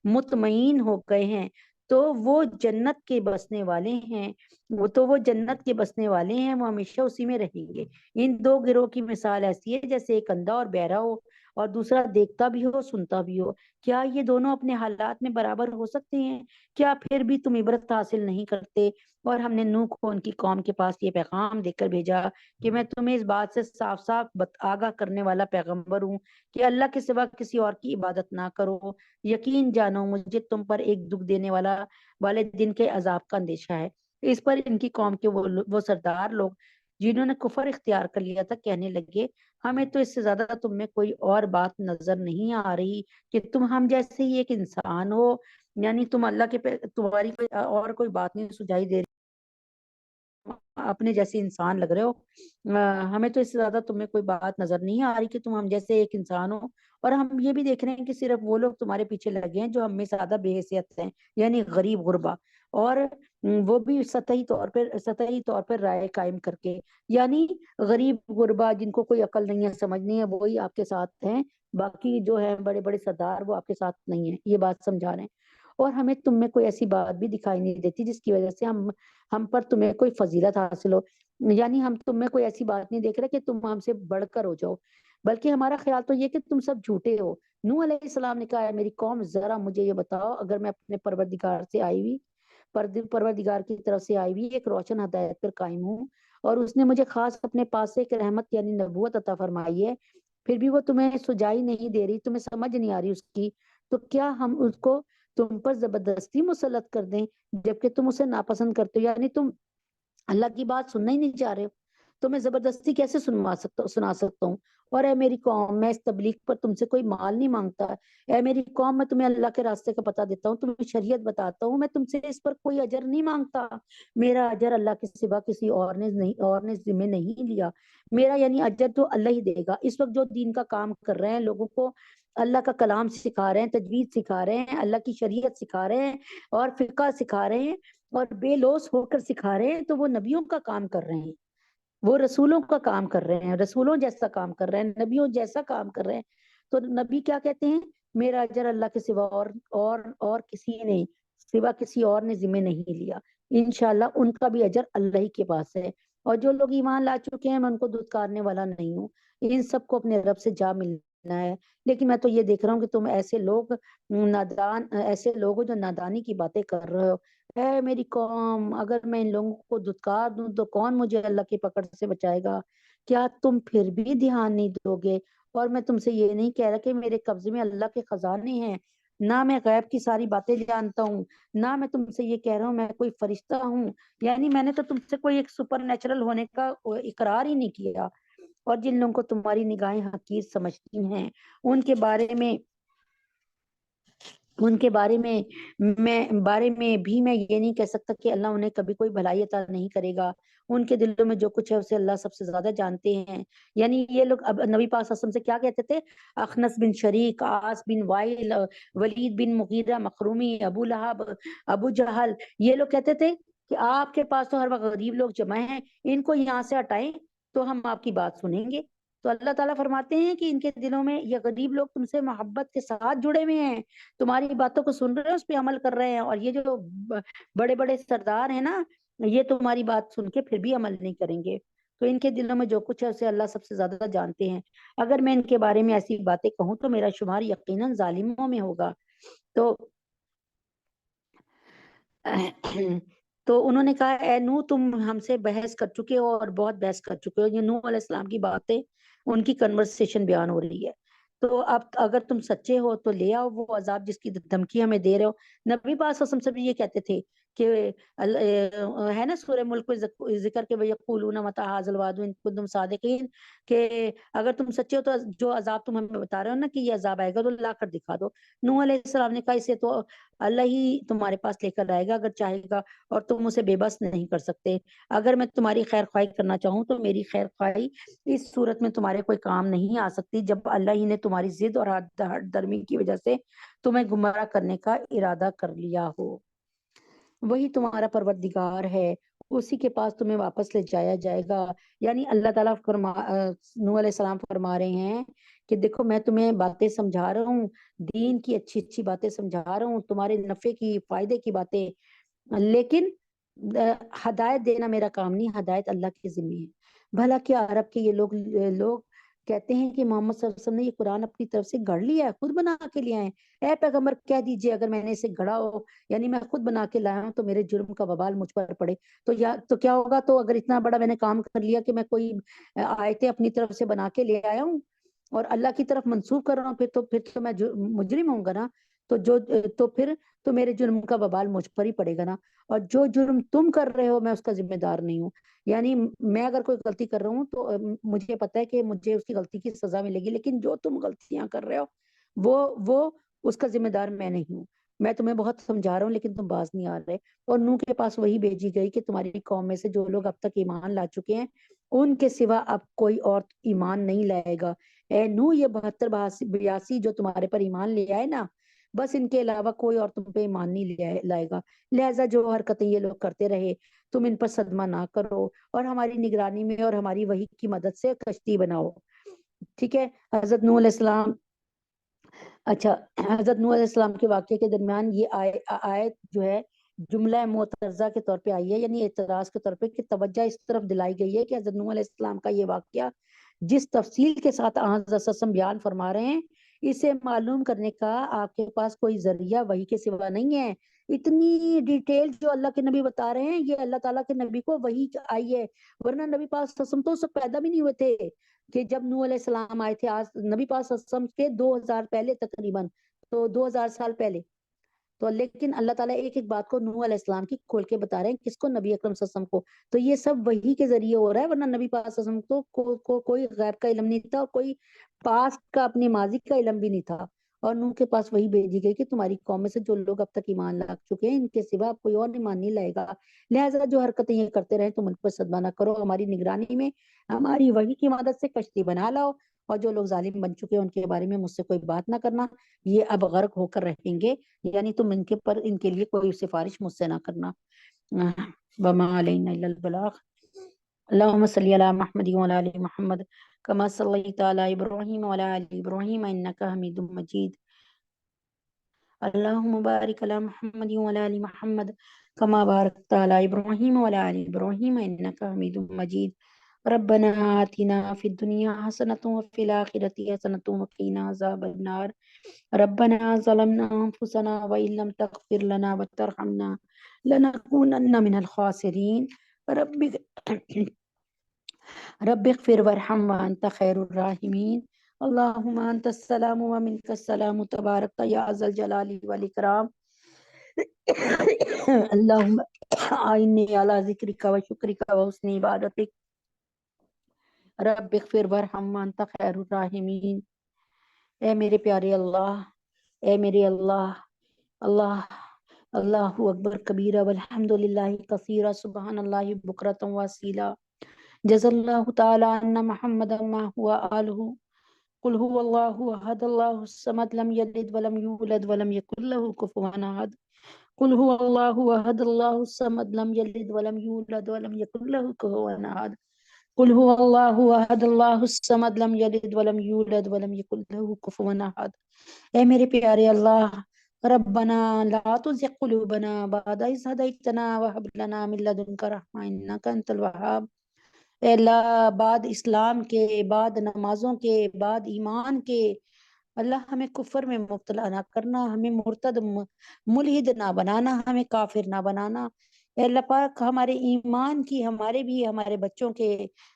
مطمئن ہو گئے ہیں، تو وہ جنت کے بسنے والے ہیں، وہ جنت کے بسنے والے ہیں، وہ ہمیشہ اسی میں رہیں گے۔ ان دو گروہ کی مثال ایسی ہے جیسے ایک اندھا اور بہرا ہو اور دوسرا دیکھتا بھی ہو سنتا بھی ہو۔ کیا یہ دونوں اپنے حالات میں برابر ہو سکتے ہیں؟ کیا پھر بھی تم عبرت حاصل نہیں کرتے؟ اور ہم نے نوح کو ان کی قوم کے پاس یہ پیغام دے کر بھیجا کہ میں تمہیں اس بات سے صاف صاف آگاہ کرنے والا پیغمبر ہوں کہ اللہ کے سوا کسی اور کی عبادت نہ کرو۔ یقین جانو مجھے تم پر ایک دکھ دینے والے دن کے عذاب کا اندیشہ ہے۔ اس پر ان کی قوم کے وہ سردار لوگ جنہوں نے کفر اختیار کر لیا تھا کہنے لگے، ہمیں تو اس سے زیادہ تم میں کوئی اور بات نظر نہیں آ رہی کہ تم ہم جیسے ہی ایک انسان ہو، یعنی تم اللہ کے تمہاری کوئی اور کوئی بات نہیں سجائی دے رہی، اپنے جیسے انسان لگ رہے ہو۔ ہمیں تو اس سے زیادہ تمہیں کوئی بات نظر نہیں آ رہی کہ تم ہم جیسے ایک انسان ہو، اور ہم یہ بھی دیکھ رہے ہیں کہ صرف وہ لوگ تمہارے پیچھے لگے ہیں جو ہم میں زیادہ بے حیثیت ہیں، یعنی غریب غربا، اور وہ بھی سطحی طور پر رائے قائم کر کے، یعنی غریب غربا جن کو کوئی عقل نہیں ہے، سمجھ نہیں ہے، وہی آپ کے ساتھ ہیں، باقی جو ہے بڑے بڑے سردار وہ آپ کے ساتھ نہیں ہیں، یہ بات سمجھا رہے ہیں۔ اور ہمیں تم میں کوئی ایسی بات بھی دکھائی نہیں دیتی جس کی وجہ سے ہم پر تمہیں کوئی فضیلت حاصل ہو، یعنی ہم تم میں کوئی ایسی بات نہیں دیکھ رہے کہ تم ہم سے بڑھ کر ہو جاؤ، بلکہ ہمارا خیال تو یہ کہ تم سب جھوٹے ہو۔ نوح علیہ السلام نے کہا، ہے میری قوم ذرا مجھے یہ بتاؤ، اگر میں اپنے پروردگار کی طرف سے آئی ہوئی ایک روشن ہدایت پر قائم ہوں، اور اس نے مجھے خاص اپنے پاس سے ایک رحمت یعنی نبوت عطا فرمائی ہے، پھر بھی وہ تمہیں سجائی نہیں دے رہی، تمہیں سمجھ نہیں آ رہی اس کی، تو کیا ہم اس کو تم پر زبردستی مسلط کر دیں جبکہ تم اسے ناپسند کرتے ہو؟ یعنی تم اللہ کی بات سننا ہی نہیں چاہ رہے ہو، تو میں زبردستی کیسے سنا سکتا ہوں؟ اور اے میری قوم، میں اس تبلیغ پر تم سے کوئی مال نہیں مانگتا، اے میری قوم میں تمہیں اللہ کے راستے کا پتہ دیتا ہوں، تمہیں شریعت بتاتا ہوں، میں تم سے اس پر کوئی اجر نہیں مانگتا، میرا اجر اللہ کے سوا کسی اور نے ذمہ نہیں لیا، میرا یعنی اجر تو اللہ ہی دے گا۔ اس وقت جو دین کا کام کر رہے ہیں، لوگوں کو اللہ کا کلام سکھا رہے ہیں، تجوید سکھا رہے ہیں، اللہ کی شریعت سکھا رہے ہیں اور فقہ سکھا رہے ہیں اور بے لوث ہو کر سکھا رہے ہیں، تو وہ نبیوں کا کام کر رہے ہیں، وہ رسولوں کا کام کر رہے ہیں، رسولوں جیسا کام کر رہے ہیں، نبیوں جیسا کام کر رہے ہیں۔ تو نبی کیا کہتے ہیں؟ میرا اجر اللہ کے سوا اور کسی اور نے ذمہ نہیں لیا، انشاءاللہ ان کا بھی اجر اللہ ہی کے پاس ہے۔ اور جو لوگ ایمان لا چکے ہیں، میں ان کو دھتکارنے والا نہیں ہوں، ان سب کو اپنے رب سے جا ملنا ہے۔ لیکن میں تو یہ دیکھ رہا ہوں کہ تم ایسے لوگ ہو جو نادانی کی باتیں کر رہے ہو۔ اے میری قوم، اگر میں ان لوگوں کو دھتکار دوں تو کون مجھے اللہ کی پکڑ سے بچائے گا؟ کیا تم پھر بھی دھیان نہیں دو گے؟ اور میں تم سے یہ نہیں کہہ رہا کہ میرے قبضے میں اللہ کے خزانے ہیں، نہ میں غیب کی ساری باتیں جانتا ہوں، نہ میں تم سے یہ کہہ رہا ہوں میں کوئی فرشتہ ہوں، یعنی میں نے تو تم سے کوئی ایک سپر نیچرل ہونے کا اقرار ہی نہیں کیا۔ اور جن لوگوں کو تمہاری نگاہیں حقیر سمجھتی ہیں، ان کے بارے میں بھی میں یہ نہیں کہہ سکتا کہ اللہ انہیں کبھی کوئی بھلائی عطا نہیں کرے گا، ان کے دلوں میں جو کچھ ہے اسے اللہ سب سے زیادہ جانتے ہیں۔ یعنی یہ لوگ اب نبی پاک صلی اللہ علیہ وسلم سے کیا کہتے تھے؟ اخنس بن شریک، عاص بن وائل، ولید بن مغیرہ مخرومی، ابو لہب، ابو جہل، یہ لوگ کہتے تھے کہ آپ کے پاس تو ہر وقت غریب لوگ جمع ہیں، ان کو یہاں سے ہٹائیں تو ہم آپ کی بات سنیں گے۔ تو اللہ تعالیٰ فرماتے ہیں کہ ان کے دلوں میں یہ غریب لوگ تم سے محبت کے ساتھ جڑے ہوئے ہیں، تمہاری باتوں کو سن رہے ہیں، اس پہ عمل کر رہے ہیں، اور یہ جو بڑے بڑے سردار ہیں نا، یہ تمہاری بات سن کے پھر بھی عمل نہیں کریں گے۔ تو ان کے دلوں میں جو کچھ ہے اسے اللہ سب سے زیادہ جانتے ہیں۔ اگر میں ان کے بارے میں ایسی باتیں کہوں تو میرا شمار یقیناً ظالموں میں ہوگا۔ تو تو انہوں نے کہا، اے نوح، تم ہم سے بحث کر چکے ہو اور بہت بحث کر چکے ہو، یہ نوح علیہ السلام کی باتیں، ان کی کنورسیشن بیان ہو رہی ہے۔ تو اب اگر تم سچے ہو تو لے آؤ وہ عذاب جس کی دھمکی ہمیں دے رہے ہو۔ نبی پاک صلی اللہ علیہ وسلم سے بھی یہ کہتے تھے کہ ہے نا سورہ ملک میں ذکر کے وَيَقُولُونَ مَتَىٰ هَٰذَا الْوَعْدُ إِن كُنتُمْ صَادِقِينَ، کہ اگر تم سچے ہو تو جو عذاب تم ہمیں بتا رہے ہو نا کہ یہ عذاب آئے گا، تو لا کر دکھا دو۔ نوح علیہ السلام نے کہا، اسے تو اللہ ہی تمہارے پاس لے کر آئے گا اگر چاہے گا، اور تم اسے بے بس نہیں کر سکتے۔ اگر میں تمہاری خیر خواہی کرنا چاہوں تو میری خیر خواہی اس صورت میں تمہارے کوئی کام نہیں آ سکتی جب اللہ ہی نے تمہاری ضد اور ہٹ درمی کی وجہ سے تمہیں گمراہ کرنے کا ارادہ کر لیا ہو۔ وہی تمہارا پروردگار ہے، اسی کے پاس تمہیں واپس لے جایا جائے گا. یعنی اللہ تعالیٰ نوح علیہ السلام فرما رہے ہیں کہ دیکھو میں تمہیں باتیں سمجھا رہا ہوں، دین کی اچھی اچھی باتیں سمجھا رہا ہوں، تمہارے نفع کی فائدے کی باتیں، لیکن ہدایت دینا میرا کام نہیں، ہدایت اللہ کے ذمہ ہے. بھلا کیا عرب کے یہ لوگ کہتے ہیں کہ محمد صلی اللہ علیہ وسلم نے یہ قرآن اپنی طرف سے گھڑ لیا ہے، خود بنا کے لیا ہے. اے پیغمبر کہہ دیجئے اگر میں نے اسے گھڑا ہو، یعنی میں خود بنا کے لایا ہوں، تو میرے جرم کا وبال مجھ پر پڑے. تو کیا ہوگا؟ تو اگر اتنا بڑا میں نے کام کر لیا کہ میں کوئی آیتیں اپنی طرف سے بنا کے لے آیا ہوں اور اللہ کی طرف منسوخ کر رہا ہوں، پھر تو میں مجرم ہوں گا نا. تو پھر تو میرے جرم کا وبال مجھ پر ہی پڑے گا نا. اور جو جرم تم کر رہے ہو میں اس کا ذمہ دار نہیں ہوں. یعنی میں اگر کوئی غلطی کر رہا ہوں تو مجھے پتا ہے کہ مجھے اس کی غلطی کی سزا ملے گی، لیکن جو تم غلطیاں کر رہے ہو وہ اس کا ذمہ دار میں نہیں ہوں. میں تمہیں بہت سمجھا رہا ہوں لیکن تم باز نہیں آ رہے. اور نوح کے پاس وہی بھیجی گئی کہ تمہاری قوم میں سے جو لوگ اب تک ایمان لا چکے ہیں ان کے سوا اب کوئی اور ایمان نہیں لائے گا. اے نوح یہ 72 82 جو تمہارے پر ایمان لے آئے نا، بس ان کے علاوہ کوئی اور تم پہ ایمان نہیں لائے گا. لہٰذا جو حرکتیں یہ لوگ کرتے رہے تم ان پر صدمہ نہ کرو اور ہماری نگرانی میں اور ہماری وحی کی مدد سے کشتی بناؤ. ٹھیک ہے. حضرت نوح علیہ السلام اچھا حضرت نوح علیہ السلام کے واقعے کے درمیان یہ آیت جو ہے جملہ معترضہ کے طور پہ آئی ہے، یعنی اعتراض کے طور پہ، کہ توجہ اس طرف دلائی گئی ہے کہ حضرت نوح علیہ السلام کا یہ واقعہ جس تفصیل کے ساتھ حضرت بیان فرما رہے ہیں اسے معلوم کرنے کا آپ کے پاس کوئی ذریعہ وحی کے سوا نہیں ہے. اتنی ڈیٹیل جو اللہ کے نبی بتا رہے ہیں یہ اللہ تعالیٰ کے نبی کو وحی آئی ہے، ورنہ نبی پاک قسم تو سب پیدا بھی نہیں ہوئے تھے کہ جب نوح علیہ السلام آئے تھے. آج نبی پاک صلی اللہ علیہ وسلم کے 2000 پہلے تقریباً، تو 2000 سال پہلے. تو لیکن اللہ تعالیٰ ایک ایک بات کو نوح علیہ السلام کی کھول کے بتا رہے ہیں، کس کو؟ نبی اکرم صلی اللہ علیہ وسلم کو. تو یہ سب وحی کے ذریعے ہو رہا ہے، ورنہ نبی پاک صلی اللہ علیہ وسلم کو کوئی غیب کا علم نہیں تھا اور کوئی پاس کا اپنی ماضی کا علم بھی نہیں تھا. اور نوح کے پاس وہی بھیجی گئی کہ تمہاری قوم میں سے جو لوگ اب تک ایمان لا چکے ہیں ان کے سوا کوئی اور ایمان نہیں لائے گا. لہٰذا جو حرکتیں یہ کرتے رہے تم ان پر صدمہ نہ کرو، ہماری نگرانی میں ہماری وحی کی مدد سے کشتی بنا لاؤ. اور جو لوگ ظالم بن چکے ہیں ان کے بارے میں مجھ سے کوئی بات نہ کرنا، یہ اب غرق ہو کر رہیں گے. یعنی تم ان کے لیے کوئی سفارش مجھ سے نہ کرنا. وما علینا الا البلاغ. اللهم صل على محمد وعلى ال محمد كما صليت على ابراهيم وعلى ال ابراهيم انك حميد مجيد. اللهم بارك على محمد وعلى ال محمد كما باركت على ابراهيم وعلى ال ابراهيم انك حميد مجيد. ربنا آتنا في الدنيا حسنة وفي الآخرة حسنة وقنا عذاب النار. ربنا ظلمنا أنفسنا وإن لم تغفر لنا وترحمنا لنكونن من الخاسرين. رب اغفر وارحم وأنت خير الراحمين. اللهم أنت السلام ومنك السلام تبارك يا ذا الجلال والإكرام. اللهم أعني على ذكرك وشكرك وحسن عبادتك. رب اغفر وارحم وأنت خير الراحمين. اے میرے پیارے اللہ، اے میرے اللہ، اللہ اللہ اکبر کبیرہ والحمد للہ کثیرہ سبحان اللہ بکرۃ واسیلہ. جزا اللہ تعالی ان محمد ما هو آلہ. قل هو اللہ احد اللہ الصمد لم یلد ولم یولد ولم یکن له کفوا احد. قل هو اللہ احد اللہ الصمد لم یلد ولم یولد ولم یکن له کفوا احد. قل هو اللہ احد اللہ الصمد لم یلد ولم یولد ولم یکن له کفوا احد. اے میرے پیارے اللہ، ربنا لا تزغ قلوبنا بعد إذ هديتنا وهب لنا من لدنك رحمة إنك أنت الوهاب. اے اللہ بعد اسلام کے، بعد نمازوں کے، بعد ایمان کے، اللہ ہمیں کفر میں مبتلا نہ کرنا، ہمیں مرتد ملحد نہ بنانا، ہمیں کافر نہ بنانا. اے اللہ پاک ہمارے ایمان کی، ہمارے بھی، ہمارے بچوں کے،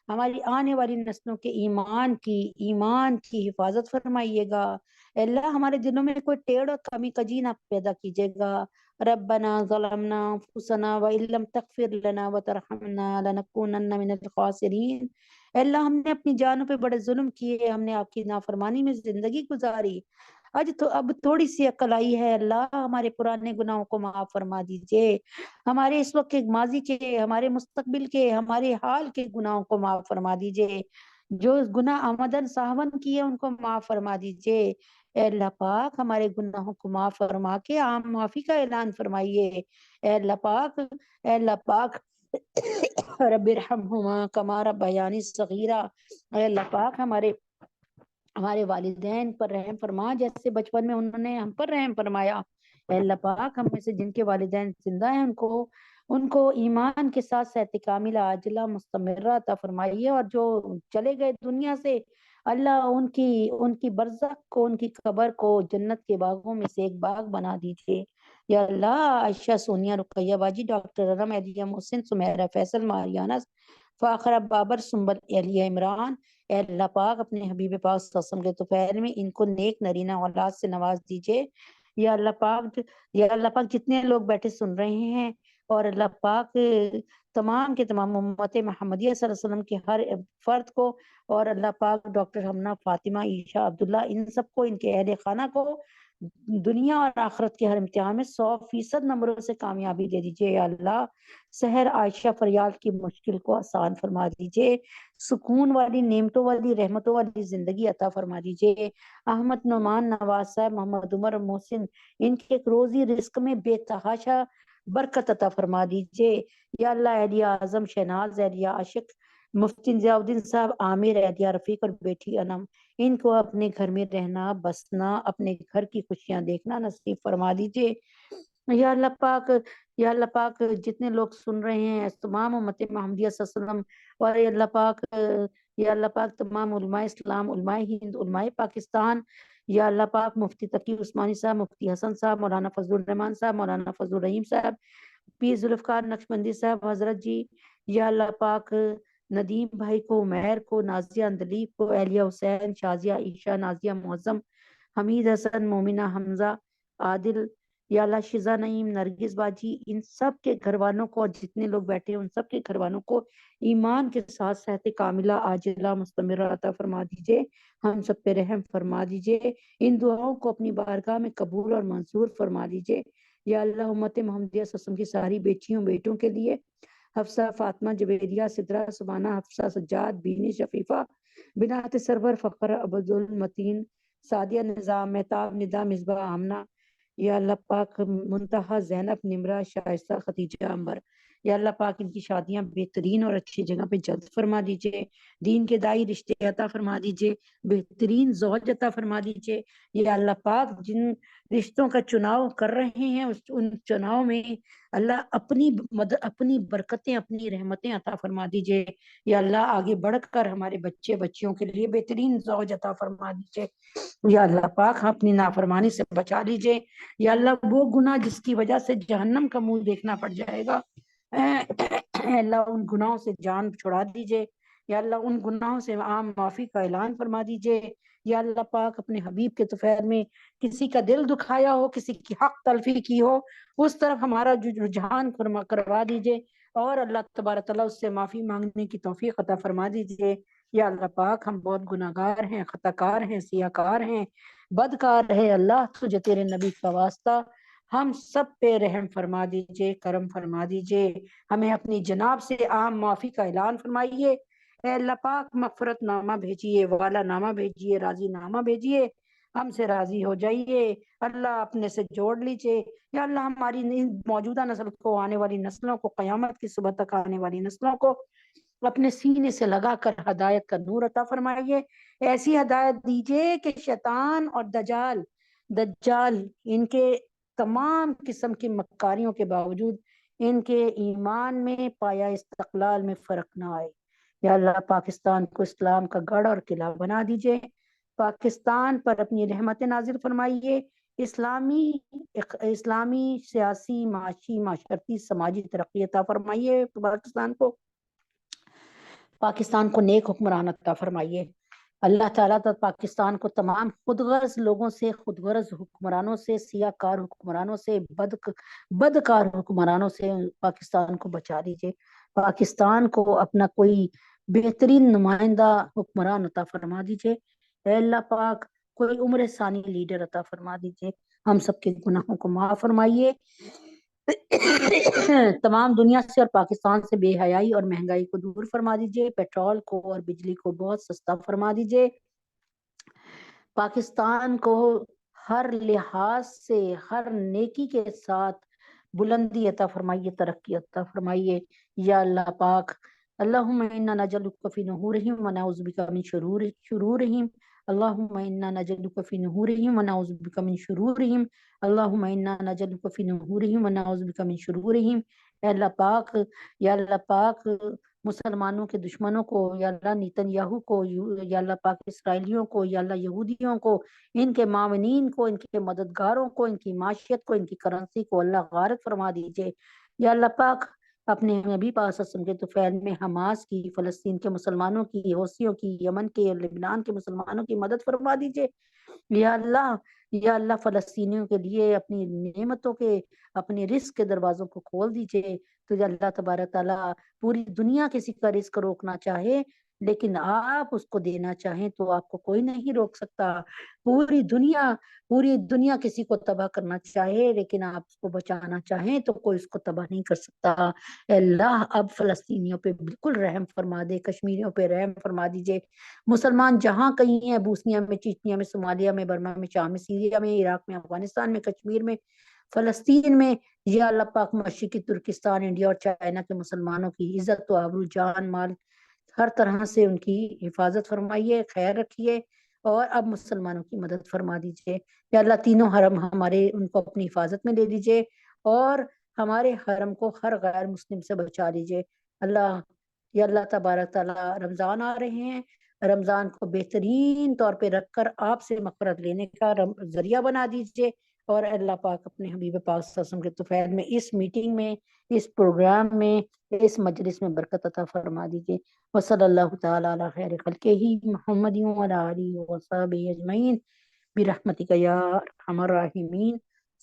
ہماری آنے والی نسلوں کے ایمان کی حفاظت فرمائیے گا. اے اللہ ہمارے دلوں میں کوئی ٹیڑھ اور کمی کجی نہ پیدا کیجیے گا. ربنا ظلمنا انفسنا وان لم تغفر لنا وترحمنا لنكونن من الخاسرین. اے اللہ ہم نے اپنی جانوں پہ بڑے ظلم کیے، ہم نے آپ کی نافرمانی میں زندگی گزاری. اب تھوڑی سی عقل آئی ہے، اللہ ہمارے پرانے گناہوں کو معاف فرما دیجئے. ہمارے اس وقت کے، ماضی کے، ہمارے مستقبل کے، ہمارے حال کے گناہوں کو معاف فرما دیجئے. جو گناہ آمدن ساون کیے ان کو معاف فرما دیجئے. اے اللہ پاک ہمارے گناہوں کو معاف فرما کے عام معافی کا اعلان فرمائیے. اے اللہ پاک، اے اللہ پاک رب ارحمہما کما ربیانی صغیرہ، اے اللہ پاک ہمارے والدین پر رحم فرما جیسے بچپن میں انہوں نے ہم پر رحم فرمایا۔ اے اللہ پاک ہم میں سے جن کے والدین زندہ ہیں ان کو ایمان کے ساتھ صحت کاملہ عاجلہ مستمرہ عطا فرمائیے، اور جو چلے گئے دنیا سے اللہ ان کی برزخ کو، ان کی قبر کو جنت کے باغوں میں سے ایک باغ بنا دیجیے۔ یا اللہ عائشہ، سونیا، رقیہ باجی، ڈاکٹر ارم، علیہ محسن، سمیرہ، فیصل، ماریانہ، فاخرہ، بابر، سنبل، علیہ عمران، اے اللہ پاک اپنے حبیب پاک صلی اللہ علیہ وسلم کے طفیل میں ان کو نیک نرینہ اولاد سے نواز دیجیے۔ یا اللہ پاک جتنے لوگ بیٹھے سن رہے ہیں، اور اللہ پاک تمام کے تمام امت محمدیہ صلی اللہ علیہ وسلم کے ہر فرد کو، اور اللہ پاک ڈاکٹر ہمنا، فاطمہ، عائشہ، عبداللہ، ان سب کو، ان کے اہل خانہ کو دنیا اور آخرت کے ہر امتحان میں 100% نمبروں سے کامیابی دے دیجیے۔ یا اللہ سحر عائشہ فریال کی مشکل کو آسان فرما دیجیے، سکون والی، نعمتوں والی، رحمتوں والی زندگی عطا فرما دیجیے۔ احمد، نعمان، نواز صاحب، محمد عمر، محسن، ان کے روزی رزق میں بے تحاشا برکت عطا فرما دیجیے۔ یا اللہ اہلیہ اعظم شہناز، اہلیہ عاشق، مفتی ضیاء الدین صاحب، عامر، اہلیہ رفیق اور بیٹی انم، ان کو اپنے گھر میں رہنا، بسنا، اپنے گھر کی خوشیاں دیکھنا نصیب فرما دیجیے۔ یا اللہ پاک جتنے لوگ سن رہے ہیں تمام امت محمدیہ صلی اللہ علیہ وسلم، اور یا اللہ پاک تمام علماء اسلام، علماء ہند، علماء پاکستان، یا اللہ پاک مفتی تقی عثمانی صاحب، مفتی حسن صاحب، مولانا فضل الرحمان صاحب، مولانا فضل الرحیم صاحب، پیر ذوالفقار نقشبندی صاحب حضرت جی، یا اللہ پاک ندیم بھائی کو، مہر کو، نازیہ اندلیب کو، اہلیہ حسین، شازیہ عائشہ، نازیہ معظم، حمید حسن، مومنہ حمزہ، عادل، یا اللہ شزا نعیم، نرگس باجی، ان سب کے گھر والوں کو، اور جتنے لوگ بیٹھے ہیں ان سب کے گھر والوں کو ایمان کے ساتھ صحت کاملہ عاجلہ مستمرہ عطا فرما دیجیے۔ ہم سب پہ رحم فرما دیجیے، ان دعاؤں کو اپنی بارگاہ میں قبول اور منظور فرما دیجیے۔ یا اللہ امت محمدیہ صلی اللہ علیہ وسلم کی ساری بیٹیوں بیٹوں کے لیے، حفصہ، فاطمہ، جویریہ، سدرہ، سبانہ، حفصہ، سجاد، بینی، شفیفہ، بنات سرور، فخر، عبد المتین، سعدیہ، نظام، مہتاب، ندا، مصباح، آمنہ، یا اللہ پاک منتہا، زینب، نمرہ، شائستہ، خدیجہ، عنبر، یا اللہ پاک ان کی شادیاں بہترین اور اچھی جگہ پہ جلد فرما دیجیے، دین کے دائی رشتے عطا فرما دیجیے، بہترین زوج عطا فرما دیجیے۔ یا اللہ پاک جن رشتوں کا چناؤ کر رہے ہیں ان چناؤ میں اللہ اپنی برکتیں، اپنی رحمتیں عطا فرما دیجیے۔ یا اللہ آگے بڑھ کر ہمارے بچے بچیوں کے لیے بہترین زوج عطا فرما دیجیے۔ یا اللہ پاک اپنی نافرمانی سے بچا لیجیے۔ یا اللہ وہ گناہ جس کی وجہ سے جہنم کا منہ دیکھنا پڑ جائے گا، اے اللہ ان گناہوں سے جان چھڑا دیجیے۔ یا اللہ ان گناہوں سے عام معافی کا اعلان فرما دیجیے۔ یا اللہ پاک اپنے حبیب کے طفیل میں کسی کا دل دکھایا ہو، کسی کی حق تلفی کی ہو، اس طرف ہمارا جو رجحان کروا دیجیے، اور اللہ تبارک تعالیٰ اس سے معافی مانگنے کی توفیق عطا فرما دیجیے۔ یا اللہ پاک ہم بہت گناہگار ہیں، خطا کار ہیں، سیاہ کار ہیں، بدکار ہے، اللہ تجھے تیرے نبی کا واسطہ ہم سب پہ رحم فرما دیجئے، کرم فرما دیجئے، ہمیں اپنی جناب سے عام معافی کا اعلان فرمائیے۔ اے اللہ پاک مغفرت نامہ بھیجیے، والا نامہ بھیجیے، راضی نامہ بھیجیے، ہم سے راضی ہو جائیے، اللہ اپنے سے جوڑ لیجئے۔ یا اللہ ہماری موجودہ نسل کو، آنے والی نسلوں کو، قیامت کی صبح تک آنے والی نسلوں کو اپنے سینے سے لگا کر ہدایت کا نور عطا فرمائیے۔ ایسی ہدایت دیجئے کہ شیطان اور دجال ان کے تمام قسم کی مکاریوں کے باوجود ان کے ایمان میں، پایا استقلال میں فرق نہ آئے۔ یا اللہ پاکستان کو اسلام کا گڑھ اور قلعہ بنا دیجئے، پاکستان پر اپنی رحمت نازل فرمائیے، اسلامی سیاسی، معاشی، معاشرتی، سماجی ترقی عطا فرمائیے، پاکستان کو نیک حکمران عطا فرمائیے۔ اللہ تعالیٰ پاکستان کو تمام خود غرض لوگوں سے، خود غرض حکمرانوں سے، سیاہ کار حکمرانوں سے، بدکار حکمرانوں سے پاکستان کو بچا دیجیے۔ پاکستان کو اپنا کوئی بہترین نمائندہ حکمران عطا فرما دیجیے۔ اے اللہ پاک کوئی عمر ثانی لیڈر عطا فرما دیجیے، ہم سب کے گناہوں کو معاف فرمائیے، تمام دنیا سے اور پاکستان سے بے حیائی اور مہنگائی کو دور فرما دیجیے، پیٹرول کو اور بجلی کو بہت سستا فرما دیجیے، پاکستان کو ہر لحاظ سے، ہر نیکی کے ساتھ بلندی عطا فرمائیے، ترقی عطا فرمائیے یا اللہ پاک۔ اللہم انا نجعلک فی نحورہم ونعوذ بک من شرورہم، اللہم انا نجعلک فی نحورہم ونعوذ بک من شرورہم، اللہم انا نجعلک فی نحورہم ونعوذ بک من شرورہم۔ اے اللہ پاک، یا اللہ پاک، مسلمانوں کے دشمنوں کو، یا اللہ نیتن یاہو کو، یا اللہ پاک اسرائیلیوں کو، یا اللہ یہودیوں کو، ان کے معاونین کو، ان کے مددگاروں کو، ان کی معاشیت کو، ان کی کرنسی کو اللہ غارت فرما دیجئے یا اللہ پاک۔ اپنے نبی پاک صلی اللہ علیہ وسلم کے طفیل میں حماس کی، فلسطین کے مسلمانوں کی، حوثیوں کی، یمن کے اور لبنان کے مسلمانوں کی مدد فرما دیجئے یا اللہ۔ یا اللہ فلسطینیوں کے لیے اپنی نعمتوں کے، اپنے رزق کے دروازوں کو کھول دیجئے۔ تو یا اللہ تبارک تعالیٰ، پوری دنیا کسی کا رزق روکنا چاہے لیکن آپ اس کو دینا چاہیں تو آپ کو کوئی نہیں روک سکتا۔ پوری دنیا کسی کو تباہ کرنا چاہے لیکن آپ اس کو بچانا چاہیں تو کوئی اس کو تباہ نہیں کر سکتا۔ اے اللہ اب فلسطینیوں پہ بالکل رحم فرما دے، کشمیریوں پہ رحم فرما دیجئے۔ مسلمان جہاں کہیں ہیں، بوسنیا میں، چیچنیا میں، صومالیہ میں، برما میں، شام میں، سیریا میں، عراق میں، افغانستان میں، کشمیر میں، فلسطین میں، یا اللہ پاک مشرقی ترکستان، انڈیا اور چائنا کے مسلمانوں کی عزت و آبرو، جان مال، ہر طرح سے ان کی حفاظت فرمائیے، خیر رکھیے اور اب مسلمانوں کی مدد فرما دیجئے یا اللہ۔ تینوں حرم ہمارے، ان کو اپنی حفاظت میں لے لیجئے اور ہمارے حرم کو ہر غیر مسلم سے بچا لیجئے اللہ۔ یا اللہ تبارک تعالیٰ، رمضان آ رہے ہیں، رمضان کو بہترین طور پہ رکھ کر آپ سے مغفرت لینے کا ذریعہ بنا دیجئے اور اللہ پاک اپنے حبیب پاک صلی اللہ علیہ وسلم کے طفیل میں، اس میٹنگ میں، اس پروگرام میں، اس مجلس میں برکت عطا فرما دیجئے۔ وصلی اللہ تعالیٰ علی خیر خلقہ محمد وعلی آلہ وصحبہ اجمعین برحمتک یا ارحم الراحمین۔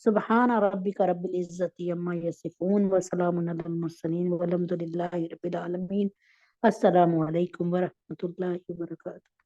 سبحان ربک رب العزت عما یصفون وسلام علی المرسلین والحمد للہ رب العالمین۔ السلام علیکم ورحمۃ اللہ وبرکاتہ۔